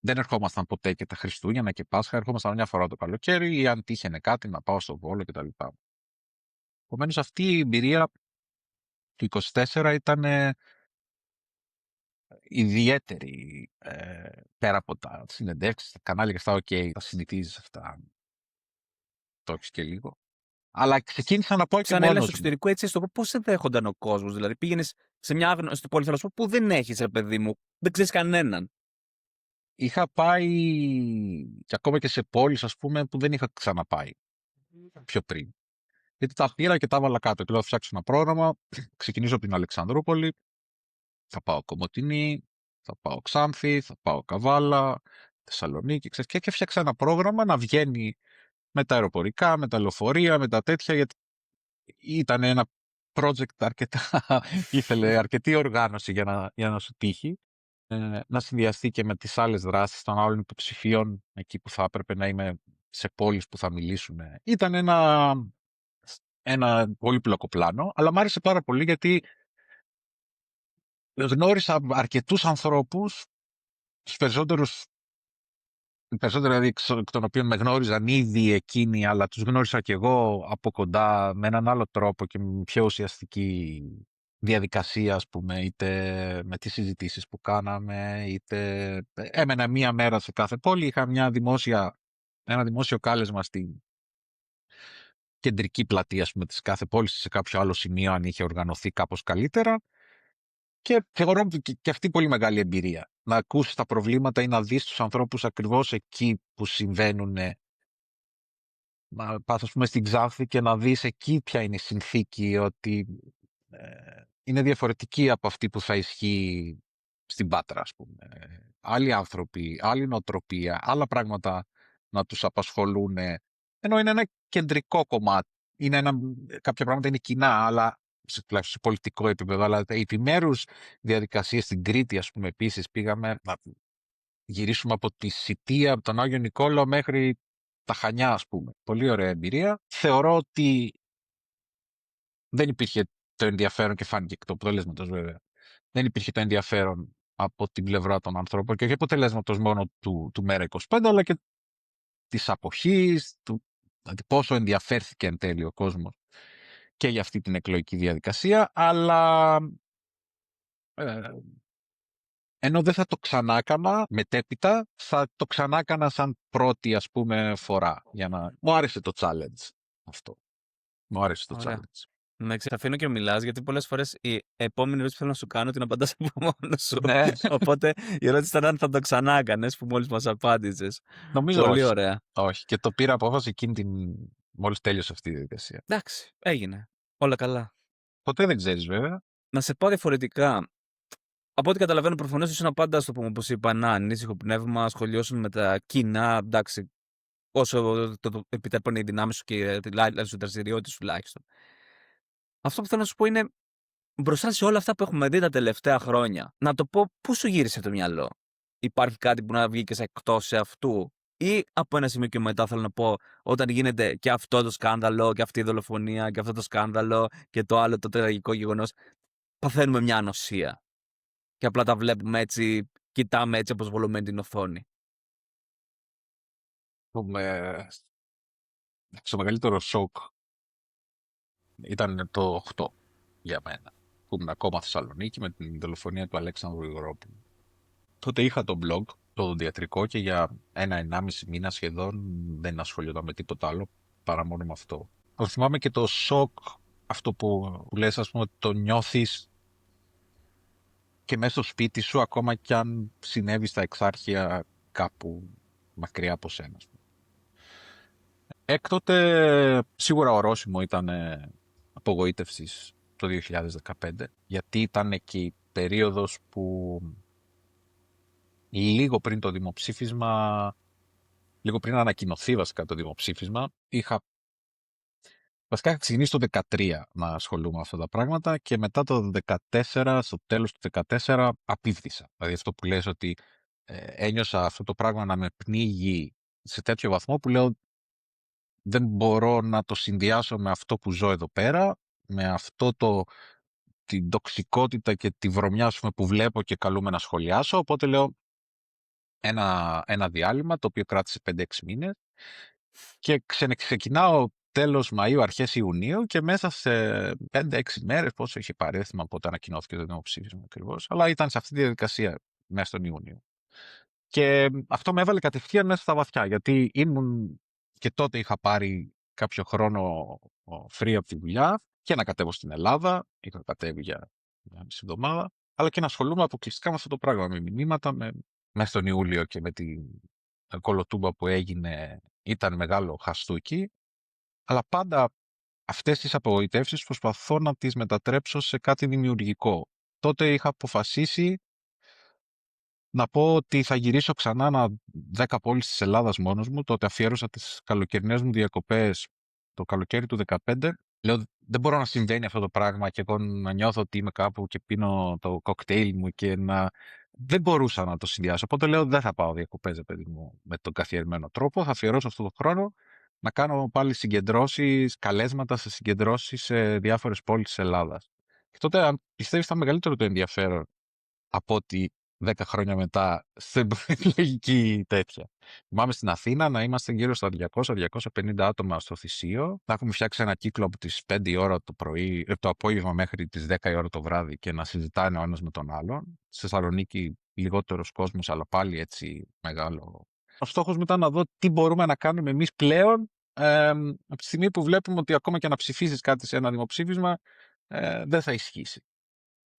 δεν ερχόμασταν ποτέ και τα Χριστούγεννα και Πάσχα, ερχόμασταν μια φορά το καλοκαίρι ή αν τύχαινε κάτι να πάω στο Βόλο κτλ. Επομένως αυτή η εμπειρία του 24 ήταν ιδιαίτερη, πέρα από τα συνεντεύξεις, τα κανάλια και αυτά, τα συνηθίζεις αυτά, το έχεις και λίγο. Αλλά ξεκίνησα να πάω και Σαν Έλληνα μόνος στο μου. εξωτερικό, έτσι στο πώς σε δέχονταν ο κόσμος? Δηλαδή, πήγαινες σε μια άγνωστη πόλη, θέλω να σου πω, που δεν έχεις, ρε παιδί μου, δεν ξέρεις κανέναν. Είχα πάει και ακόμα και σε πόλεις, ας πούμε, που δεν είχα ξαναπάει πιο πριν. Γιατί τα πήρα και τα έβαλα κάτω. Και λέω, θα φτιάξω ένα πρόγραμμα, ξεκινήσω από την Αλεξανδρούπολη, θα πάω Κομοτηνή, θα πάω Ξάνθη, θα πάω Καβάλα, Θεσσαλονίκη, ξέρεις, και έφτιαξα ένα πρόγραμμα να βγαίνει με τα αεροπορικά, με τα λεωφορεία, με τα τέτοια, γιατί ήταν ένα project αρκετά, ήθελε αρκετή οργάνωση για να σου τύχει, να συνδυαστεί και με τις άλλες δράσεις των άλλων υποψηφίων, εκεί που θα έπρεπε να είμαι σε πόλεις που θα μιλήσουν. Ήταν ένα πολύπλοκο πλάνο, αλλά μου άρεσε πάρα πολύ γιατί γνώρισα αρκετούς ανθρώπους, τους περισσότερους δηλαδή εκ των οποίων με γνώριζαν ήδη εκείνοι, αλλά τους γνώρισα και εγώ από κοντά με έναν άλλο τρόπο και με πιο ουσιαστική διαδικασία, ας πούμε, είτε με τις συζητήσεις που κάναμε, είτε έμενα μία μέρα σε κάθε πόλη. Είχα ένα δημόσιο κάλεσμα στην κεντρική πλατεία, ας πούμε, της κάθε πόλης, σε κάποιο άλλο σημείο, αν είχε οργανωθεί κάπως καλύτερα. Και θεωρώ και αυτή πολύ μεγάλη εμπειρία. Να ακούσεις τα προβλήματα ή να δεις τους ανθρώπους ακριβώς εκεί που συμβαίνουν. Να πας, ας πούμε, στην Ξάνθη και να δεις εκεί ποια είναι η συνθήκη, ότι είναι διαφορετική από αυτή που θα ισχύει στην Πάτρα, ας πούμε. Άλλοι άνθρωποι, άλλη νοοτροπία, άλλα πράγματα να τους απασχολούν, ενώ είναι ένα κεντρικό κομμάτι. Κάποια πράγματα είναι κοινά, αλλά τουλάχιστον σε πολιτικό επίπεδο, αλλά οι επιμέρους διαδικασίες στην Κρήτη, ας πούμε, επίσης πήγαμε να γυρίσουμε από τη Σιτία, από τον Άγιο Νικόλαο μέχρι τα Χανιά, ας πούμε. Πολύ ωραία εμπειρία. Θεωρώ ότι δεν υπήρχε το ενδιαφέρον, και φάνηκε εκ του αποτελέσματος βέβαια, δεν υπήρχε το ενδιαφέρον από την πλευρά των ανθρώπων και όχι αποτελέσματος μόνο του ΜΕΡΑ25, αλλά και της αποχής, δηλαδή πόσο ενδιαφέρθηκε εν τέλει ο κόσμος και για αυτή την εκλογική διαδικασία, αλλά ενώ δεν θα το ξανά έκανα μετέπειτα, θα το ξανά έκανα σαν πρώτη, ας πούμε, φορά. Μου άρεσε το challenge αυτό. Μου άρεσε το Ωραία. challenge. Να σε αφήνω και μιλά, γιατί πολλές φορές η επόμενη ερώτηση που θέλω να σου κάνω την απαντάς από μόνο σου. Ναι, Οπότε η ερώτηση ήταν αν θα το ξανά έκανες, που μόλις μας απάντησες. νομίζω Πολύ όχι. ωραία. Όχι. Και το πήρα απόφαση μόλις τέλειωσε αυτή η διαδικασία. Εντάξει, έγινε. Όλα καλά. Ποτέ δεν ξέρεις βέβαια. Να σε πάω διαφορετικά. Από ό,τι καταλαβαίνω, προφανώς ήσουν πάντα, στο πούμε, όπως είπα, ένα ανήσυχο πνεύμα, σχολιώσουν με τα κοινά, εντάξει, όσο το επιτρέπουν οι δυνάμεις σου και οι δραστηριότητες σου τουλάχιστον. Αυτό που θέλω να σου πω είναι, μπροστά σε όλα αυτά που έχουμε δει τα τελευταία χρόνια, να το πω, πού σου γύρισε το μυαλό? Υπάρχει κάτι που να βγήκε εκτός σε αυτού? Ή από ένα σημείο και μετά, θέλω να πω, όταν γίνεται και αυτό το σκάνδαλο, και αυτή η δολοφονία, και αυτό το σκάνδαλο, και το άλλο το τραγικό γεγονός, παθαίνουμε μια ανοσία. Και απλά τα βλέπουμε έτσι, κοιτάμε έτσι αποσβολωμένη την οθόνη. Στο μεγαλύτερο σοκ ήταν το 8 για μένα. Που ήμουν ακόμα Θεσσαλονίκη με την δολοφονία του Αλέξανδρου Υγρόπουλου. Τότε είχα το blog, το οντιατρικό, και για 1,5 μήνα σχεδόν δεν ασχολιόταν με τίποτα άλλο παρά μόνο με αυτό. Το θυμάμαι και το σοκ, αυτό που λες, ας πούμε, ότι το νιώθεις και μέσα στο σπίτι σου, ακόμα κι αν συνέβη στα εξάρχεια κάπου μακριά από σένα. Έκτοτε σίγουρα ορόσημο ήταν απογοήτευσης το 2015, γιατί ήταν και η περίοδος που λίγο πριν το δημοψήφισμα, λίγο πριν ανακοινωθεί βασικά το δημοψήφισμα, βασικά είχα ξεκινήσει το 2013 να ασχολούμαι με αυτά τα πράγματα και μετά το 2014, στο τέλος του 2014, απίβδησα. Δηλαδή αυτό που λες, ότι ένιωσα αυτό το πράγμα να με πνίγει σε τέτοιο βαθμό που λέω δεν μπορώ να το συνδυάσω με αυτό που ζω εδώ πέρα, με την τοξικότητα και τη βρωμιά που βλέπω και καλούμε να σχολιάσω. Οπότε λέω ένα διάλειμμα, το οποίο κράτησε 5-6 μήνες, και ξεκινάω τέλος Μαΐου, αρχές Ιουνίου, και μέσα σε 5-6 μέρες, πόσο είχε πάρει, δεν θυμάμαι πότε ανακοινώθηκε το δημοψήφισμα ακριβώς, αλλά ήταν σε αυτή τη διαδικασία μέσα στον Ιούνιο. Και αυτό με έβαλε κατευθείαν μέσα στα βαθιά, γιατί και τότε είχα πάρει κάποιο χρόνο free από τη δουλειά και να κατέβω στην Ελλάδα. Είχα κατέβει για μια μισή εβδομάδα, αλλά και να ασχολούμαι αποκλειστικά με αυτό το πράγμα, με μηνύματα. Μέσα στον Ιούλιο και με την κολοτούμπα που έγινε ήταν μεγάλο χαστούκι, αλλά πάντα αυτές τις απογοητεύσεις προσπαθώ να τις μετατρέψω σε κάτι δημιουργικό. Τότε είχα αποφασίσει να πω ότι θα γυρίσω ξανά 10 πόλεις της Ελλάδας μόνος μου. Τότε αφιέρωσα τις καλοκαιρινές μου διακοπές το καλοκαίρι του 2015. Λέω, δεν μπορώ να συμβαίνει αυτό το πράγμα και εγώ να νιώθω ότι είμαι κάπου και πίνω το κοκτέιλ μου και δεν μπορούσα να το συνδυάσω. Οπότε λέω, δεν θα πάω διακοπές, παιδί μου, με τον καθιερμένο τρόπο. Θα αφιερώσω αυτό το χρόνο να κάνω πάλι συγκεντρώσεις, καλέσματα σε συγκεντρώσεις σε διάφορες πόλεις της Ελλάδας. Και τότε, αν πιστεύεις, ήταν μεγαλύτερο το ενδιαφέρον από ότι 10 χρόνια μετά στην προεκλογική τέτοια. Θυμάμαι στην Αθήνα να είμαστε γύρω στα 200-250 άτομα στο Θησίο. Να έχουμε φτιάξει ένα κύκλο από τις 5 η ώρα το απόγευμα μέχρι τις 10 η ώρα το βράδυ και να συζητάνε ο ένας με τον άλλον. Στη Θεσσαλονίκη λιγότερος κόσμος, αλλά πάλι έτσι μεγάλο. Ο στόχος μου ήταν να δω τι μπορούμε να κάνουμε εμείς πλέον από τη στιγμή που βλέπουμε ότι ακόμα και να ψηφίσεις κάτι σε ένα δημοψήφισμα δεν θα ισχύσει.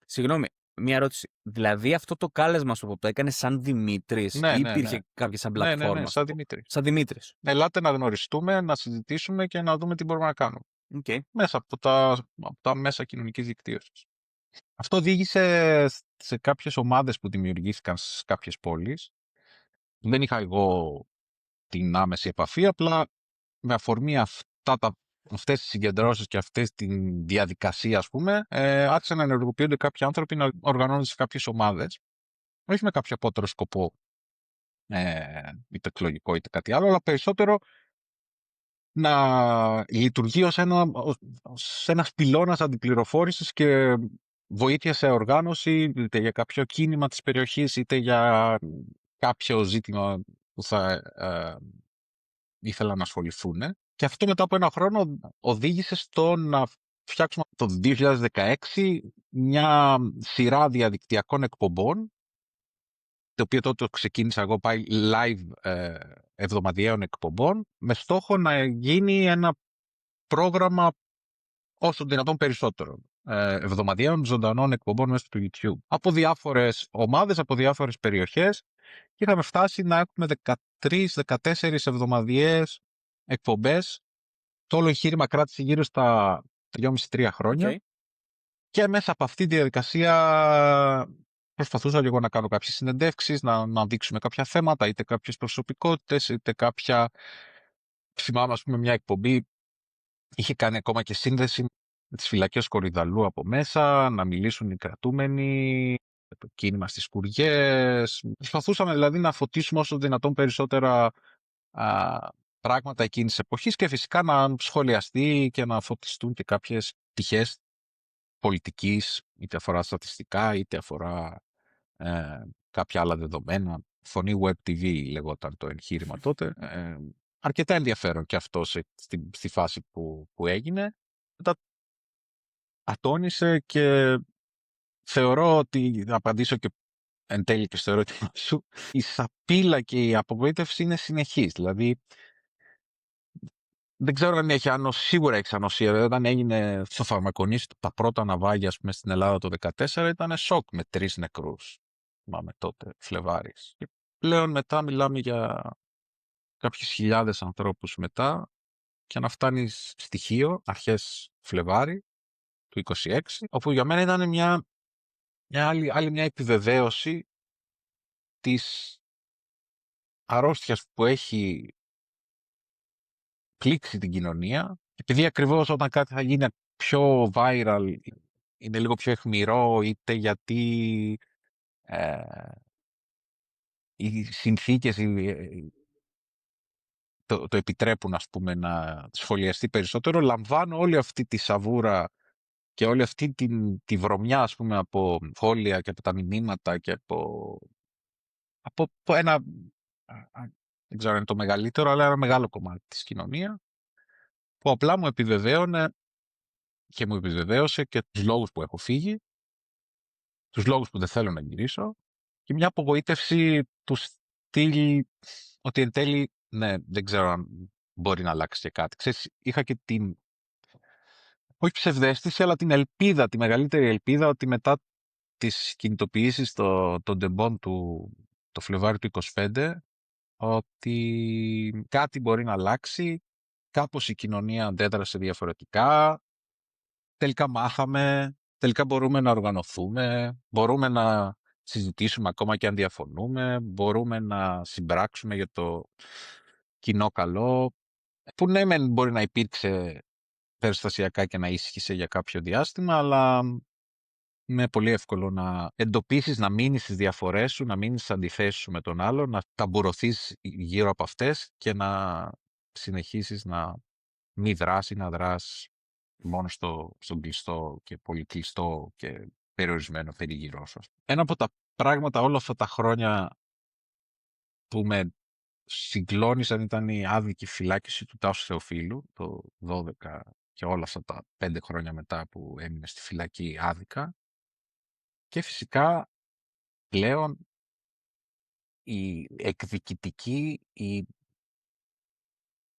Συγγνώμη, μία ερώτηση. Δηλαδή αυτό το κάλεσμα σου που το έκανε σαν Δημήτρης Ναι, ή ναι, υπήρχε ναι. κάποια σαν πλατφόρμα? Ναι, σαν Δημήτρη. Σαν Δημήτρης. Ελάτε να γνωριστούμε, να συζητήσουμε και να δούμε τι μπορούμε να κάνουμε. Okay. Μέσα από τα μέσα κοινωνικής δικτύωσης. Αυτό οδήγησε σε κάποιες ομάδες που δημιουργήθηκαν σε κάποιες πόλεις. Δεν είχα εγώ την άμεση επαφή, απλά με αφορμή αυτές τις συγκεντρώσεις και αυτές τη διαδικασία, ας πούμε, άρχισαν να ενεργοποιούνται κάποιοι άνθρωποι να οργανώνονται σε κάποιες ομάδες. Όχι με κάποιο απότερο σκοπό, είτε εκλογικό είτε κάτι άλλο, αλλά περισσότερο να λειτουργεί ως ένας πυλώνας αντιπληροφόρησης και βοήθεια σε οργάνωση, είτε για κάποιο κίνημα της περιοχής, είτε για κάποιο ζήτημα που θα ήθελαν να ασχοληθούν. Και αυτό μετά από ένα χρόνο οδήγησε στο να φτιάξουμε το 2016 μια σειρά διαδικτυακών εκπομπών, το οποίο τότε ξεκίνησα εγώ πάει live εβδομαδιαίων εκπομπών, με στόχο να γίνει ένα πρόγραμμα όσο δυνατόν περισσότερο εβδομαδιαίων ζωντανών εκπομπών μέσα του YouTube. Από διάφορες ομάδες, από διάφορες περιοχές, και είχαμε φτάσει να έχουμε 13-14 εβδομαδιαίες εκπομπές. Το όλο εγχείρημα κράτησε γύρω στα 2,5-3 χρόνια. Και μέσα από αυτή τη διαδικασία προσπαθούσα λίγο να κάνω κάποιες συνεντεύξεις, να δείξουμε κάποια θέματα, είτε κάποιες προσωπικότητες, είτε κάποια. Θυμάμαι, ας πούμε, μια εκπομπή είχε κάνει ακόμα και σύνδεση με τις φυλακές Κορυδαλλού από μέσα, να μιλήσουν οι κρατούμενοι, το κίνημα στις Σκουριές. Προσπαθούσαμε δηλαδή να φωτίσουμε όσο δυνατόν περισσότερα πράγματα εκείνης της εποχής και φυσικά να σχολιαστεί και να φωτιστούν και κάποιες πτυχές πολιτικής, είτε αφορά στατιστικά, είτε αφορά κάποια άλλα δεδομένα. Φωνή Web TV λεγόταν το εγχείρημα τότε. Αρκετά ενδιαφέρον και αυτό στη φάση που έγινε. Μετά ατόνισε και θεωρώ ότι, να απαντήσω και εν τέλει και στο ερώτημα σου, η σαπίλα και η απογοήτευση είναι συνεχής. Δηλαδή, δεν ξέρω αν έχει ανοσία, σίγουρα έχει ανοσία. Δηλαδή, όταν έγινε στο φαρμακονίσιο τα πρώτα ναυάγια, ας πούμε, στην Ελλάδα το 2014, ήταν σοκ με 3 νεκρούς. Θυμάμαι τότε, Φλεβάρης. Και πλέον μετά μιλάμε για κάποιες χιλιάδες ανθρώπους μετά και να φτάνει στοιχείο αρχές Φλεβάρη του 26, όπου για μένα ήταν άλλη μια επιβεβαίωση της αρρώστιας που έχει πλήξει την κοινωνία, επειδή ακριβώς όταν κάτι θα γίνει πιο viral είναι λίγο πιο αιχμηρό, είτε γιατί οι συνθήκες το επιτρέπουν, ας πούμε, να σχολιαστεί περισσότερο, λαμβάνω όλη αυτή τη σαβούρα και όλη αυτή τη βρωμιά, ας πούμε, από σχόλια και από τα μηνύματα και από ένα, δεν ξέρω αν είναι το μεγαλύτερο, αλλά ένα μεγάλο κομμάτι της κοινωνίας, που απλά μου επιβεβαίωνε και μου επιβεβαίωσε και τους λόγους που έχω φύγει, τους λόγους που δεν θέλω να γυρίσω, και μια απογοήτευση του στυλ ότι εν τέλει, ναι, δεν ξέρω αν μπορεί να αλλάξει και κάτι. Ξέρεις, είχα και όχι ψευδαίσθηση, αλλά την ελπίδα, τη μεγαλύτερη ελπίδα ότι μετά τις κινητοποιήσεις των ντεμπών το Φλεβάρι του 25, ότι κάτι μπορεί να αλλάξει, κάπως η κοινωνία αντέδρασε διαφορετικά, τελικά μάθαμε, τελικά μπορούμε να οργανωθούμε, μπορούμε να συζητήσουμε ακόμα και αν διαφωνούμε, μπορούμε να συμπράξουμε για το κοινό καλό, που ναι μεν μπορεί να υπήρξε περιστασιακά και να ίσχυσε για κάποιο διάστημα, αλλά είναι πολύ εύκολο να εντοπίσεις, να μείνεις στις διαφορές σου, να μείνεις στις αντιθέσεις σου με τον άλλο, να ταμπουρωθείς γύρω από αυτές και να συνεχίσεις να μη δράσει, να δράς μόνο στον κλειστό και πολύ κλειστό και περιορισμένο περιγυρό σου. Ένα από τα πράγματα όλα αυτά τα χρόνια που με συγκλώνησαν ήταν η άδικη φυλάκιση του Τάσου Θεοφίλου το 12 και όλα αυτά τα 5 χρόνια μετά που έμεινε στη φυλακή άδικα, και φυσικά πλέον η εκδικητική, η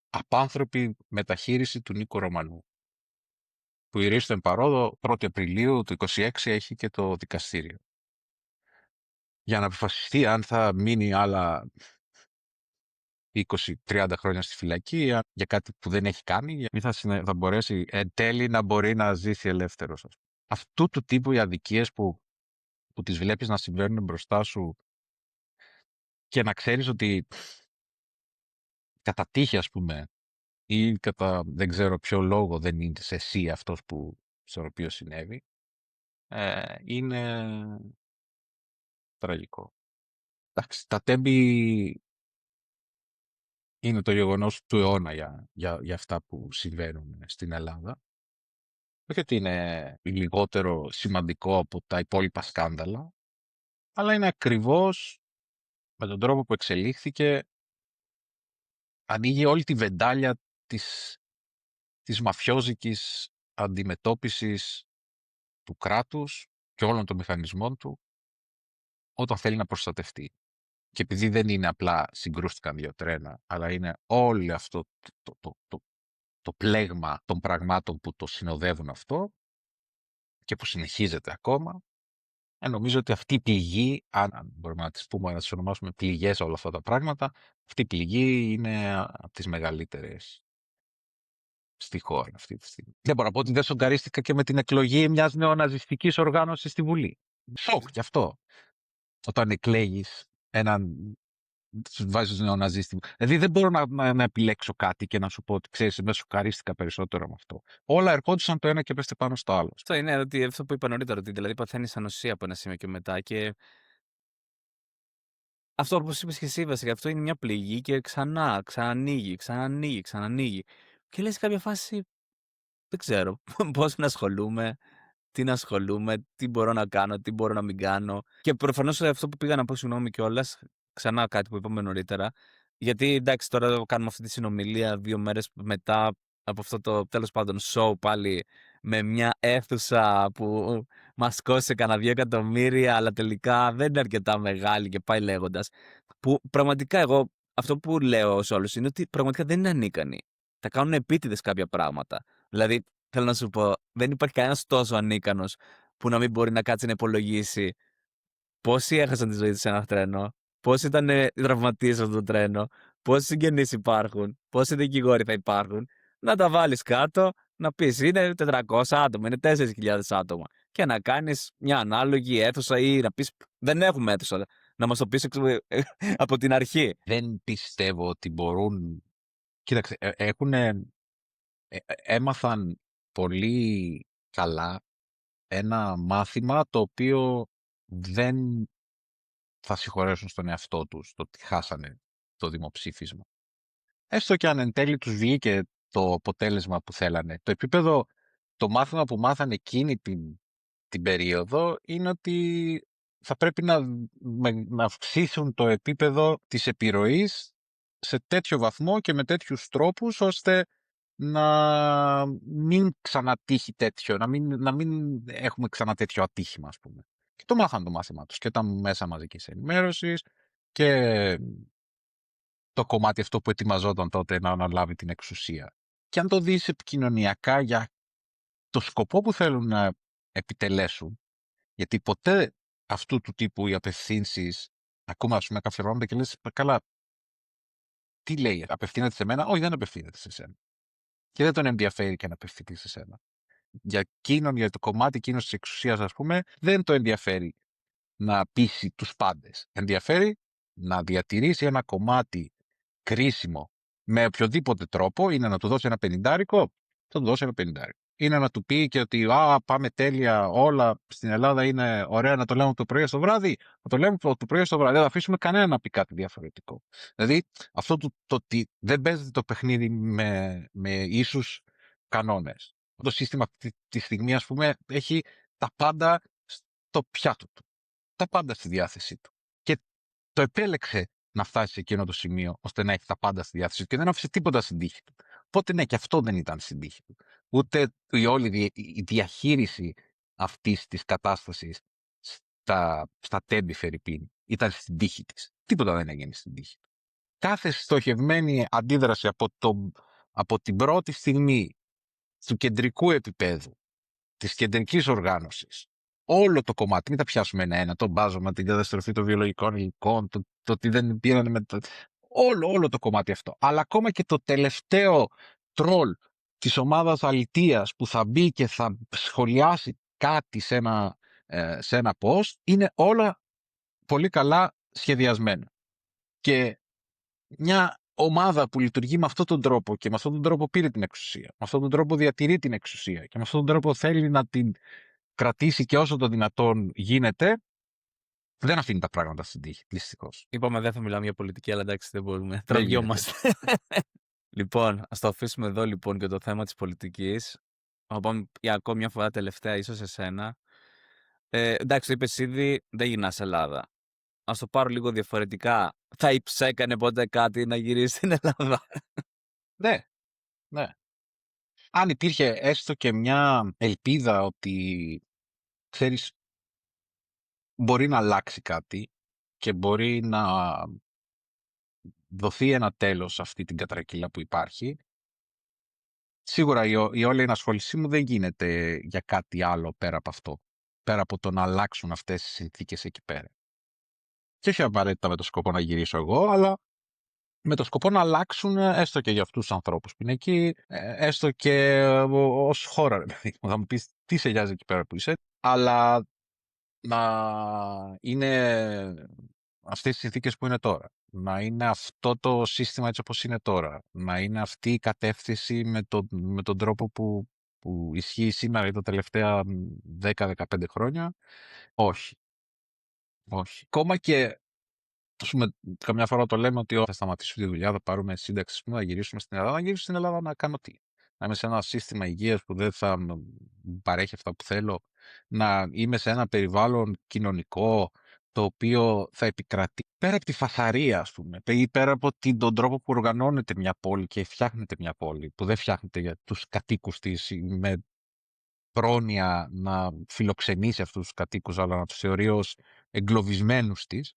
απάνθρωπη μεταχείριση του Νίκου Ρωμανού, που η Ρίστο Εμπαρόδο 1η Απριλίου του 26 έχει και το δικαστήριο για να αποφασιστεί αν θα μείνει άλλα 20-30 χρόνια στη φυλακή για κάτι που δεν έχει κάνει, ή θα μπορέσει εν τέλει να μπορεί να ζήσει ελεύθερος. Αυτού του τύπου οι αδικίες που τις βλέπεις να συμβαίνουν μπροστά σου και να ξέρεις ότι κατά τύχη, ας πούμε, ή κατά δεν ξέρω ποιο λόγο δεν είναι σε εσύ αυτός στον οποίο συνέβη, είναι τραγικό. Εντάξει, τα τέμπη είναι το γεγονός του αιώνα για αυτά που συμβαίνουν στην Ελλάδα. Όχι ότι είναι λιγότερο σημαντικό από τα υπόλοιπα σκάνδαλα, αλλά είναι ακριβώς με τον τρόπο που εξελίχθηκε, ανοίγει όλη τη βεντάλια της μαφιόζικης αντιμετώπισης του κράτους και όλων των μηχανισμών του όταν θέλει να προστατευτεί. Και επειδή δεν είναι απλά συγκρούστηκαν δύο τρένα, αλλά είναι όλο αυτό το πλέγμα των πραγμάτων που το συνοδεύουν αυτό και που συνεχίζεται ακόμα, νομίζω ότι αυτή η πληγή, αν μπορούμε να τις πούμε, να τις ονομάσουμε πληγές όλα αυτά τα πράγματα, αυτή η πληγή είναι από τις μεγαλύτερες στη χώρα αυτή τη στιγμή. Δεν μπορώ να πω ότι δεν σοκαρίστηκα και με την εκλογή μιας νεοναζιστικής οργάνωσης στη Βουλή. Σοκ γι' αυτό. Όταν εκλέγεις έναν, τους βάζεις νεοναζίστη. Δηλαδή δεν μπορώ να επιλέξω κάτι και να σου πω ότι ξέρεις, με σοκαρίστηκα περισσότερο με αυτό. Όλα ερχόντουσαν το ένα και πέστε πάνω στο άλλο. Αυτό είναι ότι αυτό που είπα νωρίτερα, ότι δηλαδή παθαίνει ανοσία από ένα σημείο και μετά. Και αυτό, όπως είπες και εσύ, βασικά, αυτό είναι μια πληγή και ξανανοίγει. Και λες σε κάποια φάση, δεν ξέρω πώς να ασχολούμαι, τι να ασχολούμαι, τι μπορώ να κάνω, τι μπορώ να μην κάνω. Και προφανώς αυτό που πήγα να πω, συγγνώμη κιόλας, ξανά κάτι που είπαμε νωρίτερα, γιατί εντάξει, τώρα κάνουμε αυτή τη συνομιλία 2 μέρες μετά από αυτό το τέλος πάντων show πάλι με μια αίθουσα που μας κόστησε κανένα 2 εκατομμύρια, αλλά τελικά δεν είναι αρκετά μεγάλη και πάει λέγοντας. Που πραγματικά εγώ αυτό που λέω σε όλους είναι ότι πραγματικά δεν είναι ανίκανοι. Τα κάνουν επίτηδες κάποια πράγματα. Δηλαδή, θέλω να σου πω, δεν υπάρχει κανένας τόσο ανίκανος που να μην μπορεί να κάτσει να υπολογίσει πόσοι έχασαν τη ζωή τους σε ένα τρένο, πόσοι ήταν τραυματίες σε αυτό το τρένο, πόσοι συγγενείς υπάρχουν, πόσοι δικηγόροι θα υπάρχουν, να τα βάλεις κάτω, να πεις είναι 400 άτομα, είναι 4.000 άτομα και να κάνεις μια ανάλογη αίθουσα ή να πεις δεν έχουμε αίθουσα, να μας το πεις από την αρχή. Δεν πιστεύω ότι μπορούν. Κοίταξε, έμαθαν πολύ καλά ένα μάθημα το οποίο δεν θα συγχωρέσουν στον εαυτό τους το ότι χάσανε το δημοψήφισμα. Έστω και αν εν τέλει τους βγήκε το αποτέλεσμα που θέλανε. Το επίπεδο, το μάθημα που μάθανε εκείνη την περίοδο είναι ότι θα πρέπει να αυξήσουν το επίπεδο της επιρροής σε τέτοιο βαθμό και με τέτοιους τρόπους ώστε να μην ξανατύχει τέτοιο, να μην έχουμε ξανά τέτοιο ατύχημα, ας πούμε. Και το μάθαν το μάθημα τους και τα μέσα μαζικής ενημέρωσης και το κομμάτι αυτό που ετοιμαζόταν τότε να αναλάβει την εξουσία. Και αν το δεις επικοινωνιακά για το σκοπό που θέλουν να επιτελέσουν, γιατί ποτέ αυτού του τύπου οι απευθύνσεις, ακόμα ας πούμε κάποια πράγματα και λες, καλά, τι λέει, απευθύνεται σε μένα? Όχι, δεν απευθύνεται σε σένα. Και δεν τον ενδιαφέρει και να απευθυνθεί σε σένα. Για εκείνον, για το κομμάτι εκείνο της εξουσίας, ας πούμε, δεν το ενδιαφέρει να πείσει τους πάντες. Ενδιαφέρει να διατηρήσει ένα κομμάτι κρίσιμο με οποιοδήποτε τρόπο. Είναι να του δώσει ένα πενηντάρικο, θα του δώσει ένα πενηντάρικο. Είναι να του πει και ότι πάμε τέλεια, όλα στην Ελλάδα είναι ωραία να το λέμε από το πρωί στο βράδυ. Να το λέμε από το πρωί στο βράδυ. Δεν θα αφήσουμε κανένα να πει κάτι διαφορετικό. Δηλαδή, αυτό το ότι δεν παίζεται το παιχνίδι με ίσους κανόνες. Το σύστημα αυτή τη στιγμή, ας πούμε, έχει τα πάντα στο πιάτο του. τα πάντα στη διάθεσή του. Και το επέλεξε να φτάσει σε εκείνο το σημείο, ώστε να έχει τα πάντα στη διάθεσή του και δεν άφησε τίποτα στην τύχη του. Οπότε ναι, και αυτό δεν ήταν στην τύχη του. Ούτε η όλη η διαχείριση αυτής της κατάστασης στα τέμπη Φερρυπίν ήταν στην τύχη της. Τίποτα δεν έγινε στην τύχη του. Κάθε στοχευμένη αντίδραση από την πρώτη στιγμή του κεντρικού επίπεδου, της κεντρικής οργάνωσης, όλο το κομμάτι, μην τα πιάσουμε ένα-ένα, το μπάζωμα, την καταστροφή των βιολογικών υλικών, το ότι δεν πήραν όλο το κομμάτι αυτό. Αλλά ακόμα και το τελευταίο τρόλ της ομάδας αλητείας που θα μπει και θα σχολιάσει κάτι σε ένα post, είναι όλα πολύ καλά σχεδιασμένα. Και μια ομάδα που λειτουργεί με αυτόν τον τρόπο και με αυτόν τον τρόπο πήρε την εξουσία, με αυτόν τον τρόπο διατηρεί την εξουσία και με αυτόν τον τρόπο θέλει να την κρατήσει και όσο το δυνατόν γίνεται, δεν αφήνει τα πράγματα στην τύχη, δυστυχώς. Είπαμε δεν θα μιλάμε για πολιτική, αλλά εντάξει δεν μπορούμε. Δεν Τραβιόμαστε. Λοιπόν, ας το αφήσουμε εδώ λοιπόν και το θέμα της πολιτικής. Θα πάμε για ακόμη μια φορά τελευταία, ίσως εσένα. Εντάξει, το είπες ήδη, δεν γυρνάς Ελλάδα. Ας το πάρω λίγο διαφορετικά. Θα έκανε ποτέ κάτι να γυρίσει στην Ελλάδα? Ναι. Αν υπήρχε έστω και μια ελπίδα ότι, ξέρεις, μπορεί να αλλάξει κάτι και μπορεί να δοθεί ένα τέλος σε αυτή την κατρακύλα που υπάρχει, σίγουρα η όλη ενασχόλησή μου δεν γίνεται για κάτι άλλο πέρα από αυτό. Πέρα από το να αλλάξουν αυτές οι συνθήκες εκεί πέρα. Και όχι απαραίτητα με το σκοπό να γυρίσω εγώ, αλλά με το σκοπό να αλλάξουν έστω και για αυτούς τους ανθρώπους που είναι εκεί, έστω και ως χώρα. Θα μου πεις τι σε νοιάζει εκεί πέρα που είσαι, αλλά να είναι αυτές οι συνθήκες που είναι τώρα. Να είναι αυτό το σύστημα έτσι όπως είναι τώρα. Να είναι αυτή η κατεύθυνση με τον τρόπο που ισχύει σήμερα ή τα τελευταία 10-15 χρόνια. Όχι. Ακόμα και καμιά φορά το λέμε ότι θα σταματήσουμε τη δουλειά, θα πάρουμε σύνταξη, να γυρίσουμε στην Ελλάδα. Να γυρίσω στην Ελλάδα να κάνω τι? Να είμαι σε ένα σύστημα υγείας που δεν θα μου παρέχει αυτά που θέλω. Να είμαι σε ένα περιβάλλον κοινωνικό το οποίο θα επικρατεί πέρα από τη φασαρία, ας πούμε, ή πέρα από τον τρόπο που οργανώνεται μια πόλη και φτιάχνεται μια πόλη, που δεν φτιάχνεται για τους κατοίκους της με πρόνοια να φιλοξενήσει αυτούς τους κατοίκους, αλλά να τους θεωρεί ως εγκλωβισμένους της,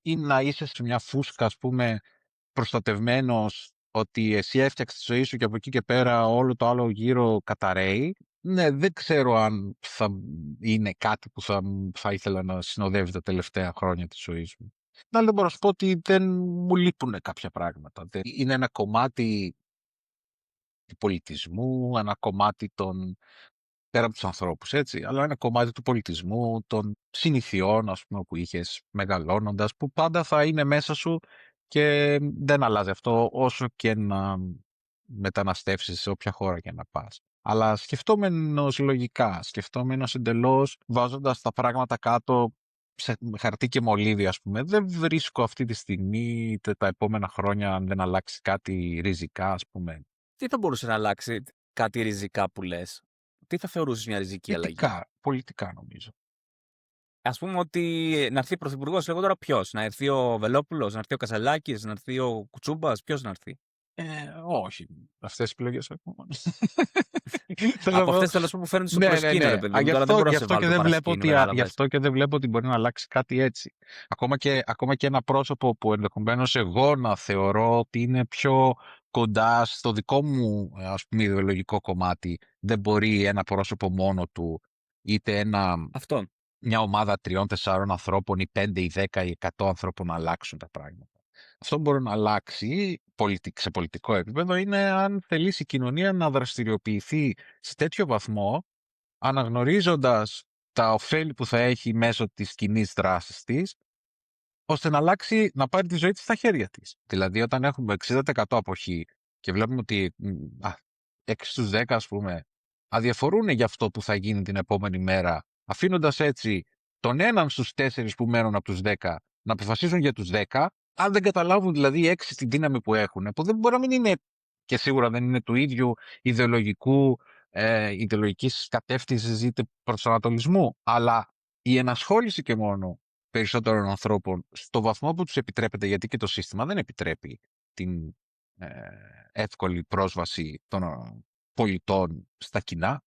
ή να είσαι σε μια φούσκα, ας πούμε, προστατευμένος, ότι εσύ έφτιαξες τη ζωή σου και από εκεί και πέρα όλο το άλλο γύρω καταραίει. Ναι, δεν ξέρω αν θα είναι κάτι που θα ήθελα να συνοδεύει τα τελευταία χρόνια της ζωής μου. Αλλά δεν μπορώ να σου πω ότι δεν μου λείπουν κάποια πράγματα. Είναι ένα κομμάτι του πολιτισμού, ένα κομμάτι πέρα από τους ανθρώπους, έτσι, αλλά ένα κομμάτι του πολιτισμού, των συνηθιών, ας πούμε, που είχες μεγαλώνοντας, που πάντα θα είναι μέσα σου και δεν αλλάζει αυτό όσο και να μεταναστεύσεις σε όποια χώρα και να πας. Αλλά σκεφτόμενος λογικά, σκεφτόμενος εντελώς, βάζοντας τα πράγματα κάτω σε χαρτί και μολύβι, ας πούμε, δεν βρίσκω αυτή τη στιγμή τα επόμενα χρόνια, αν δεν αλλάξει κάτι ριζικά, ας πούμε. Τι θα μπορούσε να αλλάξει κάτι ριζικά που λες? Τι θα θεωρούσες μια ριζική αλλαγή? Πολιτικά νομίζω. Ας πούμε ότι να έρθει πρωθυπουργός, λέγω τώρα ποιος? Να έρθει ο Βελόπουλος, να έρθει ο Κασελάκης, να έρθει ο Κουτσούμπας, ποιος να έρθει? Όχι. Αυτές τις επιλογές ακόμα. Από αυτές θέλω να σου πω που φέρνουν στο προσκήνιο, ρε παιδί μου. Τώρα δεν μπορώ να σε βάλω το παρασκήνιο. Γι' αυτό και δεν βλέπω ότι μπορεί να αλλάξει κάτι έτσι. Ακόμα και ένα πρόσωπο που ενδεχομένως εγώ να θεωρώ ότι είναι πιο κοντά στο δικό μου, ας πούμε, ιδεολογικό κομμάτι, δεν μπορεί ένα πρόσωπο μόνο του, είτε μια ομάδα 3-4 ανθρώπων ή 5 ή 10 ή 100 ανθρώπων να αλλάξουν τα πράγματα. Αυτό μπορεί να αλλάξει σε πολιτικό επίπεδο είναι αν θελήσει η κοινωνία να δραστηριοποιηθεί σε τέτοιο βαθμό, αναγνωρίζοντας τα ωφέλη που θα έχει μέσω της κοινής δράσης της, ώστε να αλλάξει, να πάρει τη ζωή της στα χέρια της. Δηλαδή όταν έχουμε 60% αποχή και βλέπουμε ότι 6 στους 10, ας πούμε, αδιαφορούν για αυτό που θα γίνει την επόμενη μέρα, αφήνοντας έτσι τον έναν στους 4 που μένουν από τους 10 να αποφασίζουν για τους 10, αν δεν καταλάβουν δηλαδή οι 6 τη δύναμη που έχουν, που δεν μπορεί να μην είναι και σίγουρα δεν είναι του ίδιου ιδεολογικής κατεύθυνσης είτε προσανατολισμού, αλλά η ενασχόληση και μόνο περισσότερων ανθρώπων στο βαθμό που τους επιτρέπεται, γιατί και το σύστημα δεν επιτρέπει την εύκολη πρόσβαση των πολιτών στα κοινά,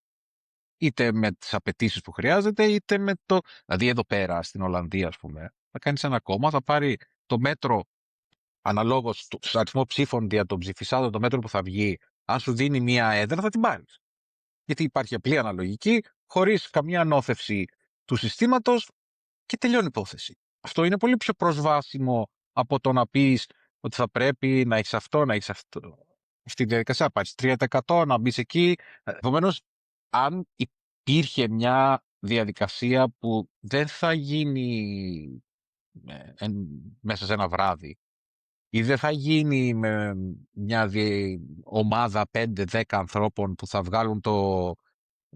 είτε με τις απαιτήσεις που χρειάζεται, είτε με το... Δηλαδή εδώ πέρα στην Ολλανδία, ας πούμε, θα κάνεις ένα κόμμα, θα πάρει το μέτρο αναλόγως του αριθμό ψήφων δια των ψηφισάντων, το μέτρο που θα βγει, αν σου δίνει μία έδρα θα την πάρεις. Γιατί υπάρχει απλή αναλογική, χωρίς καμία ανώθευση του συστήματος και τελειώνει η υπόθεση. Αυτό είναι πολύ πιο προσβάσιμο από το να πεις ότι θα πρέπει να έχεις αυτό, να έχεις αυτό. Αυτή τη διαδικασία να πάρεις 3% να μπεις εκεί. Επομένως, αν υπήρχε μια διαδικασία που δεν θα γίνει μέσα σε ένα βράδυ ή δεν θα γίνει με μια ομάδα 5-10 ανθρώπων που θα βγάλουν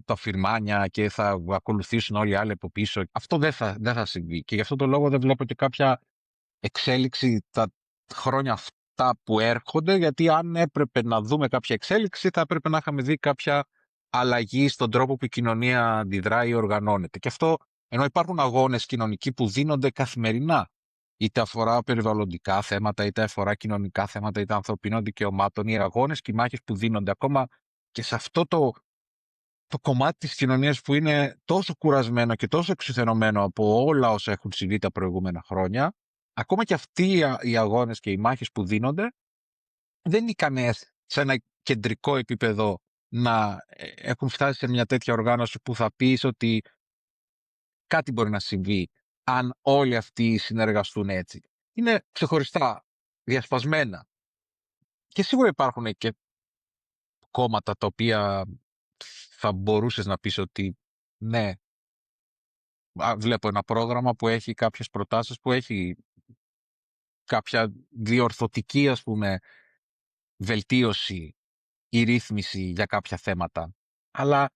τα φυρμάνια και θα ακολουθήσουν όλοι οι άλλοι από πίσω. Αυτό δεν θα συμβεί. Και γι' αυτό το λόγο δεν βλέπω και κάποια εξέλιξη τα χρόνια αυτά που έρχονται, γιατί αν έπρεπε να δούμε κάποια εξέλιξη θα έπρεπε να είχαμε δει κάποια αλλαγή στον τρόπο που η κοινωνία αντιδρά ή οργανώνεται. Και αυτό ενώ υπάρχουν αγώνες κοινωνικοί που δίνονται καθημερινά, είτε αφορά περιβαλλοντικά θέματα, είτε αφορά κοινωνικά θέματα, είτε ανθρωπίνων δικαιωμάτων, οι αγώνες και οι μάχες που δίνονται ακόμα και σε αυτό το κομμάτι της κοινωνίας που είναι τόσο κουρασμένο και τόσο εξουθενωμένο από όλα όσα έχουν συμβεί τα προηγούμενα χρόνια, ακόμα και αυτοί οι αγώνες και οι μάχες που δίνονται δεν είναι ικανές σε ένα κεντρικό επίπεδο να έχουν φτάσει σε μια τέτοια οργάνωση που θα πεις ότι κάτι μπορεί να συμβεί αν όλοι αυτοί συνεργαστούν έτσι. Είναι ξεχωριστά, διασπασμένα. Και σίγουρα υπάρχουν και κόμματα τα οποία θα μπορούσες να πεις ότι ναι, βλέπω ένα πρόγραμμα που έχει κάποιες προτάσεις, που έχει κάποια διορθωτική, ας πούμε, βελτίωση ή ρύθμιση για κάποια θέματα. Αλλά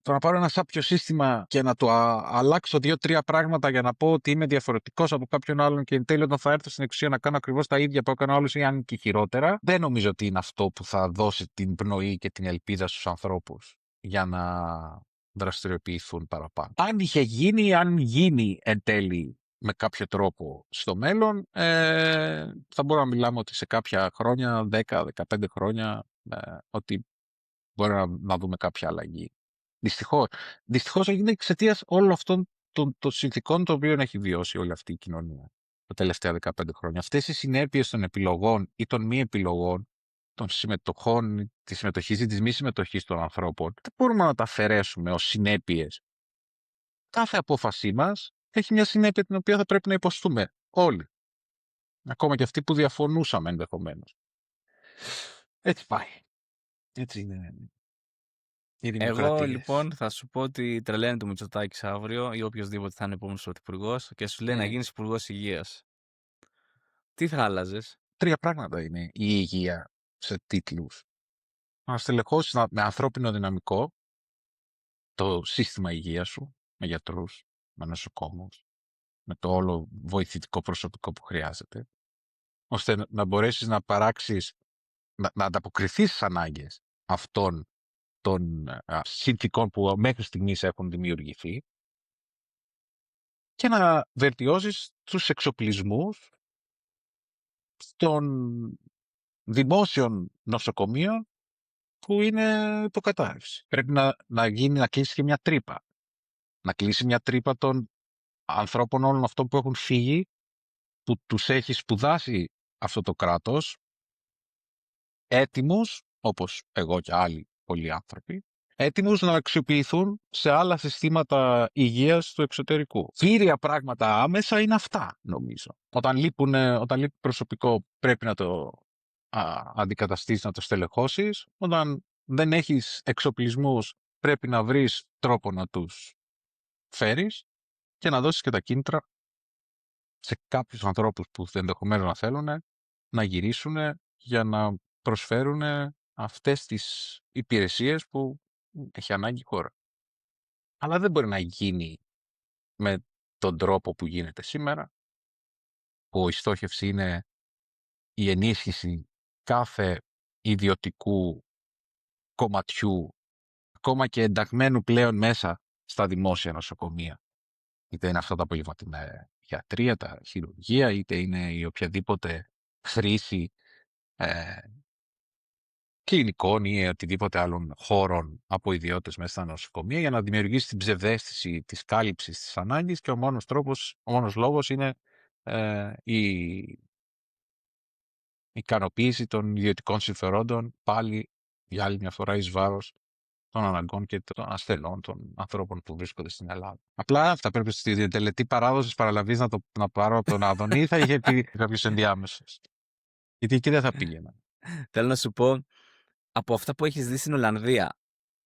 το να πάρω ένα σάπιο σύστημα και να το αλλάξω 2-3 πράγματα για να πω ότι είμαι διαφορετικός από κάποιον άλλον και εν τέλει όταν θα έρθω στην εξουσία να κάνω ακριβώς τα ίδια που έκανα όλους ή αν και χειρότερα, δεν νομίζω ότι είναι αυτό που θα δώσει την πνοή και την ελπίδα στους ανθρώπους για να δραστηριοποιηθούν παραπάνω. Αν είχε γίνει, αν γίνει εν τέλει με κάποιο τρόπο στο μέλλον, θα μπορούμε να μιλάμε ότι σε κάποια χρόνια, 10-15 χρόνια, ότι μπορεί να δούμε κάποια αλλαγή. Δυστυχώς έγινε εξαιτίας όλων αυτών των συνθηκών των οποίων έχει βιώσει όλη αυτή η κοινωνία τα τελευταία 15 χρόνια. Αυτές οι συνέπειες των επιλογών ή των μη επιλογών, των συμμετοχών, της συμμετοχής ή της μη συμμετοχής των ανθρώπων, δεν μπορούμε να τα αφαιρέσουμε ως συνέπειες. Κάθε απόφασή μας έχει μια συνέπεια την οποία θα πρέπει να υποστούμε όλοι. Ακόμα και αυτοί που διαφωνούσαμε ενδεχομένως. Έτσι πάει. Έτσι είναι. Εγώ λοιπόν θα σου πω ότι τρελαίνει το Μητσοτάκης αύριο ή οποιοδήποτε θα είναι επόμενος πρωθυπουργός και σου λέει να γίνεις υπουργός υγείας. Τι θα άλλαζες? 3 πράγματα είναι η υγεία σε τίτλους. Να στελεχώσεις με ανθρώπινο δυναμικό το σύστημα υγείας σου, με γιατρούς, με νοσοκόμους, με το όλο βοηθητικό προσωπικό που χρειάζεται, ώστε να μπορέσεις να παράξεις, να ανταποκριθείς στις ανάγκες αυτών των συνθηκών που μέχρι στιγμής έχουν δημιουργηθεί και να βελτιώσεις τους εξοπλισμούς των δημόσιων νοσοκομείων που είναι υποκατάρρευση. Πρέπει να κλείσει και μια τρύπα. Να κλείσει μια τρύπα των ανθρώπων όλων αυτών που έχουν φύγει, που τους έχει σπουδάσει αυτό το κράτος, έτοιμους, όπως εγώ και άλλοι πολλοί άνθρωποι, έτοιμους να αξιοποιηθούν σε άλλα συστήματα υγείας του εξωτερικού. Κύρια πράγματα άμεσα είναι αυτά, νομίζω. Όταν λείπει προσωπικό πρέπει να το αντικαταστήσεις, να το στελεχώσεις. Όταν δεν έχεις εξοπλισμούς πρέπει να βρεις τρόπο να τους φέρεις και να δώσεις και τα κίνητρα σε κάποιους ανθρώπους που ενδεχομένως να θέλουν να γυρίσουν για να προσφέρουν αυτές τις υπηρεσίες που έχει ανάγκη η χώρα. Αλλά δεν μπορεί να γίνει με τον τρόπο που γίνεται σήμερα, που η στόχευση είναι η ενίσχυση κάθε ιδιωτικού κομματιού, ακόμα και ενταγμένου πλέον μέσα στα δημόσια νοσοκομεία. Είτε είναι αυτά τα απογευματινά γιατρία, τα χειρουργεία, είτε είναι η οποιαδήποτε χρήση κλινικών ή οτιδήποτε άλλων χώρων από ιδιώτες μέσα στα νοσοκομεία, για να δημιουργήσει την ψευδαίσθηση της κάλυψης της ανάγκης, και ο μόνος λόγος είναι η ικανοποίηση των ιδιωτικών συμφερόντων, πάλι για άλλη μια φορά εις βάρος των αναγκών και των ασθενών, των ανθρώπων που βρίσκονται στην Ελλάδα. Απλά θα πρέπει στη τελετή παράδοση παραλαβής να πάρω από τον Άδωνη, ή θα είχε πει κάποιος ενδιάμεσος? Γιατί εκεί δεν θα πήγαινα. Θέλω να σου πω, από αυτά που έχεις δει στην Ολλανδία,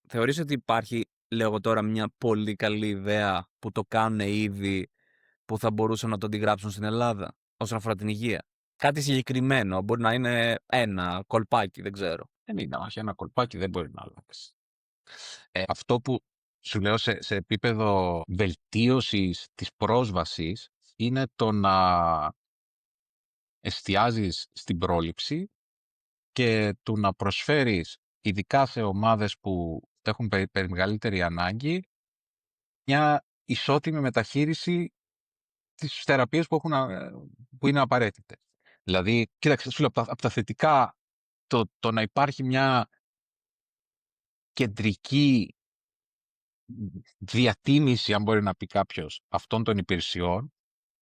θεωρείς ότι υπάρχει, λέω εγώ τώρα, μια πολύ καλή ιδέα που το κάνουν ήδη, που θα μπορούσαν να το αντιγράψουν στην Ελλάδα όσον αφορά την υγεία? Κάτι συγκεκριμένο, μπορεί να είναι ένα κολπάκι, δεν ξέρω. Δεν είναι, όχι, ένα κολπάκι δεν μπορεί να αλλάξει. Αυτό που σου λέω σε επίπεδο βελτίωσης της πρόσβασης είναι το να εστιάζεις στην πρόληψη και του να προσφέρεις, ειδικά σε ομάδες που έχουν μεγαλύτερη ανάγκη, μια ισότιμη μεταχείριση στις θεραπείες που είναι απαραίτητες. Δηλαδή, κοίταξε, σου λέω, από τα θετικά, το να υπάρχει μια κεντρική διατίμηση, αν μπορεί να πει κάποιος, αυτών των υπηρεσιών,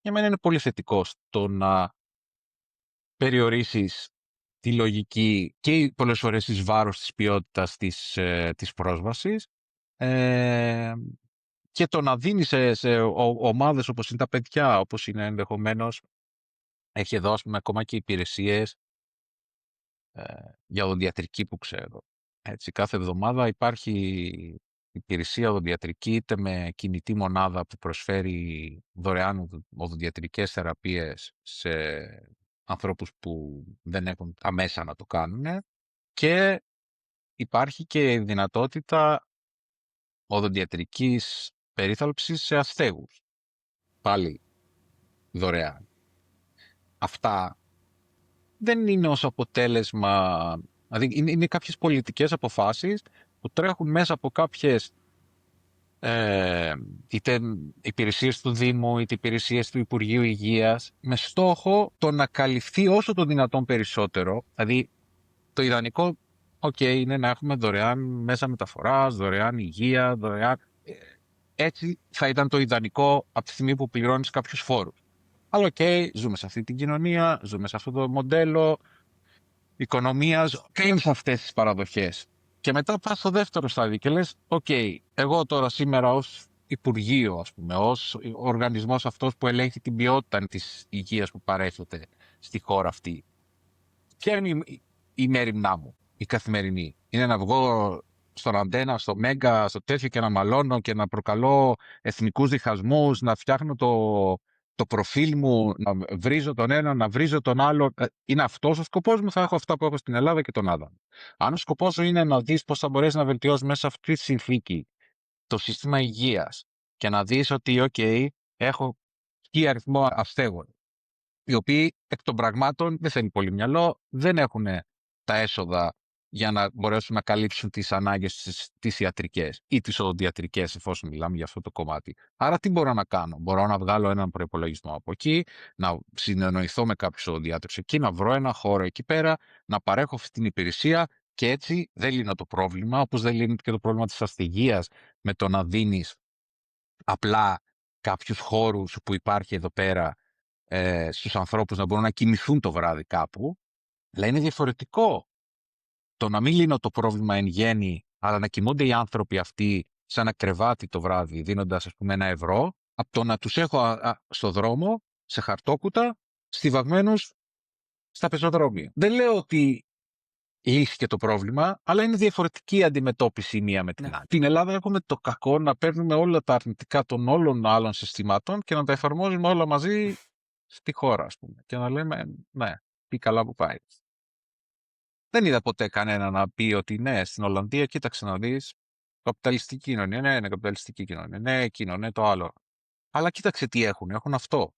για μένα είναι πολύ θετικό στο να περιορίσεις τη λογική και πολλές φορές εις βάρος της ποιότητας της πρόσβασης, και το να δίνεις σε ομάδες όπως είναι τα παιδιά, όπως είναι ενδεχομένως, έχει εδώ ας πούμε ακόμα και υπηρεσίες για οδοντιατρική που ξέρω. Έτσι, κάθε εβδομάδα υπάρχει υπηρεσία οδοντιατρική, είτε με κινητή μονάδα που προσφέρει δωρεάν οδοντιατρικές θεραπείες σε ανθρώπους που δεν έχουν τα μέσα να το κάνουν, και υπάρχει και η δυνατότητα οδοντιατρικής περίθαλψης σε αστέγους, πάλι δωρεάν. Αυτά δεν είναι ως αποτέλεσμα, δηλαδή είναι κάποιες πολιτικές αποφάσεις που τρέχουν μέσα από κάποιες είτε υπηρεσίες του Δήμου, είτε υπηρεσίες του Υπουργείου Υγείας, με στόχο το να καλυφθεί όσο το δυνατόν περισσότερο. Δηλαδή, το ιδανικό, είναι να έχουμε δωρεάν μέσα μεταφοράς, δωρεάν υγεία, δωρεάν. Έτσι θα ήταν το ιδανικό από τη στιγμή που πληρώνεις κάποιους φόρους. Αλλά ζούμε σε αυτή την κοινωνία, ζούμε σε αυτό το μοντέλο οικονομίας, κλείνεις αυτές τις παραδοχές. Και μετά πας στο δεύτερο στάδιο και λες, εγώ τώρα σήμερα ως Υπουργείο, ας πούμε, ως οργανισμός αυτός που ελέγχει την ποιότητα της υγείας που παρέχεται στη χώρα αυτή, ποια είναι η μέρημνά μου, η καθημερινή? Είναι να βγω στον Αντένα, στο Μέγκα, στο τέτοιο και να μαλώνω και να προκαλώ εθνικούς διχασμούς, να φτιάχνω το προφίλ μου, να βρίζω τον ένα, να βρίζω τον άλλο? Είναι αυτός ο σκοπός μου? Θα έχω αυτά που έχω στην Ελλάδα και τον Άδωνη. Αν ο σκοπός σου είναι να δεις πώς θα μπορέσει να βελτιώσει μέσα σε αυτή τη συνθήκη το σύστημα υγείας και να δεις ότι, έχω χι αριθμό αστέγων, οι οποίοι εκ των πραγμάτων, δεν θέλει πολύ μυαλό, δεν έχουν τα έσοδα για να μπορέσουν να καλύψουν τις ανάγκες τις ιατρικές ή τις οδοντιατρικές, εφόσον μιλάμε για αυτό το κομμάτι. Άρα τι μπορώ να κάνω? Μπορώ να βγάλω έναν προϋπολογισμό από εκεί, να συνεννοηθώ με κάποιους οδοντιάτρους εκεί, να βρω ένα χώρο εκεί πέρα, να παρέχω αυτή την υπηρεσία, και έτσι δεν λύνω το πρόβλημα, όπως δεν λύνει και το πρόβλημα της ασθυγείας με το να δίνεις απλά κάποιους χώρους που υπάρχει εδώ πέρα στους ανθρώπους να μπορούν να κοιμηθούν το βράδυ κάπου. Αλλά είναι διαφορετικό το να μην λύνω το πρόβλημα εν γέννη, αλλά να κοιμούνται οι άνθρωποι αυτοί σε ένα κρεβάτι το βράδυ, δίνοντας ας πούμε €1, από το να τους έχω στο δρόμο, σε χαρτόκουτα, στιβαγμένους στα πεζοδρόμια. Δεν λέω ότι λύθηκε το πρόβλημα, αλλά είναι διαφορετική η αντιμετώπιση η μία με την άλλη. Στην Ελλάδα έχουμε το κακό να παίρνουμε όλα τα αρνητικά των όλων άλλων συστημάτων και να τα εφαρμόζουμε όλα μαζί στη χώρα, ας πούμε. Και να λέμε, ναι, τι καλά που πάει. Δεν είδα ποτέ κανένα να πει ότι ναι, στην Ολλανδία, κοίταξε να δεις, καπιταλιστική κοινωνία, ναι, είναι καπιταλιστική κοινωνία, ναι, εκείνο, ναι, το άλλο. Αλλά κοίταξε τι έχουν αυτό.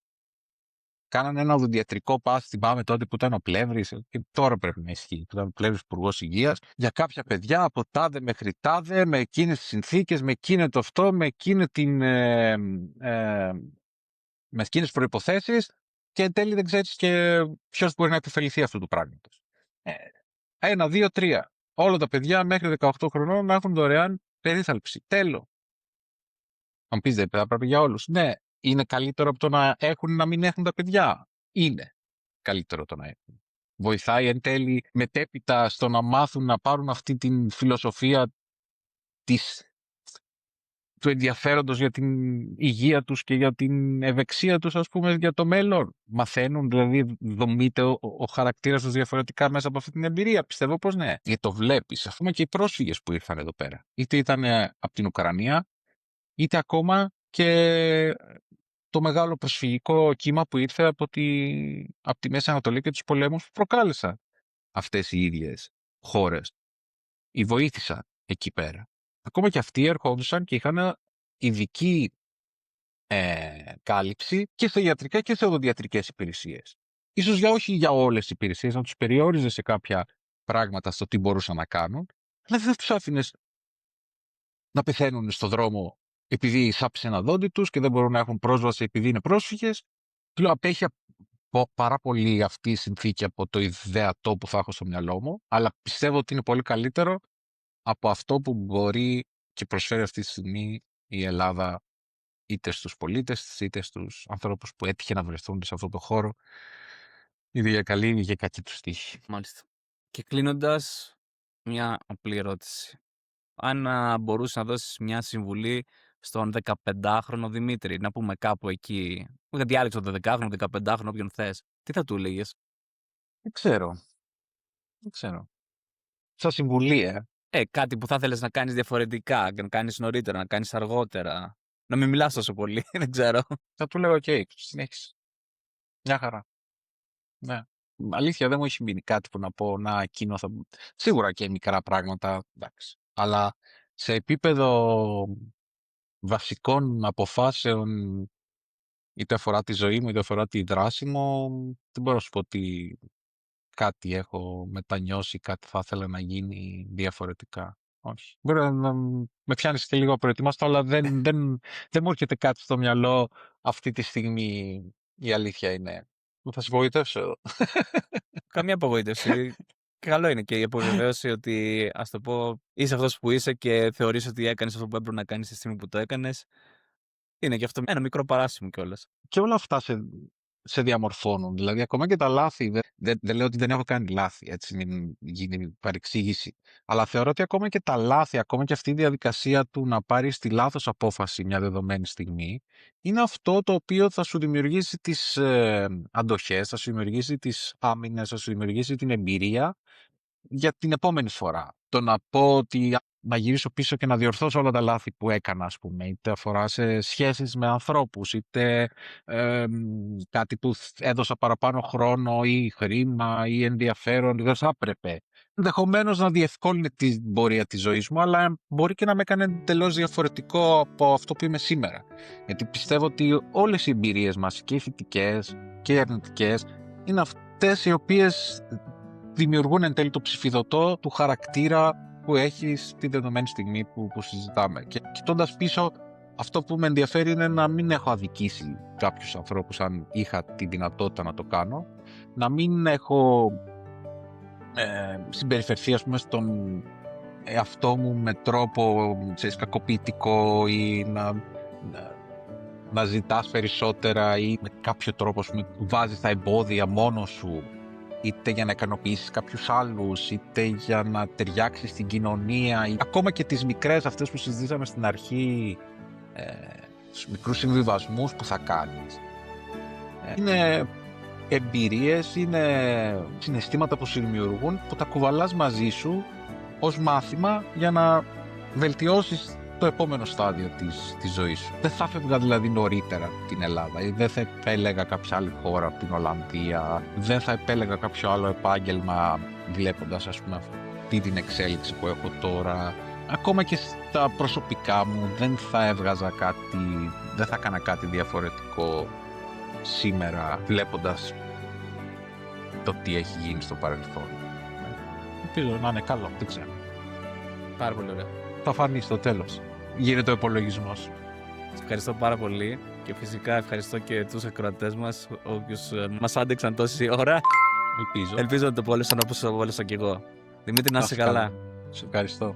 Κάνανε ένα οδοντιατρικό πας, θυμάμαι τότε που ήταν ο Πλεύρης, και τώρα πρέπει να ισχύει, που ήταν ο Πλεύρης υπουργός υγείας, για κάποια παιδιά από τάδε μέχρι τάδε, με εκείνες τις συνθήκες, με εκείνο το αυτό, με εκείνη με εκείνες προϋποθέσεις, και εν τέλει δεν ξέρεις και ποιος μπορεί να επωφεληθεί αυτού του πράγματος. 1, 2, 3. Όλα τα παιδιά μέχρι 18 χρονών να έχουν δωρεάν περίθαλψη. Τέλος. Αν πεις δεν πρέπει για όλους. Ναι, είναι καλύτερο από το να έχουν ή να μην έχουν τα παιδιά. Είναι καλύτερο το να έχουν. Βοηθάει εν τέλει μετέπειτα στο να μάθουν να πάρουν αυτή την φιλοσοφία του ενδιαφέροντος για την υγεία τους και για την ευεξία τους, ας πούμε, για το μέλλον. Μαθαίνουν, δηλαδή δομείται ο χαρακτήρας τους διαφορετικά μέσα από αυτή την εμπειρία. Πιστεύω πως ναι. Γιατί το βλέπεις, ας πούμε, και οι πρόσφυγες που ήρθαν εδώ πέρα. Είτε ήταν από την Ουκρανία, είτε ακόμα και το μεγάλο προσφυγικό κύμα που ήρθε από τη Μέση Ανατολή και τους πολέμους που προκάλεσαν αυτές οι ίδιες χώρες. Οι βοήθησαν εκεί πέρα. Ακόμα και αυτοί ερχόντουσαν και είχαν ειδική κάλυψη και σε ιατρικά και σε οδοντιατρικές υπηρεσίες. Ίσως όχι για όλες τις υπηρεσίες, να τους περιόριζε σε κάποια πράγματα στο τι μπορούσαν να κάνουν, αλλά δεν τους άφηνες να πεθαίνουν στον δρόμο επειδή σάψε ένα δόντι τους και δεν μπορούν να έχουν πρόσβαση επειδή είναι πρόσφυγες. Του λέω, απέχει πάρα πολύ αυτή η συνθήκη από το ιδεατό που θα έχω στο μυαλό μου, αλλά πιστεύω ότι είναι πολύ καλύτερο από αυτό που μπορεί και προσφέρει αυτή τη στιγμή η Ελλάδα, είτε στους πολίτες, είτε στους ανθρώπους που έτυχε να βρεθούν σε αυτό το χώρο, είτε για καλή είτε για κακή τους τύχη. Μάλιστα. Και κλείνοντας, μια απλή ερώτηση. Αν μπορούσε να δώσεις μια συμβουλή στον 15χρονο Δημήτρη, να πούμε κάπου εκεί, ούτε διάλεξε τον 12χρονο, 15χρονο, όποιον θες, τι θα του έλεγες? Δεν ξέρω. Σαν συμβουλή, Κάτι που θα ήθελες να κάνεις διαφορετικά, να κάνεις νωρίτερα, να κάνεις αργότερα. Να μην μιλάς τόσο πολύ, δεν ξέρω. θα του λέω, OK, συνέχισε. Μια χαρά. Ναι. Αλήθεια, δεν μου έχει μείνει κάτι που να πω, να εκείνο θα... Σίγουρα και μικρά πράγματα, εντάξει. Αλλά σε επίπεδο βασικών αποφάσεων, είτε αφορά τη ζωή μου, είτε αφορά τη δράση μου, δεν μπορώ να σου πω ότι κάτι έχω μετανιώσει, κάτι θα ήθελα να γίνει διαφορετικά. Όχι. Μπορεί να με πιάνεις και λίγο προετοιμάστο, αλλά δεν μου έρχεται κάτι στο μυαλό αυτή τη στιγμή. Η αλήθεια είναι. Θα σε βοηθήσω. Καμία απογοήτευση. Καλό είναι και η αποβεβαίωση ότι, ας το πω, είσαι αυτός που είσαι και θεωρείς ότι έκανες αυτό που έπρεπε να κάνεις τη στιγμή που το έκανες. Είναι και αυτό ένα μικρό παράσημο κιόλας. Και όλα αυτά σε διαμορφώνουν. Δηλαδή, ακόμα και τα λάθη. Δεν λέω ότι δεν έχω κάνει λάθη, έτσι, μην γίνει παρεξήγηση. Αλλά θεωρώ ότι ακόμα και τα λάθη, ακόμα και αυτή η διαδικασία του να πάρεις τη λάθος απόφαση μια δεδομένη στιγμή, είναι αυτό το οποίο θα σου δημιουργήσει τις αντοχές, θα σου δημιουργήσει τις άμυνες, θα σου δημιουργήσει την εμπειρία για την επόμενη φορά. Το να πω ότι να γυρίσω πίσω και να διορθώσω όλα τα λάθη που έκανα, ας πούμε, είτε αφορά σε σχέσεις με ανθρώπους, είτε κάτι που έδωσα παραπάνω χρόνο ή χρήμα ή ενδιαφέρον, δεν θα έπρεπε. Ενδεχομένως να διευκόλυνε την πορεία της ζωής μου, αλλά μπορεί και να με έκανε εντελώς διαφορετικό από αυτό που είμαι σήμερα. Γιατί πιστεύω ότι όλες οι εμπειρίες μας, και οι θετικές και οι αρνητικές, είναι αυτές οι οποίες δημιουργούν εν τέλει το ψηφιδωτό του χαρακτήρα που έχεις τη δεδομένη στιγμή που συζητάμε. Και κοιτώντας πίσω, αυτό που με ενδιαφέρει είναι να μην έχω αδικήσει κάποιους ανθρώπους αν είχα τη δυνατότητα να το κάνω, να μην έχω συμπεριφερθεί, ας πούμε, στον εαυτό μου με τρόπο κακοποιητικό ή να ζητάς περισσότερα ή με κάποιο τρόπο, ας πούμε, βάζεις τα εμπόδια μόνος σου, είτε για να ικανοποιήσεις κάποιους άλλους, είτε για να ταιριάξεις στην κοινωνία, ή ακόμα και τις μικρές αυτές που συζητήσαμε στην αρχή, τους μικρούς συμβιβασμούς που θα κάνεις. Είναι εμπειρίες, είναι συναισθήματα που σου δημιουργούν, που τα κουβαλάς μαζί σου ως μάθημα για να βελτιώσεις το επόμενο στάδιο της ζωής σου. Δεν θα έφευγα δηλαδή νωρίτερα την Ελλάδα ή δεν θα επέλεγα κάποια άλλη χώρα από την Ολλανδία, δεν θα επέλεγα κάποιο άλλο επάγγελμα βλέποντας, ας πούμε, αυτή την εξέλιξη που έχω τώρα. Ακόμα και στα προσωπικά μου δεν θα έβγαζα κάτι, δεν θα έκανα κάτι διαφορετικό σήμερα βλέποντας το τι έχει γίνει στο παρελθόν. Ελπίζω να είναι καλό, δεν ξέρω. Πάρα πολύ ωραία. Θα φανεί στο τέλος. Γίνεται ο υπολογισμός. Σας ευχαριστώ πάρα πολύ και φυσικά ευχαριστώ και τους ακροατές μας, όποιους μας άντεξαν τόση ώρα. Ελπίζω. Ελπίζω να το απόλαυσαν όπως το απόλαυσα κι εγώ. Δημήτρη, να είσαι καλά. Σε ευχαριστώ.